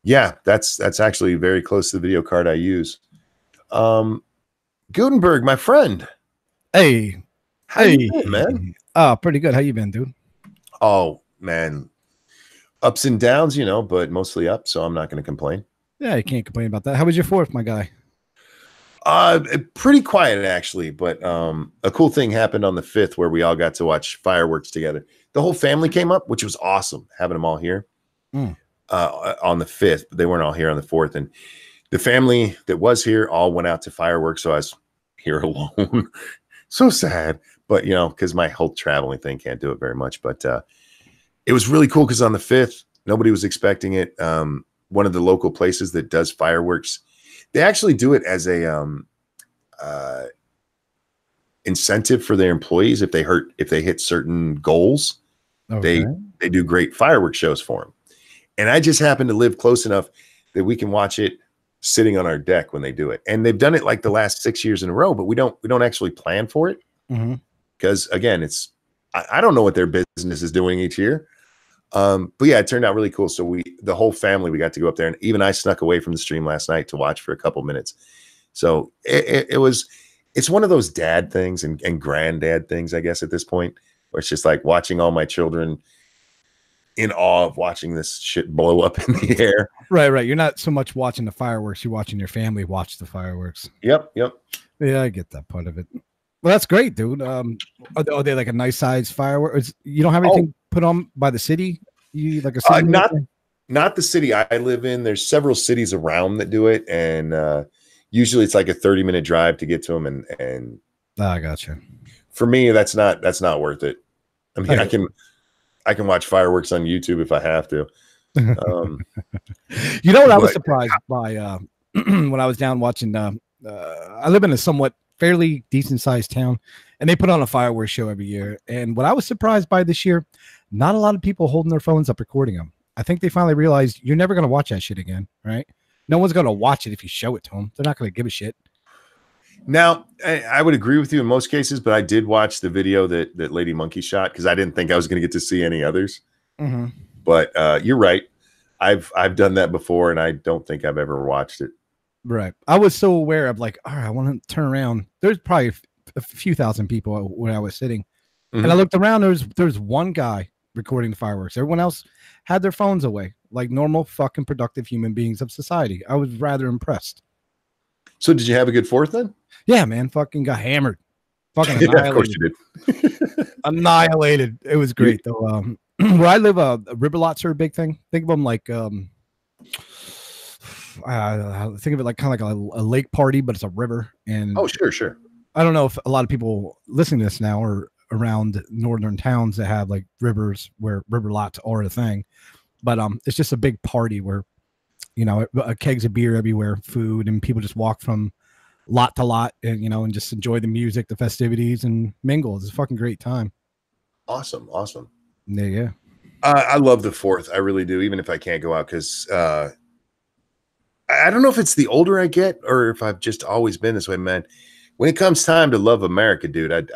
Yeah, that's actually very close to the video card I use. Gutenberg, my friend. Hey. How you been, man? Pretty good. How you been, dude? Oh, man. Ups and downs, but mostly up, so I'm not going to complain. Yeah, you can't complain about that. How was your 4th, my guy? Pretty quiet, actually, but a cool thing happened on the 5th where we all got to watch fireworks together. The whole family came up, which was awesome, having them all here on the 5th, but they weren't all here on the 4th. And the family that was here all went out to fireworks, so I was here alone. So sad, but because my whole traveling thing can't do it very much. But it was really cool because on the 5th, nobody was expecting it. One of the local places that does fireworks, they actually do it as a incentive for their employees. If they hit certain goals, they do great fireworks shows for them. And I just happen to live close enough that we can watch it sitting on our deck when they do it. And they've done it like the last 6 years in a row, but we don't actually plan for it. Because again, I don't know what their business is doing each year. But yeah, it turned out really cool. So the whole family, we got to go up there, and even I snuck away from the stream last night to watch for a couple minutes. So it's one of those dad things and granddad things, I guess, at this point, where it's just like watching all my children in awe of watching this shit blow up in the air. Right. You're not so much watching the fireworks. You're watching your family watch the fireworks. Yep. Yeah, I get that part of it. Well, that's great, dude. Are they like a nice size fireworks? You don't have anything put on by the city? You like a city? Not the city I live in. There's several cities around that do it, and usually it's like a 30-minute drive to get to them. And I gotcha. For me, that's not worth it. I mean, I can watch fireworks on YouTube if I have to. What I was surprised by when I was down watching. I live in a somewhat fairly decent sized town, and they put on a fireworks show every year. And what I was surprised by this year, not a lot of people holding their phones up recording them. I think they finally realized you're never going to watch that shit again, right? No one's going to watch it if you show it to them. They're not going to give a shit. Now, I would agree with you in most cases, but I did watch the video that Lady Monkey shot because I didn't think I was going to get to see any others. But you're right. I've done that before, and I don't think I've ever watched it. Right. I was so aware of like, all right, I want to turn around. There's probably a few thousand people where I was sitting. And I looked around. There's one guy recording the fireworks. Everyone else had their phones away, like normal fucking productive human beings of society. I was rather impressed. So did you have a good 4th then? Yeah, man. Fucking got hammered. Fucking annihilated. Of course you did. Annihilated. It was great though. Where I live, river lots are a big thing. Think of them like think of it like kind of like a lake party, but it's a river. And sure. I don't know if a lot of people listening to this now are around northern towns that have like rivers where river lots are a thing, but it's just a big party where kegs of beer everywhere, food, and people just walk from lot to lot and and just enjoy the music, the festivities, and mingle. It's a fucking great time. Awesome. Yeah. I love the 4th. I really do, even if I can't go out, because I don't know if it's the older I get or if I've just always been this way, man. When it comes time to love America, dude,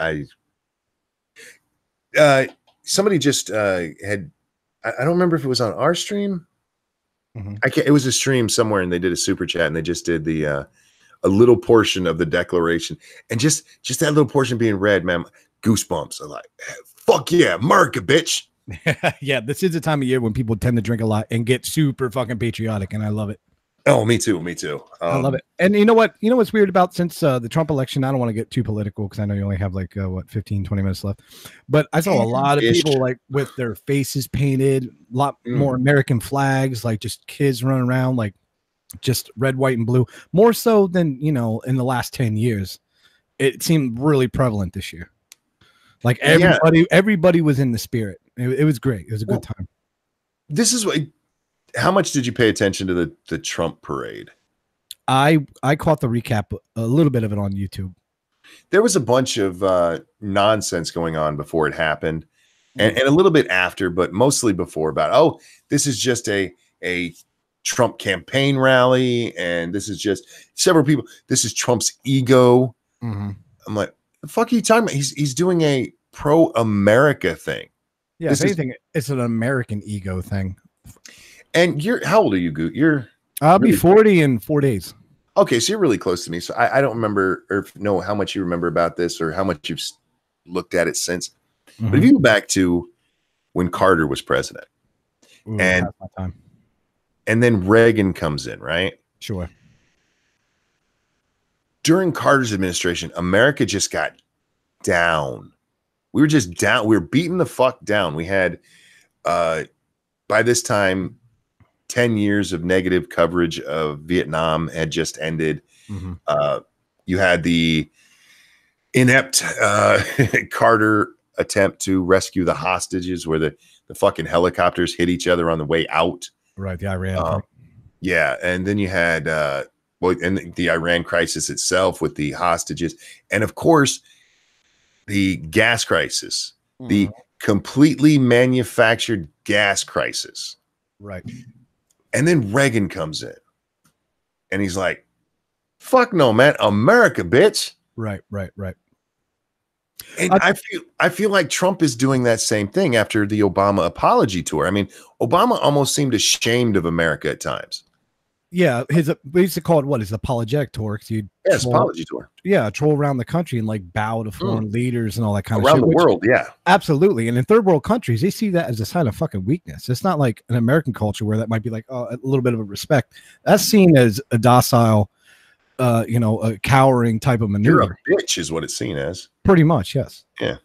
somebody just had, I don't remember if it was on our stream. It was a stream somewhere, and they did a super chat, and they just did a little portion of the Declaration, and just that little portion being read, man, goosebumps. I'm like, Fuck yeah, America, bitch. Yeah, this is the time of year when people tend to drink a lot and get super fucking patriotic, and I love it. Oh, me too. Me too. I love it. And you know what? You know what's weird about since the Trump election? I don't want to get too political because I know you only have like 15, 20 minutes left. But I saw a lot of people like with their faces painted, a lot more American flags, like just kids running around like just red, white, and blue. More so than, you know, in the last 10 years. It seemed really prevalent this year. Like everybody was in the spirit. It was great. It was a good time. This is what. How much did you pay attention to the Trump parade? I caught the recap, a little bit of it on YouTube. There was a bunch of nonsense going on before it happened, and a little bit after, but mostly before. About this is just a Trump campaign rally, and this is just several people. This is Trump's ego. I'm like, the fuck are you talking about? He's doing a pro-America thing. Yeah, if anything, it's an American ego thing. And how old are you, Goot? I'll be 40 in 4 days. Okay, so you're really close to me. So I don't remember or know how much you remember about this or how much you've looked at it since. But if you go back to when Carter was president, and then Reagan comes in, right? Sure. During Carter's administration, America just got down. We were just down. We were beaten the fuck down. We had, by this time, 10 years of negative coverage of Vietnam had just ended. You had the inept Carter attempt to rescue the hostages where the fucking helicopters hit each other on the way out. Right, the Iran. Yeah, and then you had and the Iran crisis itself with the hostages. And of course, the gas crisis, the completely manufactured gas crisis. Right. And then Reagan comes in and he's like, fuck no, man. America, bitch. Right. And I feel like Trump is doing that same thing after the Obama apology tour. I mean, Obama almost seemed ashamed of America at times. Yeah, we used to call it his apologetic tour. Apology tour. Yeah, troll around the country and like bow to foreign leaders and all that kind of shit. Around the world, yeah. Absolutely. And in third world countries, they see that as a sign of fucking weakness. It's not like an American culture where that might be like a little bit of a respect. That's seen as a docile, a cowering type of maneuver. You're a bitch is what it's seen as. Pretty much, yes. Yeah.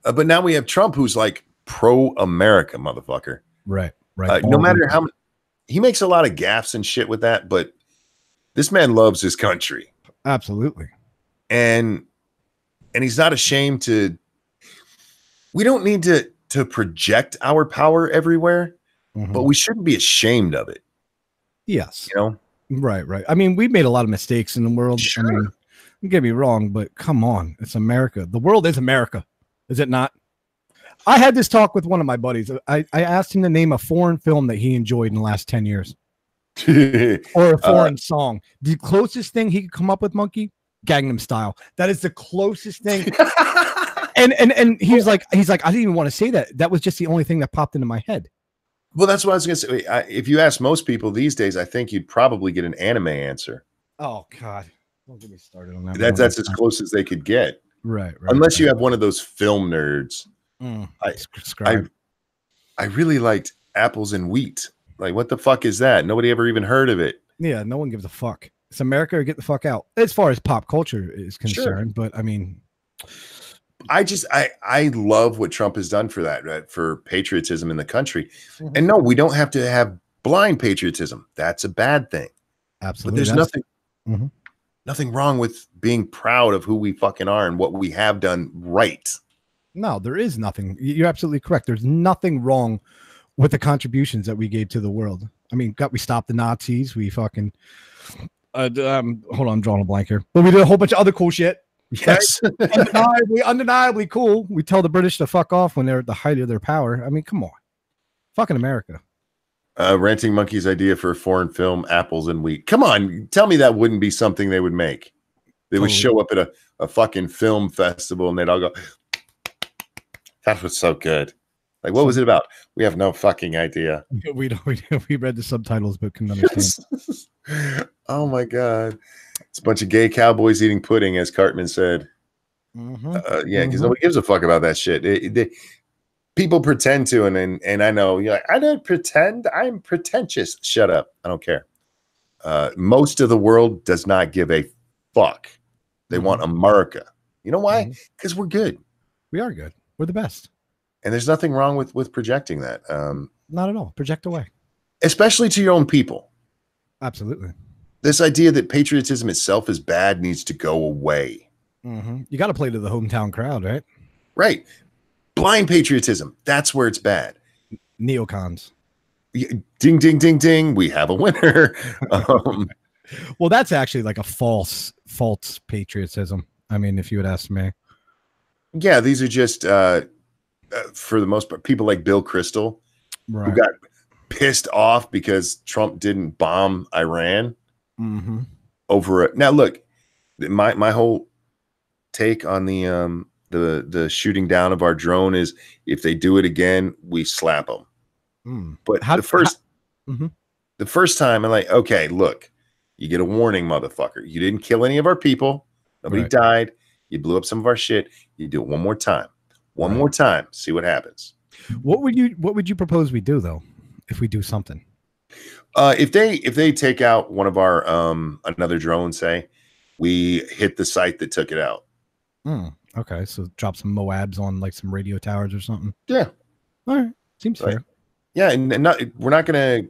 But now we have Trump who's like pro-America, motherfucker. Right. No matter how he makes a lot of gaffes and shit with that, but this man loves his country. Absolutely. And he's not ashamed to. We don't need to project our power everywhere, but we shouldn't be ashamed of it. Yes. You know? Right. I mean, we've made a lot of mistakes in the world. Sure. I mean, don't get me wrong, but come on. It's America. The world is America. Is it not? I had this talk with one of my buddies. I asked him to name a foreign film that he enjoyed in the last 10 years. Or a foreign song. The closest thing he could come up with, Monkey, Gangnam Style. That is the closest thing. and he's like, I didn't even want to say that. That was just the only thing that popped into my head. Well, that's what I was going to say. If you ask most people these days, I think you'd probably get an anime answer. Oh, God. Don't get me started on that. That's as close as they could get. Right. Unless you have one of those film nerds. Scribe. I really liked Apples and Wheat. Like, what the fuck is that? Nobody ever even heard of it. Yeah, no one gives a fuck. It's America or get the fuck out. As far as pop culture is concerned, but I mean, I love what Trump has done for that, right? For patriotism in the country. And no, we don't have to have blind patriotism. That's a bad thing. Absolutely. But there's nothing wrong with being proud of who we fucking are and what we have done right. No, there is nothing. You're absolutely correct. There's nothing wrong with the contributions that we gave to the world. I mean, we stopped the Nazis. We fucking hold on, I'm drawing a blank here. But we did a whole bunch of other cool shit. Yes. Right? undeniably cool. We tell the British to fuck off when they're at the height of their power. I mean, come on. Fucking America. Ranting Monkey's idea for a foreign film, Apples and Wheat. Come on, tell me that wouldn't be something they would make. They would show up at a fucking film festival and they'd all go, that was so good. Like, what was it about? We have no fucking idea. We read the subtitles, but couldn't understand. Oh my God. It's a bunch of gay cowboys eating pudding, as Cartman said. Yeah, because nobody gives a fuck about that shit. People pretend to, and I know you're like, I don't pretend. I'm pretentious. Shut up. I don't care. Most of the world does not give a fuck. They want America. You know why? Because we're good. We are good. We're the best. And there's nothing wrong with projecting that. Not at all. Project away. Especially to your own people. Absolutely. This idea that patriotism itself is bad needs to go away. You got to play to the hometown crowd, right? Right. Blind patriotism. That's where it's bad. Neocons. Ding, ding, ding, ding. We have a winner. Well, that's actually like a false patriotism. I mean, if you would ask me. Yeah, these are just, for the most part, people like Bill Kristol, right, who got pissed off because Trump didn't bomb Iran over it. Now, look, my whole take on the shooting down of our drone is if they do it again, we slap them. But the first time, I'm like, okay, look, you get a warning, motherfucker. You didn't kill any of our people. Nobody died. You blew up some of our shit. You do it one more time. One more time. See what happens. What would you propose we do though, if we do something? If they take out one of our another drone, say, we hit the site that took it out. Okay, so drop some Moabs on like some radio towers or something. Yeah. All right. Seems fair. Yeah, and we're not gonna.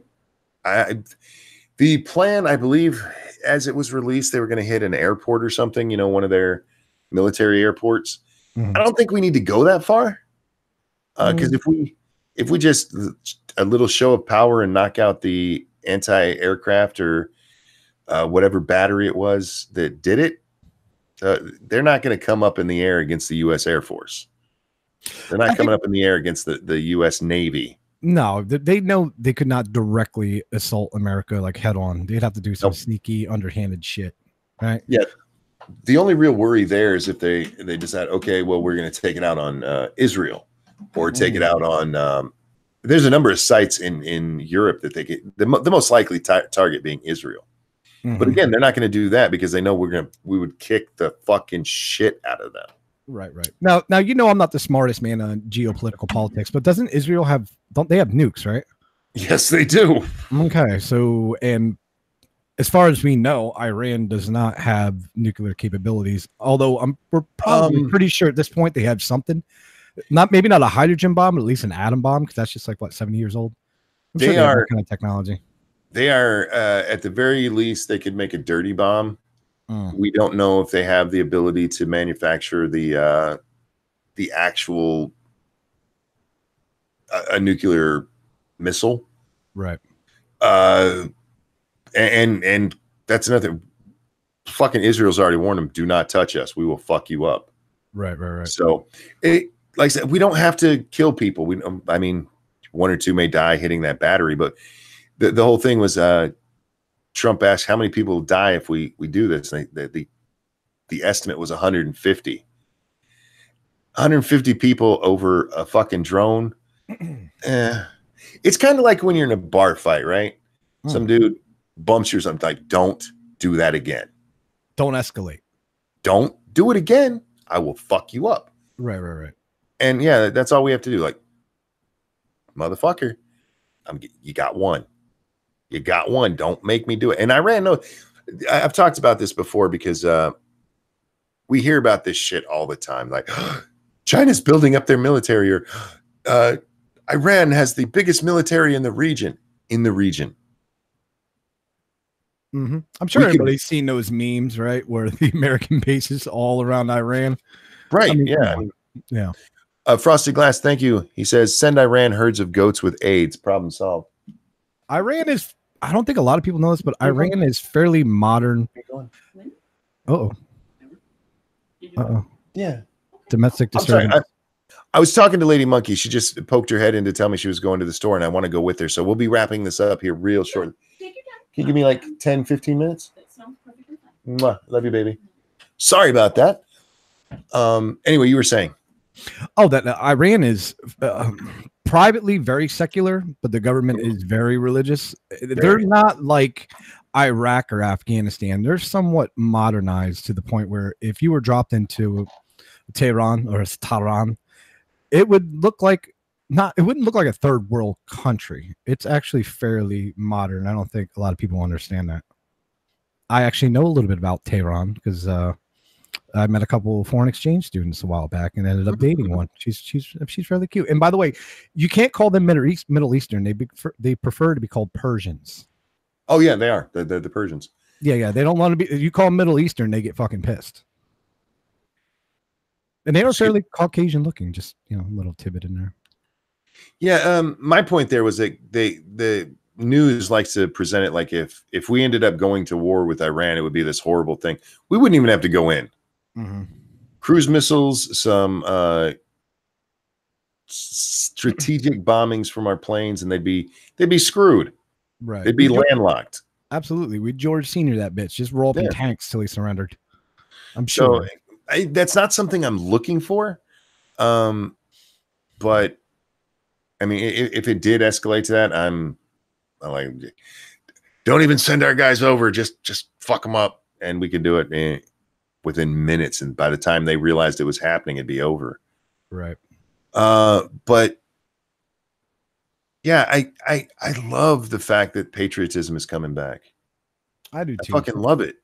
The plan, I believe, as it was released, they were going to hit an airport or something. You know, one of their military airports. I don't think we need to go that far, because if we just a little show of power and knock out the anti-aircraft or whatever battery it was that did it, they're not going to come up in the air against the U.S. Air Force. They're not coming up in the air against the U.S. Navy. No, they know they could not directly assault America like head on. They'd have to do some sneaky, underhanded shit, right? Yeah. The only real worry there is if they decide, okay, well, we're going to take it out on Israel or take it out on. There's a number of sites in Europe that they get the most likely target being Israel. But again, they're not going to do that because they know we would kick the fucking shit out of them. Right. Now, you know, I'm not the smartest man on geopolitical politics, but don't they have nukes, right? Yes, they do. Okay. So, and as far as we know, Iran does not have nuclear capabilities, although we're probably pretty sure at this point they have something, maybe not a hydrogen bomb, but at least an atom bomb. Cause that's just like what, 70 years old. They are that kind of technology. They are, at the very least, they could make a dirty bomb. We don't know if they have the ability to manufacture the actual a nuclear missile, right? And that's another. Fucking Israel's already warned them: do not touch us. We will fuck you up. Right. So, like I said, we don't have to kill people. I mean, one or two may die hitting that battery, but the whole thing was. Trump asked how many people die if we do this. And the estimate was 150. 150 people over a fucking drone. It's kind of like when you're in a bar fight, right? Some dude bumps you or something, like, don't do that again. Don't escalate. Don't do it again. I will fuck you up. Right. And yeah, that's all we have to do. Like, motherfucker, you got one. You got one. Don't make me do it. And Iran, I've talked about this before because we hear about this shit all the time. Like, China's building up their military, or Iran has the biggest military in the region. I'm sure everybody's seen those memes, right? Where the American bases all around Iran. Right. I mean, yeah. Frosted Glass, thank you. He says, send Iran herds of goats with AIDS. Problem solved. Iran is, I don't think a lot of people know this, but Iran is fairly modern. Uh-oh. Yeah. Domestic disturbance. I was talking to Lady Monkey. She just poked her head in to tell me she was going to the store, and I want to go with her. So we'll be wrapping this up here real short. Can you give me like 10, 15 minutes? That sounds perfectly fine. Mwah. Love you, baby. Sorry about that. Anyway, you were saying. Oh, that Iran is privately very secular, but the government is very religious. They're not like Iraq or Afghanistan. They're somewhat modernized to the point where if you were dropped into Tehran or Tehran, it would look like it wouldn't look like a third world country. It's actually fairly modern. I don't think a lot of people understand that. I actually know a little bit about Tehran because I met a couple of foreign exchange students a while back and ended up dating one. She's fairly cute. And by the way, you can't call them Middle Eastern. They prefer to be called Persians. Oh yeah, they are. They're the Persians. Yeah. They don't want to be. If you call them Middle Eastern, they get fucking pissed. And they are fairly Caucasian looking. Just a little tidbit in there. Yeah. My point there was that the news likes to present it like if we ended up going to war with Iran, it would be this horrible thing. We wouldn't even have to go in. Mm-hmm. Cruise missiles, some strategic bombings from our planes, and they'd be screwed. Right. They'd be landlocked. Absolutely. We George Senior that bitch. Just roll up in tanks till he surrendered. I'm sure. So that's not something I'm looking for. But I mean, if it did escalate to that, I'm like, don't even send our guys over. Just fuck them up, and we could do it within minutes. And by the time they realized it was happening, it'd be over. Right. But yeah, I love the fact that patriotism is coming back. I do too. I fucking love it.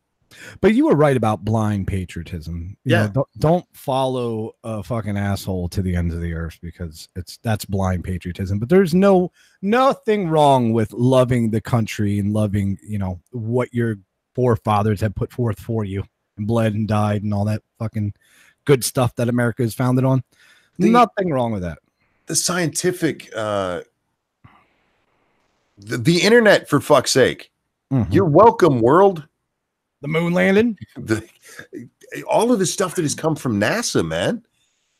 But you were right about blind patriotism. Yeah. Don't follow a fucking asshole to the ends of the earth because that's blind patriotism. But there's nothing wrong with loving the country and loving, what your forefathers have put forth for you and bled and died and all that fucking good stuff that America is founded on. Nothing wrong with that. The scientific, the internet, for fuck's sake. Mm-hmm. You're welcome, world. The moon landing. All of the stuff that has come from NASA, man.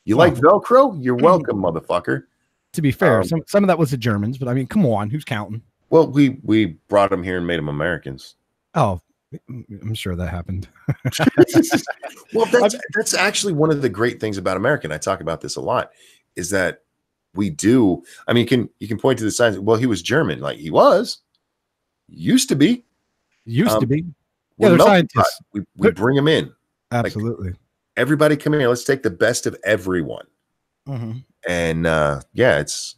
You like Velcro? You're welcome, motherfucker. To be fair, some of that was the Germans, but I mean, come on, who's counting? Well, we brought them here and made them Americans. Oh, I'm sure that happened. Well, that's actually one of the great things about America, and I talk about this a lot, is that we do. I mean, you can point to the signs. Well, he was German, like he used to be. Yeah, they're scientists. We bring them in. Absolutely. Like, everybody come here. Let's take the best of everyone. Mm-hmm. And that's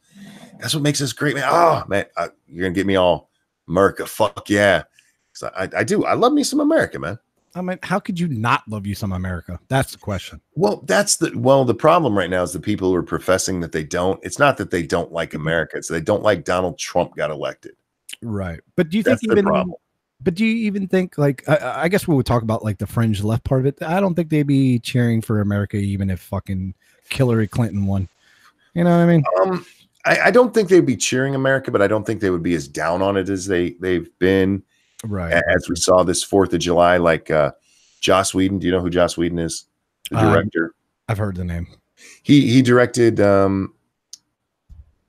what makes us great, man. Oh man, you're gonna get me all America. Fuck yeah. I do. I love me some America, man. I mean, how could you not love you some America? That's the question. Well, the problem right now is the people who are professing that they don't. It's not that they don't like America. It's they don't like Donald Trump got elected. Right. But do you think the problem? But do you even think, like, I guess we would talk about like the fringe left part of it. I don't think they'd be cheering for America even if fucking Hillary Clinton won. You know what I mean? I don't think they'd be cheering America, but I don't think they would be as down on it as they've been. Right. As we saw this 4th of July, like Joss Whedon. Do you know who Joss Whedon is? The director. I've heard the name. He directed. I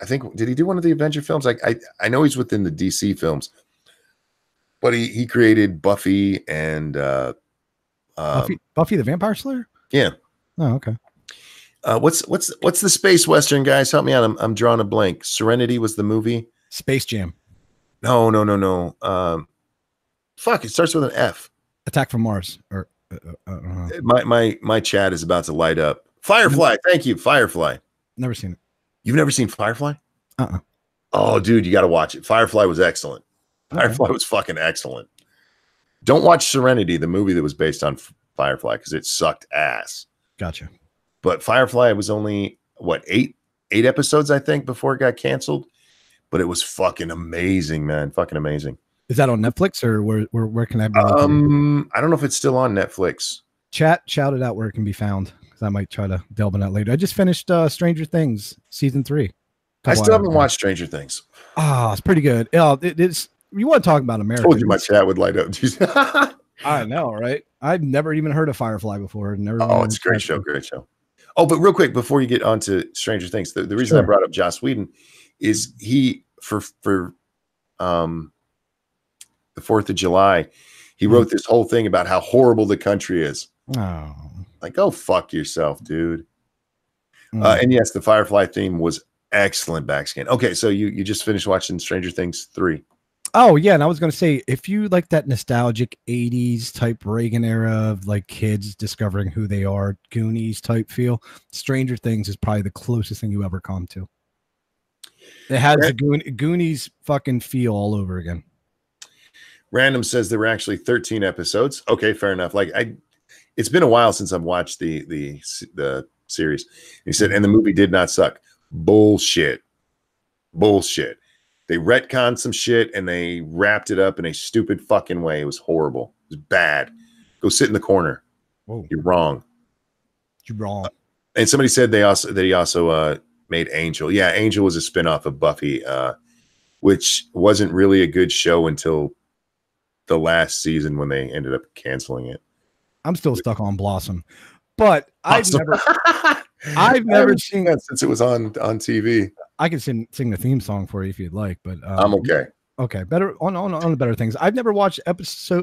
think, did he do one of the Avenger films? I know he's within the DC films. But he created Buffy and Buffy the Vampire Slayer. Yeah. Oh, okay. What's the space western, guys? Help me out. I'm drawing a blank. Serenity was the movie. Space Jam. No. Fuck. It starts with an F. Attack from Mars. Or my chat is about to light up. Firefly. Thank you. Firefly. Never seen it. You've never seen Firefly? Uh-uh. Oh, dude, you got to watch it. Firefly was excellent. Firefly was fucking excellent. Don't watch Serenity, the movie that was based on Firefly, because it sucked ass. Gotcha. But Firefly was only eight episodes, I think, before it got canceled. But it was fucking amazing, man. Fucking amazing. Is that on Netflix or where can I be? I don't know if it's still on Netflix. Shout it out where it can be found, because I might try to delve in that later. I just finished Stranger Things season 3. I still haven't watched Stranger Things. Oh, it's pretty good. It's. You want to talk about America? I told you my chat would light up. I know, right? I've never even heard of Firefly before. It's a great show. Great show. Oh, but real quick, before you get on to Stranger Things, the reason I brought up Joss Whedon is he, for the 4th of July, he wrote this whole thing about how horrible the country is. Oh. Like, go fuck yourself, dude. And yes, the Firefly theme was excellent backscan. Okay, so you just finished watching Stranger Things 3. Oh yeah, and I was gonna say, if you like that nostalgic '80s type Reagan era of like kids discovering who they are, Goonies type feel, Stranger Things is probably the closest thing you ever come to. It has the Goonies fucking feel all over again. Random says there were actually 13 episodes. Okay, fair enough. Like it's been a while since I've watched the series. He said, and the movie did not suck. Bullshit. They retconned some shit and they wrapped it up in a stupid fucking way. It was horrible. It was bad. Go sit in the corner. Whoa. You're wrong. You're wrong. And somebody said that he also made Angel. Yeah, Angel was a spinoff of Buffy, which wasn't really a good show until the last season when they ended up canceling it. I'm still stuck on Blossom, but I've never seen that since it was on TV. I can sing the theme song for you if you'd like, but I'm okay. Okay, better on the better things. I've never watched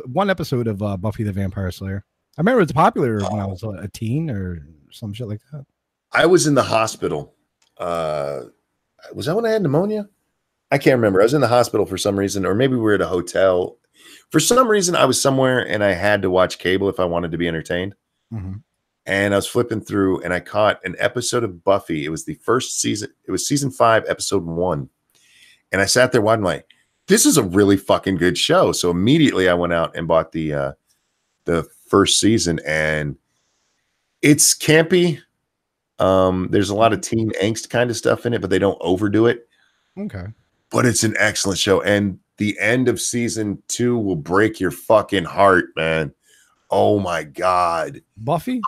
one episode of Buffy the Vampire Slayer. I remember it was popular when I was a teen or some shit like that. I was in the hospital. Was that when I had pneumonia? I can't remember. I was in the hospital for some reason, or maybe we were at a hotel. For some reason, I was somewhere and I had to watch cable if I wanted to be entertained. Mm-hmm. And I was flipping through and I caught an episode of Buffy. It was the first season. It was season 5, episode 1. And I sat there watching like, this is a really fucking good show. So immediately I went out and bought the first season, and it's campy. There's a lot of teen angst kind of stuff in it, but they don't overdo it. Okay. But it's an excellent show. And the end of season 2 will break your fucking heart, man. Oh my God. Buffy?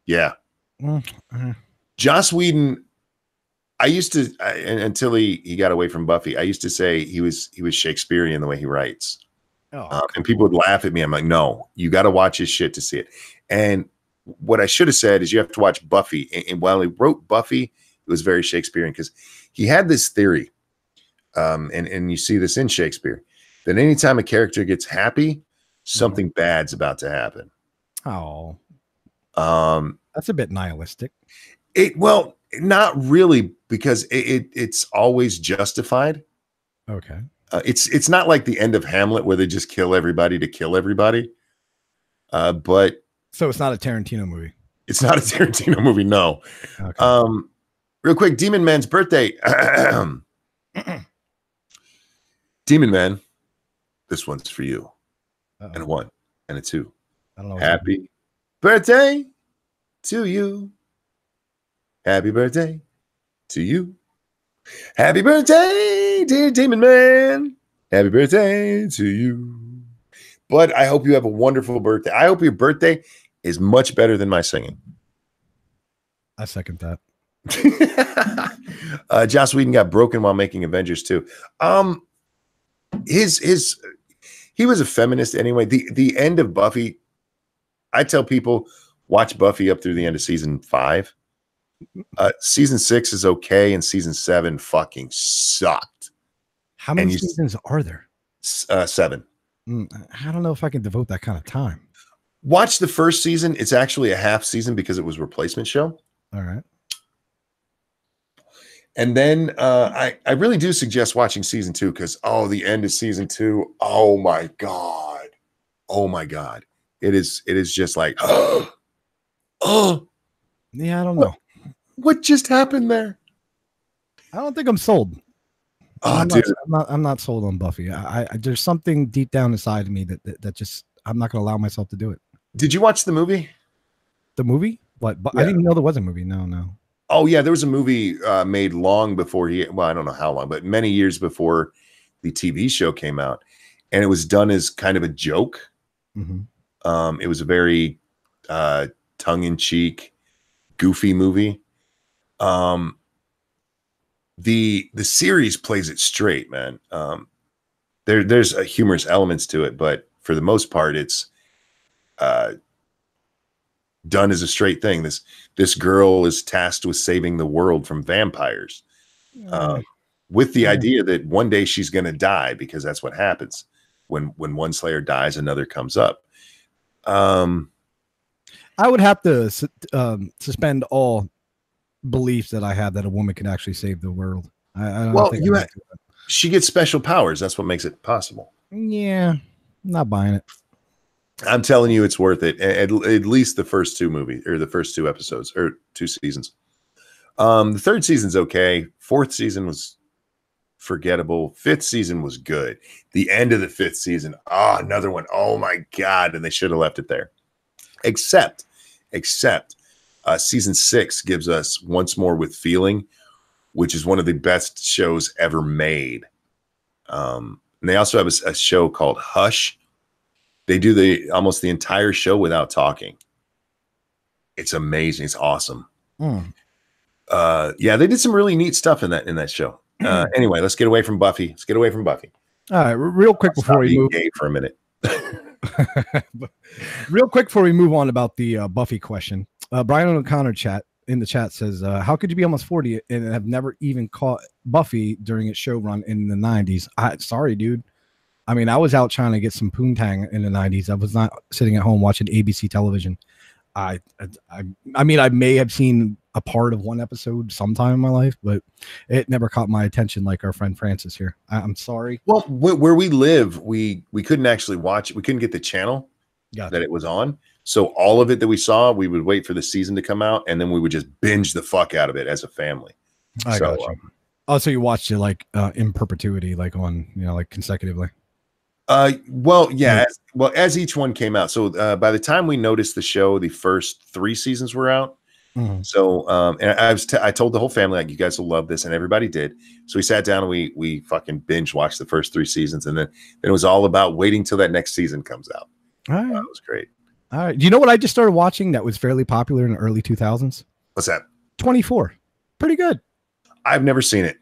Yeah. Mm-hmm. Joss Whedon, I used to, until he got away from Buffy, I used to say he was Shakespearean the way he writes. And people would laugh at me. I'm like, no, you got to watch his shit to see it. And what I should have said is you have to watch Buffy. And while he wrote Buffy, it was very Shakespearean because he had this theory, and you see this in Shakespeare, that anytime a character gets happy, something bad's about to happen. Oh, that's a bit nihilistic. Well, not really, because it's always justified. Okay. It's not like the end of Hamlet where they just kill everybody to kill everybody. But so it's not a Tarantino movie. It's not a Tarantino movie. No. Okay. Real quick, Demon Man's birthday. Demon Man, this one's for you. Uh-oh. And a 1 and a 2. I don't know. Happy birthday to you. Happy birthday to you. Happy birthday, dear Demon Man. Happy birthday to you. But I hope you have a wonderful birthday. I hope your birthday is much better than my singing. I second that. Joss Whedon got broken while making Avengers 2. He was a feminist anyway. The end of Buffy, I tell people watch Buffy up through the end of season 5. Season 6 is okay, and season 7 fucking sucked. How many seasons are there? 7. I don't know if I can devote that kind of time. Watch the first season. It's actually a half season because it was a replacement show. All right. And then I really do suggest watching season 2 because the end of season 2. Oh my God. It is just like oh yeah, I don't know. What just happened there? I don't think I'm sold. I'm not sold on Buffy. I there's something deep down inside of me that just I'm not gonna allow myself to do it. Did you watch the movie? The movie? What? Yeah. I didn't know there was a movie. No. Oh yeah, there was a movie made long before I don't know how long, but many years before the TV show came out, and it was done as kind of a joke. Mm-hmm. It was a very tongue-in-cheek, goofy movie. The series plays it straight, man. There's a humorous elements to it, but for the most part, it's done as a straight thing. This girl is tasked with saving the world from vampires, with the idea that one day she's going to die, because that's what happens when one Slayer dies, another comes up. I would have to suspend all beliefs that I have that a woman can actually save the world. I don't think She gets special powers. That's what makes it possible. Yeah, I'm not buying it. I'm telling you, it's worth it. At least the first two movies or the first two episodes or 2 seasons. The third season's okay. Fourth season was forgettable. Fifth season was good. The end of the fifth season, another one. Oh my God. And they should have left it there. Except season 6 gives us Once More with Feeling, which is one of the best shows ever made. And they also have a show called Hush. They do almost the entire show without talking. It's amazing. It's awesome. Yeah, they did some really neat stuff in that show. Anyway, let's get away from Buffy. All right, real quick before we move gay for a minute. Real quick before we move on about the Buffy question. Brian O'Connor in the chat says, how could you be almost 40 and have never even caught Buffy during its show run in the 90s? Sorry, dude. I mean, I was out trying to get some poontang in the 90s. I was not sitting at home watching ABC television. I mean, I may have seen a part of one episode sometime in my life, but it never caught my attention like our friend Francis here. I'm sorry. Well, where we live, we couldn't actually watch it. We couldn't get the channel that it was on. So all of it that we saw, we would wait for the season to come out, and then we would just binge the fuck out of it as a family. I got you. So you watched it like in perpetuity, like on, like consecutively. Well, yeah. As each one came out. So by the time we noticed the show, the first 3 seasons were out. Mm-hmm. So and I told the whole family, like, you guys will love this, and everybody did. So we sat down and we fucking binge watched the first 3 seasons, and then it was all about waiting till that next season comes out. All right. That was great. All right. Do you know what I just started watching that was fairly popular in the early 2000s? What's that? 24. Pretty good. I've never seen it.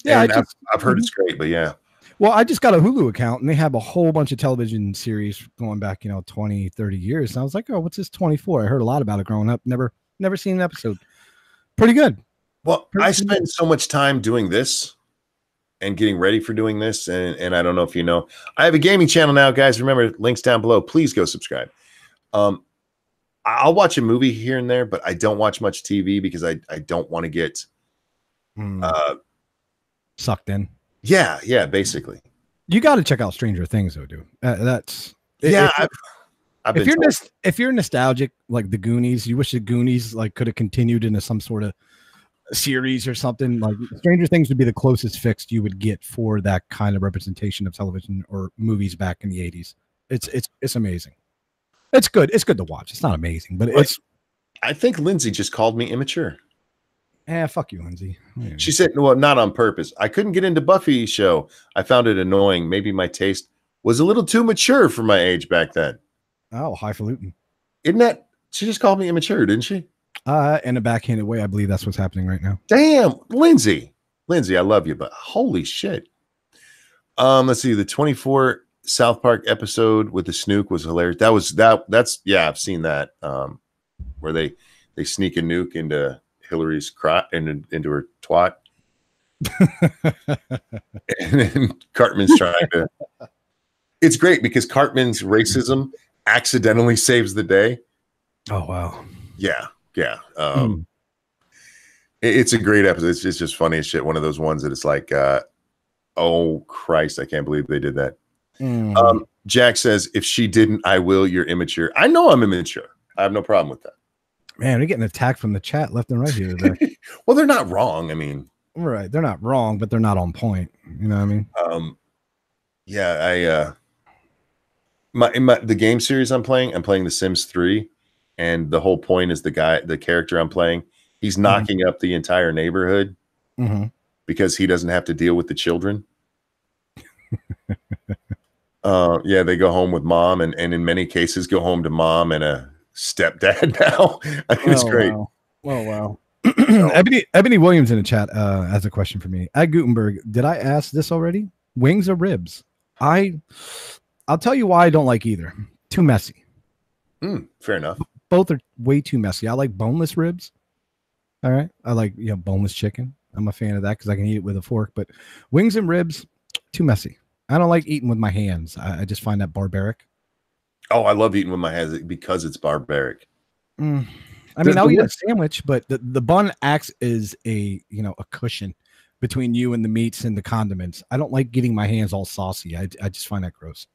Yeah, I've heard it's great, but yeah. Well, I just got a Hulu account, and they have a whole bunch of television series going back, 20, 30 years. And I was like, oh, what's this 24? I heard a lot about it growing up. Never seen an episode. Pretty good. Well, I spend so much time doing this and getting ready for doing this. And I don't know if you know, I have a gaming channel now, guys. Remember, links down below. Please go subscribe. I'll watch a movie here and there, but I don't watch much TV because I don't want to get sucked in. Yeah, basically. You got to check out Stranger Things, though, dude. If you're nostalgic, like the Goonies, you wish the Goonies could have continued into some sort of series or something. Like Stranger Things would be the closest fix you would get for that kind of representation of television or movies back in the 80s. It's amazing. It's good. It's good to watch. It's not amazing, but I think Lindsay just called me immature. Fuck you, Lindsay. She said, well, not on purpose. I couldn't get into Buffy show. I found it annoying. Maybe my taste was a little too mature for my age back then. Oh, highfalutin. Isn't that? She just called me immature, didn't she? In a backhanded way, I believe that's what's happening right now. Damn, Lindsay, I love you, but holy shit. Let's see. The 24 South Park episode with the Snook was hilarious. That's I've seen that. Where they sneak a nuke into Hillary's crotch and into her twat. And then Cartman's trying to. It's great because Cartman's racism accidentally saves the day. Oh wow. Yeah. It's a great episode. It's just funny as shit. One of those ones that it's like, oh Christ, I can't believe they did that. Jack says, if she didn't, I will. You're immature. I know I'm immature. I have no problem with that. Man, we're getting attacked from the chat left and right here today. Well, they're not wrong. I mean, right. They're not wrong, but they're not on point. You know what I mean? Yeah, the game series I'm playing The Sims 3, and the whole point is the character I'm playing, he's knocking up the entire neighborhood because he doesn't have to deal with the children. Yeah, they go home with mom, and in many cases go home to mom and a stepdad now. I mean, it's great. Wow. Ebony Williams in the chat has a question for me. At Gutenberg, did I ask this already? Wings or ribs? I'll tell you why I don't like either. Too messy. Fair enough. Both are way too messy. I like boneless ribs. All right. I like boneless chicken. I'm a fan of that because I can eat it with a fork. But wings and ribs, too messy. I don't like eating with my hands. I just find that barbaric. Oh, I love eating with my hands because it's barbaric. I mean, I'll eat a sandwich, but the bun acts as a cushion between you and the meats and the condiments. I don't like getting my hands all saucy. I just find that gross.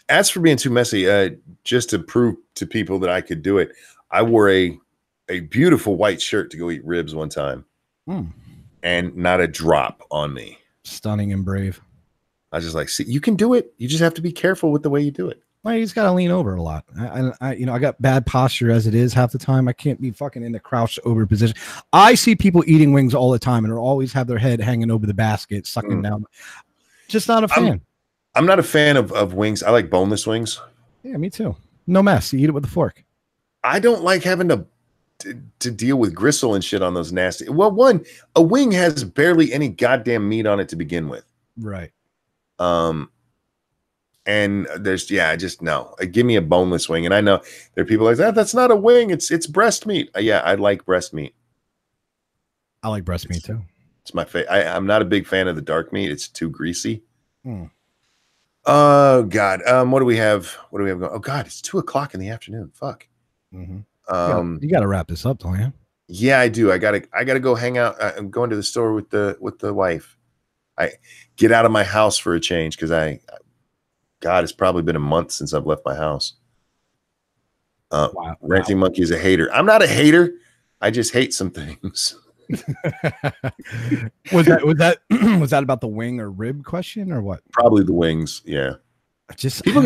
As for being too messy, just to prove to people that I could do it, I wore a beautiful white shirt to go eat ribs one time, and not a drop on me. Stunning and brave. I was just like, see, you can do it. You just have to be careful with the way you do it. Well, you just got to lean over a lot. I got bad posture as it is half the time. I can't be fucking in the crouched over position. I see people eating wings all the time and they always have their head hanging over the basket, sucking down. Just not a fan. I'm not a fan of wings. I like boneless wings. Yeah, me too. No mess. You eat it with a fork. I don't like having to deal with gristle and shit on those nasty. Well, a wing has barely any goddamn meat on it to begin with. Right. And there's, just no. Give me a boneless wing. And I know there are people like that. That's not a wing. It's breast meat. Yeah, I like breast meat. I like breast meat too. It's my favorite. I'm not a big fan of the dark meat. It's too greasy. Oh God. What do we have? What do we have going? Oh God, it's 2:00 in the afternoon. Fuck. You got to wrap this up, don't you? Yeah, I do. I gotta go hang out. I'm going to the store with the wife. I get out of my house for a change because God, it's probably been a month since I've left my house. Ranting Monkey is a hater. I'm not a hater. I just hate some things. was that about the wing or rib question or what? Probably the wings. Yeah. Just people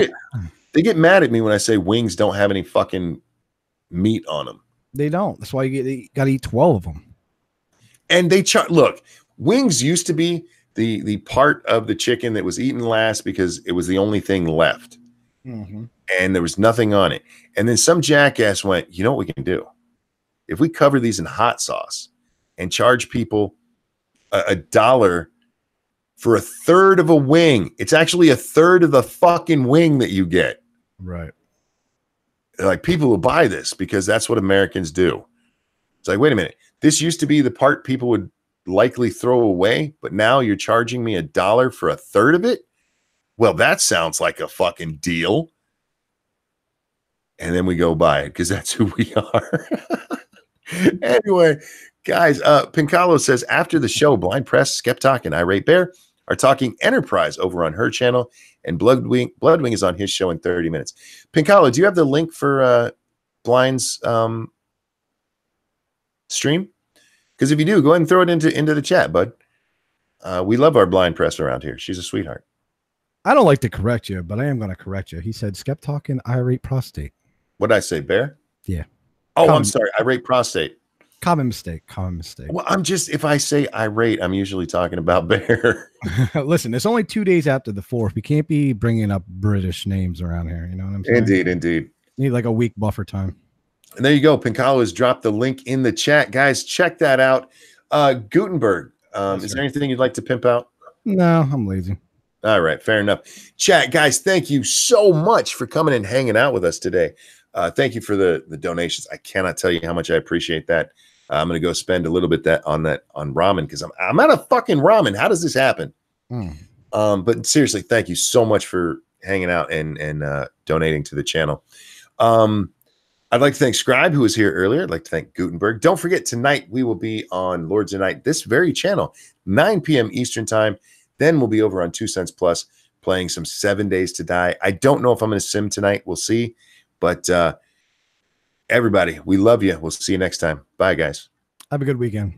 they get mad at me when I say wings don't have any fucking meat on them. They don't. That's why you got to eat 12 of them. And they look, wings used to be the part of the chicken that was eaten last because it was the only thing left. And there was nothing on it. And then some jackass went, you know what we can do? If we cover these in hot sauce and charge people $1 for a third of a wing, it's actually a third of the fucking wing that you get. Right. Like, people will buy this because that's what Americans do. It's like, wait a minute. This used to be the part people would likely throw away, but now you're charging me $1 for a third of it? Well, that sounds like a fucking deal. And then we go buy it because that's who we are. Anyway, guys, Pincalo says, after the show, Blind Press, Skeptalk, and Irate Bear are talking Enterprise over on her channel, and Bloodwing is on his show in 30 minutes. Pincalo, do you have the link for Blind's stream? Because if you do, go ahead and throw it into the chat, bud. We love our Blind Press around here. She's a sweetheart. I don't like to correct you, but I am going to correct you. He said Skeptalk and Irate Prostate. What did I say, Bear? Yeah. Oh, I'm sorry. Irate Prostate. Common mistake. Well, if I say irate, I'm usually talking about Bear. Listen, it's only 2 days after the 4th. We can't be bringing up British names around here. You know what I'm saying? Indeed. Need like a week buffer time. And there you go. Pincalo has dropped the link in the chat. Guys, check that out. Gutenberg, is there anything you'd like to pimp out? No, I'm lazy. All right, fair enough. Chat, guys, thank you so much for coming and hanging out with us today. Thank you for the donations. I cannot tell you how much I appreciate that. I'm going to go spend a little bit on ramen because I'm out of fucking ramen. How does this happen? But seriously, thank you so much for hanging out and donating to the channel. I'd like to thank Scribe, who was here earlier. I'd like to thank Gutenberg. Don't forget, tonight we will be on Lords of Night, this very channel, 9 p.m. Eastern time. Then we'll be over on 2 Cents Plus playing some 7 Days to Die. I don't know if I'm going to sim tonight. We'll see. But everybody, we love you. We'll see you next time. Bye, guys. Have a good weekend.